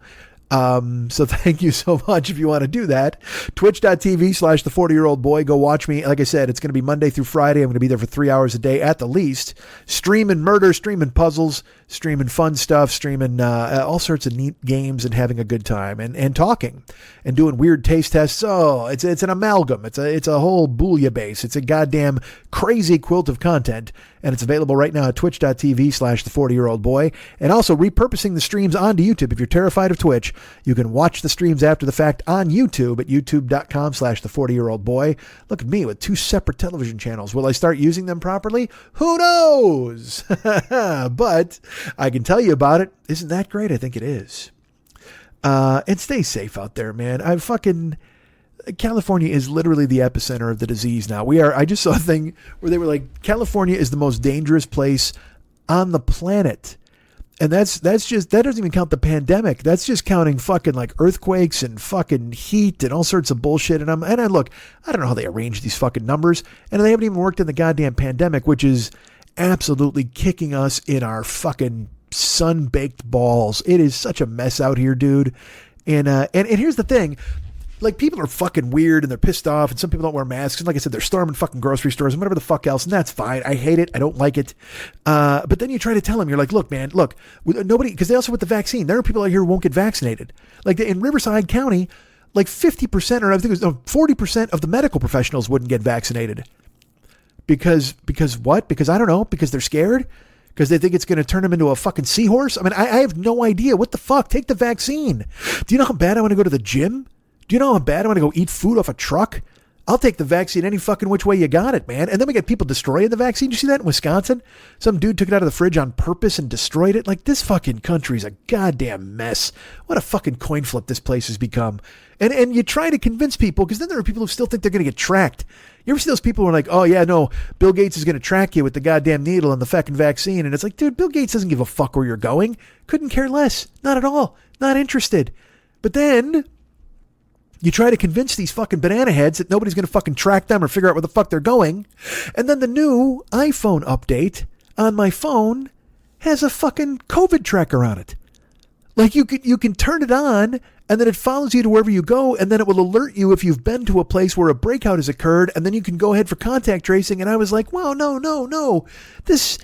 So thank you so much if you want to do that. Twitch.tv/the40-year-old boy. Go watch me. Like I said, it's going to be Monday through Friday. I'm going to be there for 3 hours a day at the least. Streaming murder, streaming puzzles, streaming fun stuff, streaming all sorts of neat games, and having a good time, and talking and doing weird taste tests. Oh, it's an amalgam. It's a whole bouillabaisse. It's a goddamn crazy quilt of content. and it's available right now at twitch.tv/the40year-old-boy, and also repurposing the streams onto YouTube. If you're terrified of Twitch, you can watch the streams after the fact on YouTube at youtube.com/the40year-old-boy. Look at me with 2 separate television channels. Will I start using them properly? Who knows? But I can tell you about it. Isn't that great? I think it is. And stay safe out there, man. California is literally the epicenter of the disease now. I just saw a thing where they were like, California is the most dangerous place on the planet. And that doesn't even count the pandemic. That's just counting fucking like earthquakes and fucking heat and all sorts of bullshit. And I look, I don't know how they arrange these fucking numbers, and they haven't even worked in the goddamn pandemic, which is absolutely kicking us in our fucking sun-baked balls. It is such a mess out here, dude. And here's the thing. Like, people are fucking weird and they're pissed off, and some people don't wear masks. And like I said, they're storming fucking grocery stores and whatever the fuck else. And that's fine. I hate it. I don't like it. But then you try to tell them, you're like, look, man, nobody, because they also with the vaccine, there are people out here who won't get vaccinated. Like in Riverside County, like 50% or I think it was 40% of the medical professionals wouldn't get vaccinated. Because what? Because I don't know. Because they're scared. Because they think it's going to turn them into a fucking seahorse. I mean, I have no idea. What the fuck? Take the vaccine. Do you know how bad I want to go to the gym? Do you know how bad I want to go eat food off a truck? I'll take the vaccine any fucking which way you got it, man. And then we got people destroying the vaccine. Did you see that in Wisconsin? Some dude took it out of the fridge on purpose and destroyed it. Like, this fucking country's a goddamn mess. What a fucking coin flip this place has become. And you try to convince people, because then there are people who still think they're going to get tracked. You ever see those people who are like, oh yeah, no, Bill Gates is going to track you with the goddamn needle and the fucking vaccine. And it's like, dude, Bill Gates doesn't give a fuck where you're going. Couldn't care less. Not at all. Not interested. But then you try to convince these fucking banana heads that nobody's going to fucking track them or figure out where the fuck they're going. And then the new iPhone update on my phone has a fucking COVID tracker on it. Like, you can turn it on, and then it follows you to wherever you go, and then it will alert you if you've been to a place where a breakout has occurred, and then you can go ahead for contact tracing. And I was like, wow, no. This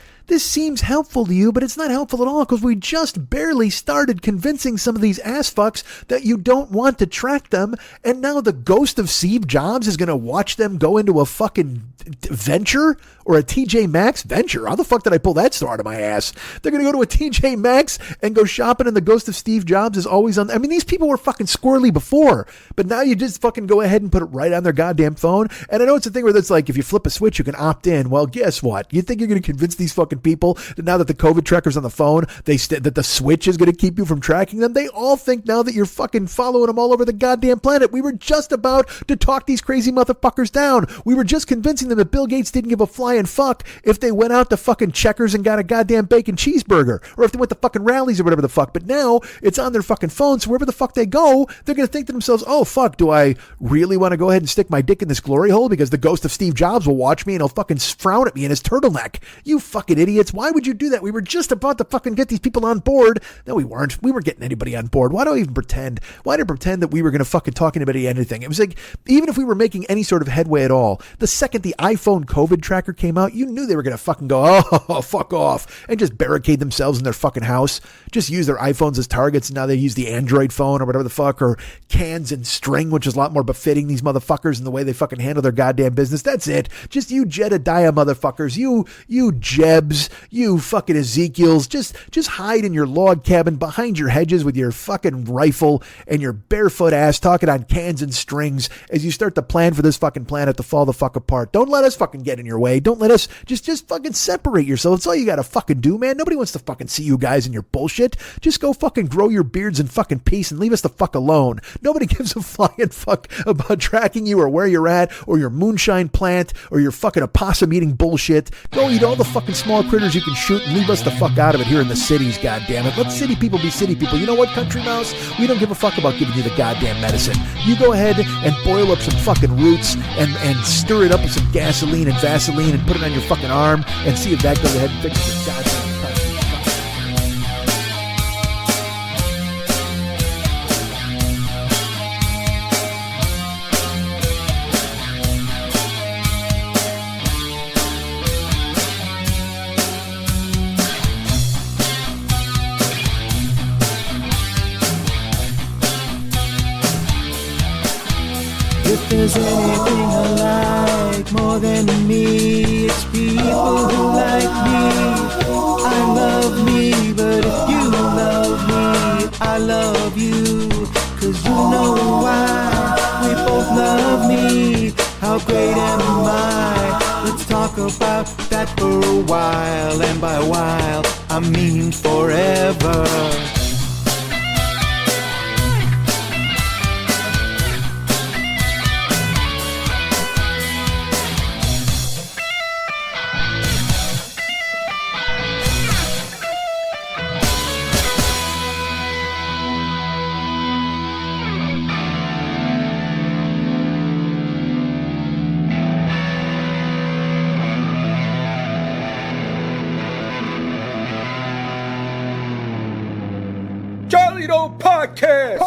seems helpful to you, but it's not helpful at all, because we just barely started convincing some of these ass fucks that you don't want to track them, and now the ghost of Steve Jobs is going to watch them go into a fucking venture or a TJ Maxx venture. How the fuck did I pull that star out of my ass? They're going to go to a TJ Maxx and go shopping, and the ghost of Steve Jobs is always on. I mean, these people were fucking squirrely before, but now you just fucking go ahead and put it right on their goddamn phone. And I know it's a thing where it's like, if you flip a switch, you can opt in. Well, guess what? You think you're going to convince these fucking people that now that the COVID tracker's on the phone, that the switch is going to keep you from tracking them? They all think now that you're fucking following them all over the goddamn planet. We were just about to talk these crazy motherfuckers down. We were just convincing them that Bill Gates didn't give a flying fuck if they went out to fucking Checkers and got a goddamn bacon cheeseburger, or if they went to fucking rallies or whatever the fuck. But now it's on their fucking phone, so wherever the fuck they go, they're going to think to themselves, oh fuck, do I really want to go ahead and stick my dick in this glory hole because the ghost of Steve Jobs will watch me and he'll fucking frown at me in his turtleneck? You fucking idiots. Why would you do that? We were just about to fucking get these people on board. No, we weren't. We weren't getting anybody on board. Why do I even pretend? Why did I pretend that we were going to fucking talk anybody anything? It was like, even if we were making any sort of headway at all, the second the iPhone COVID tracker came out, you knew they were going to fucking go, oh, fuck off, and just barricade themselves in their fucking house. Just use their iPhones as targets, and now they use the Android phone or whatever the fuck, or cans and string, which is a lot more befitting these motherfuckers and the way they fucking handle their goddamn business. That's it. Just you Jedediah motherfuckers, you Jebs, you fucking Ezekiels, just hide in your log cabin behind your hedges with your fucking rifle and your barefoot ass talking on cans and strings as you start to plan for this fucking planet to fall the fuck apart. Don't let us fucking get in your way. Don't let us just fucking separate yourself. That's all you gotta fucking do, man. Nobody wants to fucking see you guys and your bullshit. Just go fucking grow your beards in fucking peace and leave us the fuck alone. Nobody gives a flying fuck about tracking you or where you're at or your moonshine plant or your fucking opossum eating bullshit. Go eat all the fucking small critters you can shoot and leave us the fuck out of it here in the cities, goddammit. Let city people be city people. You know what, Country Mouse? We don't give a fuck about giving you the goddamn medicine. You go ahead and boil up some fucking roots and stir it up with some gasoline and Vaseline and put it on your fucking arm and see if that goes ahead and fixes your goddamn fucking.
If there's anything I like more than me, it's people people who like me, I love me. But if you love me, I love you. 'Cause you know why, we both love me. How great am I? Let's talk about that for a while. And by a while, I mean forever.
Charlie Doe Podcast.